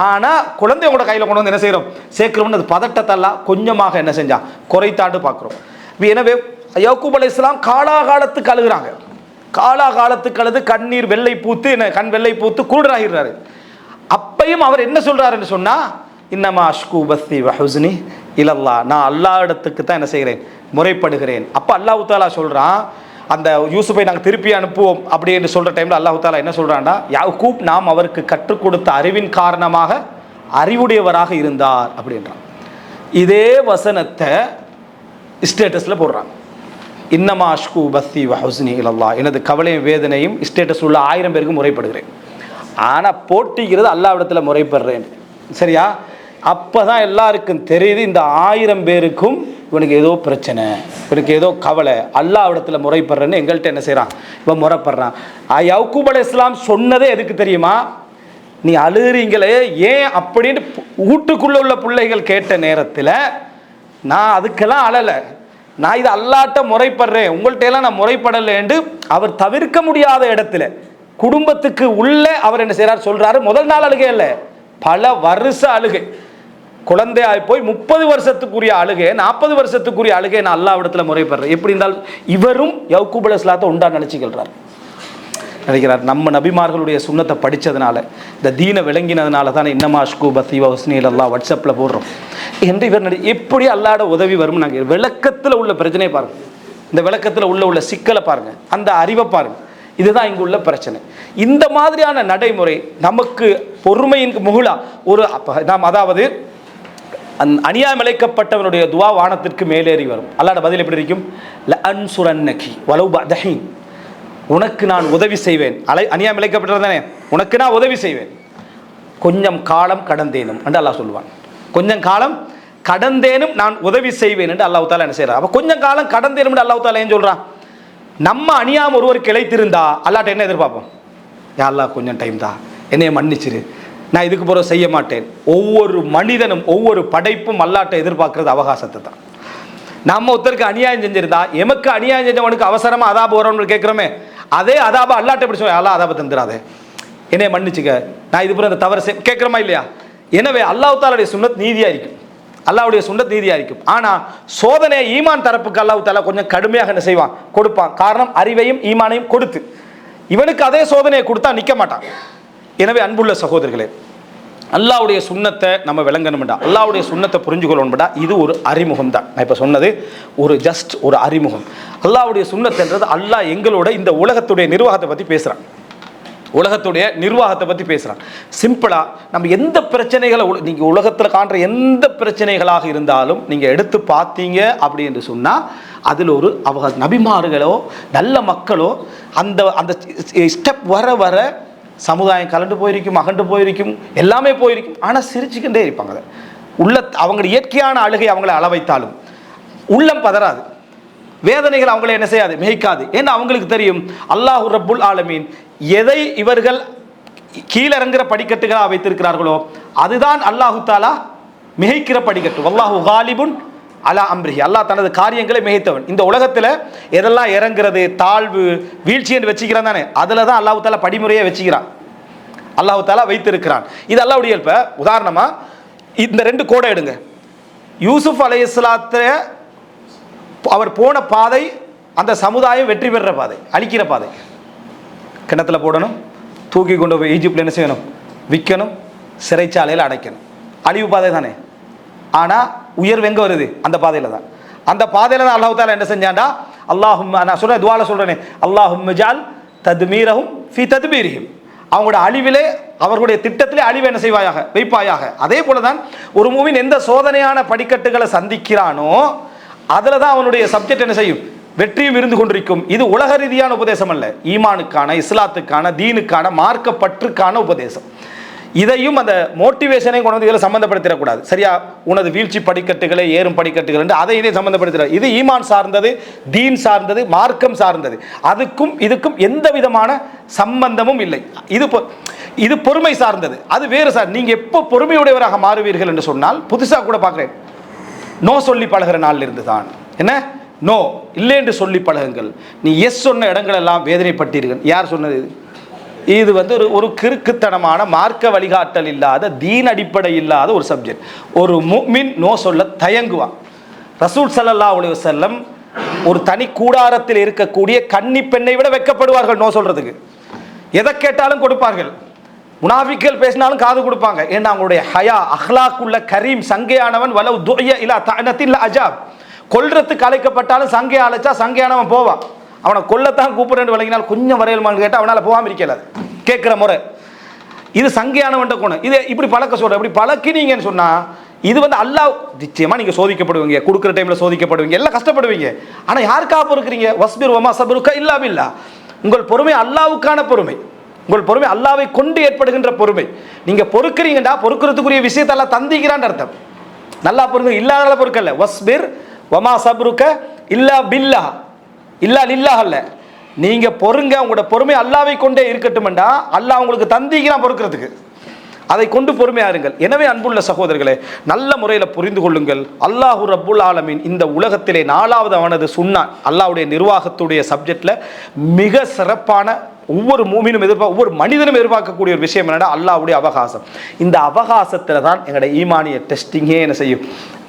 ஆனா குழந்தையோட கையில கொண்டு வந்து என்ன செய்யறோம், சேர்க்கிறோம்னு அது பதட்டத்தெல்லாம் கொஞ்சமாக என்ன செஞ்சா குறைத்தாண்டு பார்க்கிறோம். எனவே யாக்கூப் அலைஹிஸ்ஸலாம் காலாகாலத்துக்கு அழுகிறாங்க. காலாகாலத்துக்கு அழுது கண்ணீர் வெள்ளை பூத்து, கண் வெள்ளை பூத்து குருடராகிறாரு. அப்பையும் அவர் என்ன சொல்றாருன்னு சொன்னா, இன்னமா அஷ்கு பஸ்தி வஹுஸ்னி இலல்லாஹ், நான் அல்லாஹ் இடத்துக்கு தான் என்ன செய்கிறேன், முறைப்படுகிறேன். அப்ப அல்லாஹ் தஆலா சொல்றான், அந்த யூசுஃபை நாங்கள் திருப்பி அனுப்புவோம் அப்படி என்று சொல்ற டைம்ல அல்லாஹ் தஆலா என்ன சொல்றான்டா, யாக்கூப் நாம் அவருக்கு கற்றுக் கொடுத்த அறிவின் காரணமாக அறிவுடையவராக இருந்தார் அப்படின்றான். இதே வசனத்தை ஸ்டேட்டஸ்ல போடுறாங்க. இன்னமா அஷ்கு பஸ்தி வஹுஸ்னி இலல்லாஹ், எனது கவலையும் வேதனையும் ஸ்டேட்டஸ் உள்ள 1000 பேருக்கு முறைப்படுகிறேன். ஆனா போட்டிக்கிறது அல்லாஹ் இடத்துல முறைப்படுறேன். சரியா? அப்பதான் எல்லாருக்கும் தெரியுது, இந்த 1000 பேருக்கும் இவனுக்கு ஏதோ பிரச்சனை, இவனுக்கு ஏதோ கவலை, அல்லாஹ் இடத்துல முறைப்படுறேன்னு எங்கள்கிட்ட என்ன செய்யறான், இவன் முறைப்படுறான். யாக்கூப் அலைஹிஸ்ஸலாம் சொன்னதே எதுக்கு தெரியுமா, நீ அழுகிறீங்களே ஏன் அப்படின்னு வீட்டுக்குள்ள உள்ள பிள்ளைகள் கேட்ட நேரத்தில் நான் அதுக்கெல்லாம் அழலை, நான் இது அல்லாட்ட முறைப்படுறேன், உங்கள்கிட்ட எல்லாம் நான் முறைப்படலை என்று அவர் தவிர்க்க முடியாத இடத்துல குடும்பத்துக்கு உள்ள அவர் என்ன செய்யறாரு சொல்றாரு. முதல் நாள் அழுகை இல்லை, பல வருஷ அழுகை. குழந்தையாய் போய் 30 வருஷத்துக்குரிய அழுகை, 40 வருஷத்துக்குரிய அழுகை நான் அல்லாஹ் இடத்துல முறைப்படுறேன். எப்படி இருந்தாலும் இவரும் யாக்கூப் அலைஹிஸ்ஸலாத்தை உண்டா நினைச்சுக்கிறார், நினைக்கிறார். நம்ம நபிமார்களுடைய சுன்னத்தை படித்ததுனால, இந்த தீனை விளங்கினதுனால தானே இன்னமா அஷ்கு பஸ்தி வஹுஸ்னி இலல்லாஹ் வாட்ஸ்அப்பில் போடுறோம் என்று இவர் எப்படி அல்லாஹ்வோட உதவி வரும். நாங்கள் விளக்கத்தில் உள்ள பிரச்சனையை பாருங்க, இந்த விளக்கத்தில் உள்ள சிக்கலை பாருங்க, அந்த அறிவை பாருங்க. இதுதான் இங்கு உள்ள பிரச்சனை. இந்த மாதிரியான நடைமுறை நமக்கு பொறுமையின் முகுலா ஒரு நாம், அதாவது அநியாயம் இழைக்கப்பட்டவனுடைய துவா வானத்திற்கு மேலேறி வரும். அல்லாஹ்வோட பதில் எப்படி இருக்கும், லஅன்சுரன்னகி வலவ் பஅதஹீன், உனக்கு நான் உதவி செய்வேன். அநியாயம் இழைக்கப்பட்டதானே, உனக்கு நான் உதவி செய்வேன், கொஞ்சம் காலம் கடந்தேனும் என்று அல்லாஹ் சொல்லுவான். கொஞ்சம் காலம் கடந்தேனும் நான் உதவி செய்வேன் என்று அல்லாஹ் தாலா என்ன செய்யறான். அப்போ கொஞ்சம் காலம் கடந்தேனும் என்று அல்லாஹ் தாலா ஏன் சொல்றான்? நம்ம அணியாம ஒருவர் கிளைத்திருந்தா அல்லாட்ட என்ன எதிர்பார்ப்போம்? யா அல்லாஹ் கொஞ்சம் டைம் தான், என்னைய மன்னிச்சிரு, நான் இதுக்கு பிறகு செய்ய மாட்டேன். ஒவ்வொரு மனிதனும் ஒவ்வொரு படைப்பும் அல்லாட்ட எதிர்பார்க்கறது அவகாசத்தை தான். நம்ம ஒருத்தருக்கு அநியாயம் செஞ்சிருந்தா எமக்கு அநியாயம் செஞ்சவனுக்கு அவசரமா அதாபு வரணும்னு கேட்கிறோமே, அதே அதாபா அல்லாட்ட எப்படி சொல்ல, அல்லா அதாப தந்துடாதே, என்னைய மன்னிச்சுக்க, நான் இது பிறகு அந்த தவறு கேட்கிறோமா இல்லையா? எனவே அல்லாஹ் தாலாவுடைய சுன்னத் நீதியா இருக்கும், அல்லாஹ்வுடைய சுன்னத் நீதியா இருக்கும். ஆனா சோதனை ஈமான் தரப்புக்கு அல்லாஹ் தாலா கொஞ்சம் கடுமையாக என்ன செய்வான், கொடுப்பான். காரணம் அறிவையும் ஈமானையும் கொடுத்து. இவனுக்கு அதே சோதனையை கொடுத்தா நிற்க மாட்டான். எனவே அன்புள்ள சகோதரர்களே, அல்லாஹ்வுடைய சுன்னத்தை நம்ம விளங்கணும்டா, அல்லாஹ்வுடைய சுன்னத்தை புரிஞ்சுக்கொள்ளணும்டா, இது ஒரு அறிமுகம் தான். நான் இப்போ சொன்னது ஒரு அறிமுகம். அல்லாஹ்வுடைய சுன்னத்துன்றது அல்லாஹ் எங்களோட இந்த உலகத்துடைய நிர்வாகத்தை பற்றி பேசுகிறான், உலகத்துடைய நிர்வாகத்தை பற்றி பேசுகிறான். சிம்பிளாக நம்ம எந்த பிரச்சனைகளை நீங்கள் உலகத்தில் காண்ற எந்த பிரச்சனைகளாக இருந்தாலும் நீங்கள் எடுத்து பார்த்தீங்க அப்படி என்று சொன்னால் அதில் ஒரு நபிமார்களோ நல்ல மக்களோ அந்த அந்த ஸ்டெப் வர வர சமுதாயம் கலண்டு போயிருக்கும், அகண்டு போயிருக்கும், எல்லாமே போயிருக்கும். ஆனால் சிரிச்சுக்கிட்டே இருப்பாங்க. அவங்களுடைய இயற்கையான அழுகை அவங்களை அளவைத்தாலும் உள்ளம் பதறாது, வேதனைகள் அவங்களை என்ன செய்யாது, மிகைக்காது. ஏன்னா அவங்களுக்கு தெரியும் அல்லாஹ் ரப்புல் ஆலமீன் எதை இவர்கள் கீழிறங்குற படிக்கட்டுகளாக வைத்திருக்கிறார்களோ அதுதான் அல்லாஹு தாலா மிகைக்கிற படிக்கட்டு. வல்லாஹு காலிபுன் அலா அம்ரிஹி, அல்லாஹ் தனது காரியங்களை மிகைத்தவன். இந்த உலகத்தில் எதெல்லாம் இறங்குறது, தாழ்வு, வீழ்ச்சி என்று வச்சுக்கிறான் தானே, அதில் தான் அல்லாஹு தாலா படிமுறையை வச்சுக்கிறான், அல்லாஹு தாலா வைத்திருக்கிறான். இது அல்லாஹ்வுடைய இயல்பு. உதாரணமாக இந்த 2 கோடை எடுங்க. யூசுப் அலைஹிஸ்ஸலாத்தை அவர் போன பாதை அந்த சமுதாயம் வெற்றி பெறுற பாதை, அழிக்கிற பாதை. கிணத்துல போடணும், தூக்கி கொண்டு போய் ஈஜிப்டில் என்ன செய்யணும், விற்கணும், சிறைச்சாலையில் அடைக்கணும், அழிவு பாதை தானே. ஆனால் உயர்வு எங்கே வருது, அந்த பாதையில் தான். அந்த பாதையில் தான் அல்லாஹ் தாலா என்ன செஞ்சாண்டா, அல்லாஹும், நான் சொல்கிறேன் துவால சொல்கிறேனே, அல்லாஹும் ஜால் தத்மீரஹும் ஃபி தத்மீரிஹிம், அவங்களோட அழிவிலே அவர்களுடைய திட்டத்திலே அழிவை என்ன செய்வாயாக, வைப்பாயாக. அதே போல தான் ஒரு மூவின் எந்த சோதனையான படிக்கட்டுகளை சந்திக்கிறானோ அதில் தான் அவனுடைய சப்ஜெக்ட் என்ன செய்யும், வெற்றியும் இருந்து கொண்டிருக்கும். இது உலக ரீதியான உபதேசம் அல்ல, ஈமானுக்கான, இஸ்லாத்துக்கான, தீனுக்கான, மார்க்கப்பற்றுக்கான உபதேசம். இதையும் அந்த மோட்டிவேஷனை கொண்டு வந்து இதில் சம்மந்தப்படுத்திடக்கூடாது. சரியா, உனது வீழ்ச்சி படிக்கட்டுகளை ஏறும் படிக்கட்டுகள் என்று அதை இதை சம்மந்தப்படுத்திட. இது ஈமான் சார்ந்தது, தீன் சார்ந்தது, மார்க்கம் சார்ந்தது. அதுக்கும் இதுக்கும் எந்த விதமான சம்பந்தமும் இல்லை. இது பொறுமை சார்ந்தது, அது வேறு சார். நீங்கள் எப்போ பொறுமையுடையவராக மாறுவீர்கள் என்று சொன்னால், புதுசாக கூட பார்க்குறேன், நோ சொல்லி பழகிற நாளில் இருந்து தான் என்ன, நோ இல்லை என்று சொல்லி பழகுங்கள். நீ எஸ் சொன்ன இடங்கள் எல்லாம் வேதனைப்பட்டீர்கள். யார் சொன்னது? இது ஒரு கிறுக்குத்தனமான மார்க்க வழிகாட்டல் இல்லாத, தீன் அடிப்படை இல்லாத ஒரு சப்ஜெக்ட். ஒரு முஃமின் நோ சொல்ல தயங்குவான். ரசூல் ஸல்லல்லாஹு அலைஹி வஸல்லம் ஒரு தனி கூடாரத்தில் இருக்கக்கூடிய கன்னி பெண்ணை விட வெட்கப்படுவார்கள் நோ சொல்றதுக்கு. எதை கேட்டாலும் கொடுப்பார்கள். முனாஃபிக்கள் பேசினாலும் காது கொடுப்பாங்க. ஏன்னா அவங்களுடைய ஹயா, அஹ்லாக்குள்ள கரீம், சங்கையானவன். வலவ் துஅய இலா தஅனத்தில் அஜாப், கொல்றதுக்கு அழைக்கப்பட்டாலும் சங்கையை அழைச்சா சங்கையானவன் போவான். அவனை கொல்லத்தான் கூப்பிடுறேன்னு விளங்கினால் கொஞ்சம் வரையல்மான்னு கேட்டால் அவனால் போகாமல் இருக்கல. கேட்குற முறை இது சங்கையானவன்ட்ட கோணம். இது இப்படி பழக்க சொல்கிறேன், இப்படி பழக்கினீங்கன்னு சொன்னால் இது அல்லாஹ் நிச்சயமாக நீங்கள் சோதிக்கப்படுவீங்க, கொடுக்குற டைமில் சோதிக்கப்படுவீங்க, எல்லாம் கஷ்டப்படுவீங்க. ஆனால் யாருக்காக பொறுக்கிறீங்க? வஸ்பிர் வமா சபருக்க இல்லா பில்லா. உங்கள் பொறுமை அல்லாஹ்வுக்கான பொறுமை, உங்கள் பொறுமை அல்லாஹ்வை கொண்டு ஏற்படுகின்ற பொறுமை. நீங்கள் பொறுக்கிறீங்கடா, பொறுக்கிறதுக்குரிய விஷயத்தெல்லாம் தந்திக்கிறான்னு அர்த்தம். நல்லா பொறுங்க, இல்லாத பொறுக்கல்ல. வஸ்பிர் வமா சபருக்க இல்லா பில்லா, இல்லா லில்லாஹ் அல்ல. நீங்க பொறுங்க, உங்களோட பொறுமை அல்லாஹ்வை கொண்டே இருக்கட்டும்டா. அல்லாஹ் உங்களுக்கு தந்திக்கிறான் பொறுக்கிறதுக்கு, அதை கொண்டு பொறுமையாருங்கள். எனவே அன்புள்ள சகோதரர்களே, நல்ல முறையில் புரிந்து கொள்ளுங்கள். அல்லாஹு ரப்புல் ஆலமீன் இந்த உலகத்திலே 4வது அவனது சுன்னான், அல்லாஹ்வுடைய நிர்வாகத்துடைய சப்ஜெக்ட்ல மிக சிறப்பான, ஒவ்வொரு மூமினும் ஒவ்வொரு மனிதனும் எதிர்பார்க்கக்கூடிய ஒரு விஷயம் என்னன்னா அல்லாஹ்வுடைய அவகாசம். இந்த அவகாசத்தில் தான் எங்களுடைய ஈமானிய டெஸ்டிங்கே என்ன செய்யும்,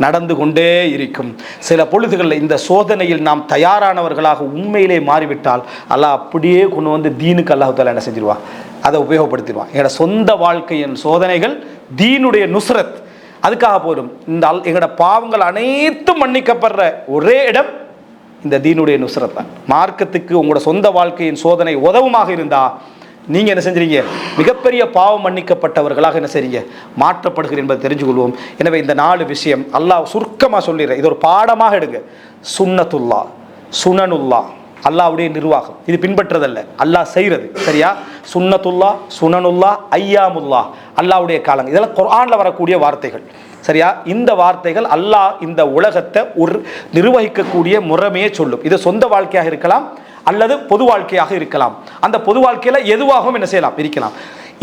நடந்து கொண்டே இருக்கும். சில பொழுதுகளில் இந்த சோதனையில் நாம் தயாரானவர்களாக உண்மையிலே மாறிவிட்டால் அல்லாஹ் அப்படியே கொண்டு வந்து தீனுக்கு அல்லாஹ் தஆலா என்ன செஞ்சிருவான், அதை உபயோகப்படுத்திடுவான். எங்களோட சொந்த வாழ்க்கையின் சோதனைகள் தீனுடைய நுஸ்ரத், அதுக்காக போயிடும். இந்த எங்களோட பாவங்கள் அனைத்தும் மன்னிக்கப்படுற ஒரே இடம் இந்த தீனுடைய நுஸ்ரத் தான். மார்க்கத்துக்கு உங்களோட சொந்த வாழ்க்கையின் சோதனை உதவுமாக இருந்தால் நீங்கள் என்ன செஞ்சீங்க, மிகப்பெரிய பாவம் மன்னிக்கப்பட்டவர்களாக என்ன செய்றீங்க, மாற்றப்படுகிறீர்கள் என்பதை தெரிஞ்சுக்கொள்வோம். எனவே இந்த 4 விஷயம் அல்லாஹ் சுருக்கமாக சொல்லிடுறேன், இது ஒரு பாடமாக எடுங்க. சுன்னத்துல்லா, சுனனுல்லா, அல்லாஹ்வுடைய நிர்வாகம், இது பின்பற்றதல்ல, அல்லாஹ் செய்கிறது. சரியா? சுன்னத்துல்லா, சுனனுல்லா, ஐயாமுல்லா, அல்லாஹ்வுடைய காலங்கள், இதெல்லாம் குர்ஆன்ல வரக்கூடிய வார்த்தைகள். சரியா? இந்த வார்த்தைகள் அல்லாஹ் இந்த உலகத்தை ஒரு நிர்வகிக்கக்கூடிய முறைமையை சொல்லும். இது சொந்த வாழ்க்கையாக இருக்கலாம் அல்லது பொது வாழ்க்கையாக இருக்கலாம். அந்த பொது வாழ்க்கையில் எதுவாகவும் என்ன செய்யலாம், இருக்கலாம்.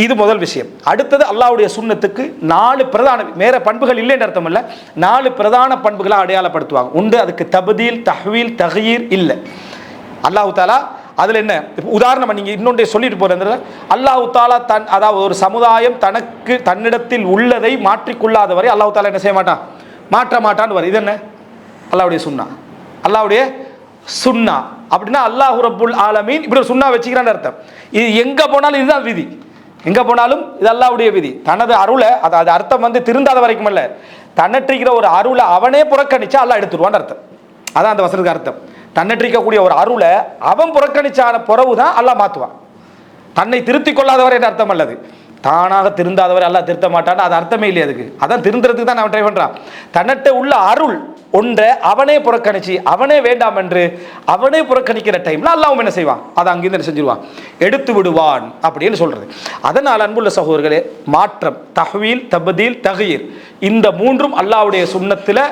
இது முதல் விஷயம். அடுத்தது அல்லாஹ்வுடைய சுன்னத்துக்கு 4 பிரதான வேற பண்புகள் இல்லைன்னு அர்த்தம் இல்லை, 4 பிரதான பண்புகளை அடையாளப்படுத்துவாங்க. உண்டு அதுக்கு தப்தீல், தஹ்வீல், தக்யீர் இல்லை. அல்லாஹ் தாலா அதில் என்ன உதாரணம் நீங்கள் இன்னொன்றை சொல்லிட்டு போகிறது, அல்லாஹ் தாலா அதாவது ஒரு சமுதாயம் தன்னிடத்தில் உள்ளதை மாற்றிக்கொள்ளாதவரை அல்லாஹ் தாலா என்ன செய்ய மாட்டான், மாற்ற மாட்டான்னு வரும். இது என்ன? அல்லாஹ்வுடைய சுன்னா. அல்லாஹ்வுடைய சுன்னா அப்படின்னா அல்லாஹ் ரப்புல் ஆலமீன் இப்படி ஒரு சுன்னா வச்சுக்கிறான்னு அர்த்தம். இது எங்கே போனாலும் இதுதான் விதி, எங்கே போனாலும் இது அல்லாஹ்வுடைய விதி. தனது அருளை அது அர்த்தம் திருந்தாத வரைக்கும் அல்ல, தன்னற்றிக்கிற ஒரு அருளை அவனே புறக்கணிச்சா அல்லாஹ் எடுத்துருவான்னு அர்த்தம். அதான் அந்த வசனத்துக்கு அர்த்தம். தன்னற்றிக்கக்கூடிய ஒரு அருளை அவன் புறக்கணிச்சான பிறகு தான் அல்லாஹ் மாற்றுவான். தன்னை திருத்திக் கொள்ளாதவர் என்ற அர்த்தம் அல்லது, தானாக திருந்தாதவர் அல்லாஹ் திருத்த மாட்டான்னு அது அர்த்தமே இல்லை. அதுக்கு அதான் திருந்துறதுக்கு தான் அவன் ட்ரை பண்ணுறான். தன்னிட்ட உள்ள அருள் ஒன்றை அவனே புறக்கணிச்சு அவனே வேண்டாம் என்று அவனே புறக்கணிக்கிற டைம்ல அல்லாஹ் என்ன செய்வான், அதை அங்கிருந்து என்ன செஞ்சிருவான், எடுத்து விடுவான் அப்படின்னு சொல்றது. அதனால் அன்புள்ள சகோதரர்களே, மாற்றம் தஹ்வீல், தப்தீல், தக்யீர் இந்த 3ம் அல்லாஹ்வுடைய சுன்னத்தில்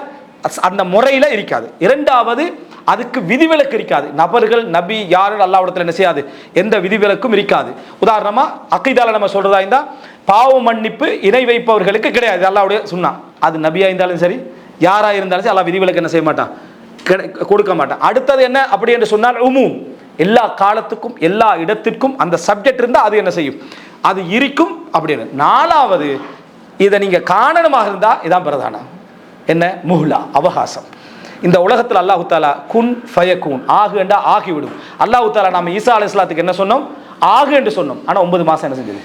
அந்த முறையில் இருக்காது. இரண்டாவது, அதுக்கு விதிவிலக்கு இருக்காது. நபர்கள் நபி யாரும் அல்லாஹ்விடத்தில் என்ன செய்யாது, எந்த விதிவிலக்கும் இருக்காது. உதாரணமாக அக்கீதால நம்ம சொல்றதா இருந்தால் பாவ மன்னிப்பு இணை வைப்பவர்களுக்கு கிடையாது, அல்லாஹ்வுடைய சுன்னா. அது நபியாக இருந்தாலும் சரி யாராக இருந்தாலும் சரி அல்லாஹ் விதிவிலக்கு என்ன செய்ய மாட்டான், கொடுக்க மாட்டான். அடுத்தது என்ன அப்படி என்று சொன்னால் உமூம், எல்லா காலத்துக்கும் எல்லா இடத்திற்கும் அந்த சப்ஜெக்ட் இருந்தால் அது என்ன செய்யும், அது இருக்கும் அப்படின்னு. 4வது, இதை நீங்கள் காரணமாக இருந்தால் இதான் பிரதானம். என்ன? முஹ்லா, அவகாசம். இந்த உலகத்தில் அல்லாஹு தாலா குன் ஃபயக்கூன், ஆகு என்றா ஆகிவிடும். அல்லாஹு தாலா நம்ம ஈசா அலைஹிஸ்ஸலாத்துக்கு என்ன சொன்னோம், ஆகு என்று சொன்னோம். ஆனால் 9 மாதம் என்ன செஞ்சது,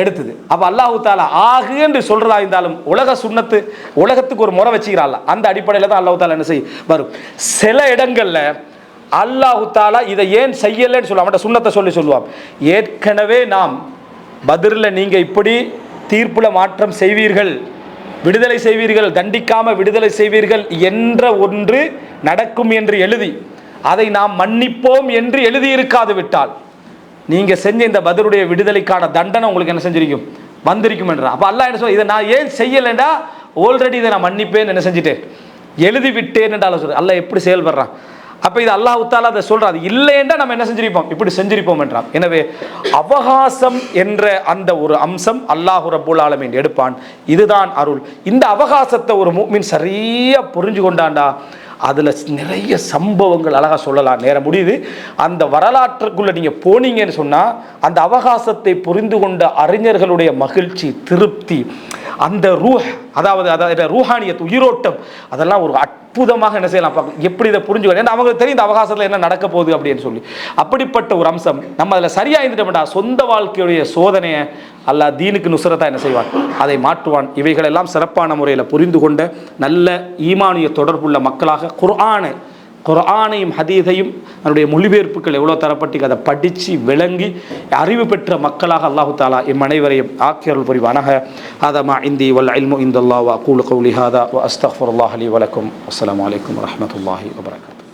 எடுத்தது. அப்போ அல்லாஹு தாலா ஆகு என்று சொல்றதா இருந்தாலும் உலக சுன்னத்து, உலகத்துக்கு ஒரு முறை வச்சுக்கிறாள். அந்த அடிப்படையில் தான் அல்லாஹு தாலா என்ன செய்ய வரும். சில இடங்கள்ல அல்லாஹு தாலா இதை ஏன் செய்யலைன்னு சொல்லுவான், அவன் சுன்னத்தை சொல்லுவான். ஏற்கனவே நாம் பத்ரில் நீங்கள் இப்படி தீர்ப்புல மாற்றம் செய்வீர்கள், விடுதலை செய்வீர்கள், தண்டிக்காம விடுதலை செய்வீர்கள் என்ற ஒன்று நடக்கும் என்று எழுதி அதை நாம் மன்னிப்போம் என்று எழுதியிருக்காது விட்டால் நீங்க செஞ்ச இந்த பத்ருடைய விடுதலைக்கான தண்டனை உங்களுக்கு என்ன செஞ்சிருக்கும், வந்திருக்கும் என்றான். அப்ப அல்லாஹ் என்ன சொல்ற, இதை நான் ஏன் செய்யலைண்டா ஆல்ரெடி இதை நான் மன்னிப்பேன் என்ன செஞ்சுட்டேன், எழுதி விட்டேன் என்றால் சொல்ற. அல்லாஹ் எப்படி செயல்படுறான். அப்போ இது அல்லாஹ் தாலா அதை சொல்றான். அது இல்லைன்னா நம்ம என்ன செஞ்சிருப்போம், இப்படி செஞ்சிருப்போம் என்றான். எனவே அவகாசம் என்ற அந்த ஒரு அம்சம் அல்லாஹ் ரப்புல் ஆலமீன் எடுப்பான். இதுதான் அருள். இந்த அவகாசத்தை ஒரு முஃமின் சரியா புரிஞ்சு கொண்டாண்டா அதில் நிறைய சம்பவங்கள் அழகாக சொல்லலாம். நேரம் முடியுது. அந்த வரலாற்றுக்குள்ளே நீங்கள் போனீங்கன்னு சொன்னால் அந்த அவகாசத்தை புரிந்து கொண்ட அறிஞர்களுடைய மகிழ்ச்சி, திருப்தி, அந்த அதாவது ரூஹானியத், உயிரோட்டம், அதெல்லாம் ஒரு அற்புதமாக என்ன செய்யலாம் பார்க்க. எப்படி இதை புரிஞ்சுக்கணும், ஏன்னா அவங்களுக்கு தெரியும் இந்த அவகாசத்தில் என்ன நடக்க போகுது அப்படின்னு சொல்லி. அப்படிப்பட்ட ஒரு அம்சம் நம்ம அதில் சரியாக இருந்துட்டோம்டா சொந்த வாழ்க்கையுடைய சோதனையை அல்லாஹ் தீனுக்கு நுஸ்ரத்தா என்ன செய்வான், அதை மாற்றுவான். இவைகளெல்லாம் சிறப்பான முறையில் புரிந்து கொண்ட நல்ல ஈமானிய தொடர்புள்ள மக்களாக குர்ஆனையும் ஹதீஸையும் அதனுடைய மொழிபெயர்ப்புகள் எவ்வளோ தரப்பட்டு அதை படித்து விளங்கி அறிவு பெற்ற மக்களாக அல்லாஹு தாலா எம் அனைவரையும் ஆக்கியருள் புரிவானாக. ஹாதா இந்தி வல் இல்மு இந்தல்லாஹ் வ அகூலு கௌலி ஹாதா வ அஸ்தக்ஃபிருல்லாஹ் லி வ லக்கும். அஸ்ஸலாமு அலைக்கும் வ ரஹ்மத்துல்லாஹி வ பரகாத்துஹு.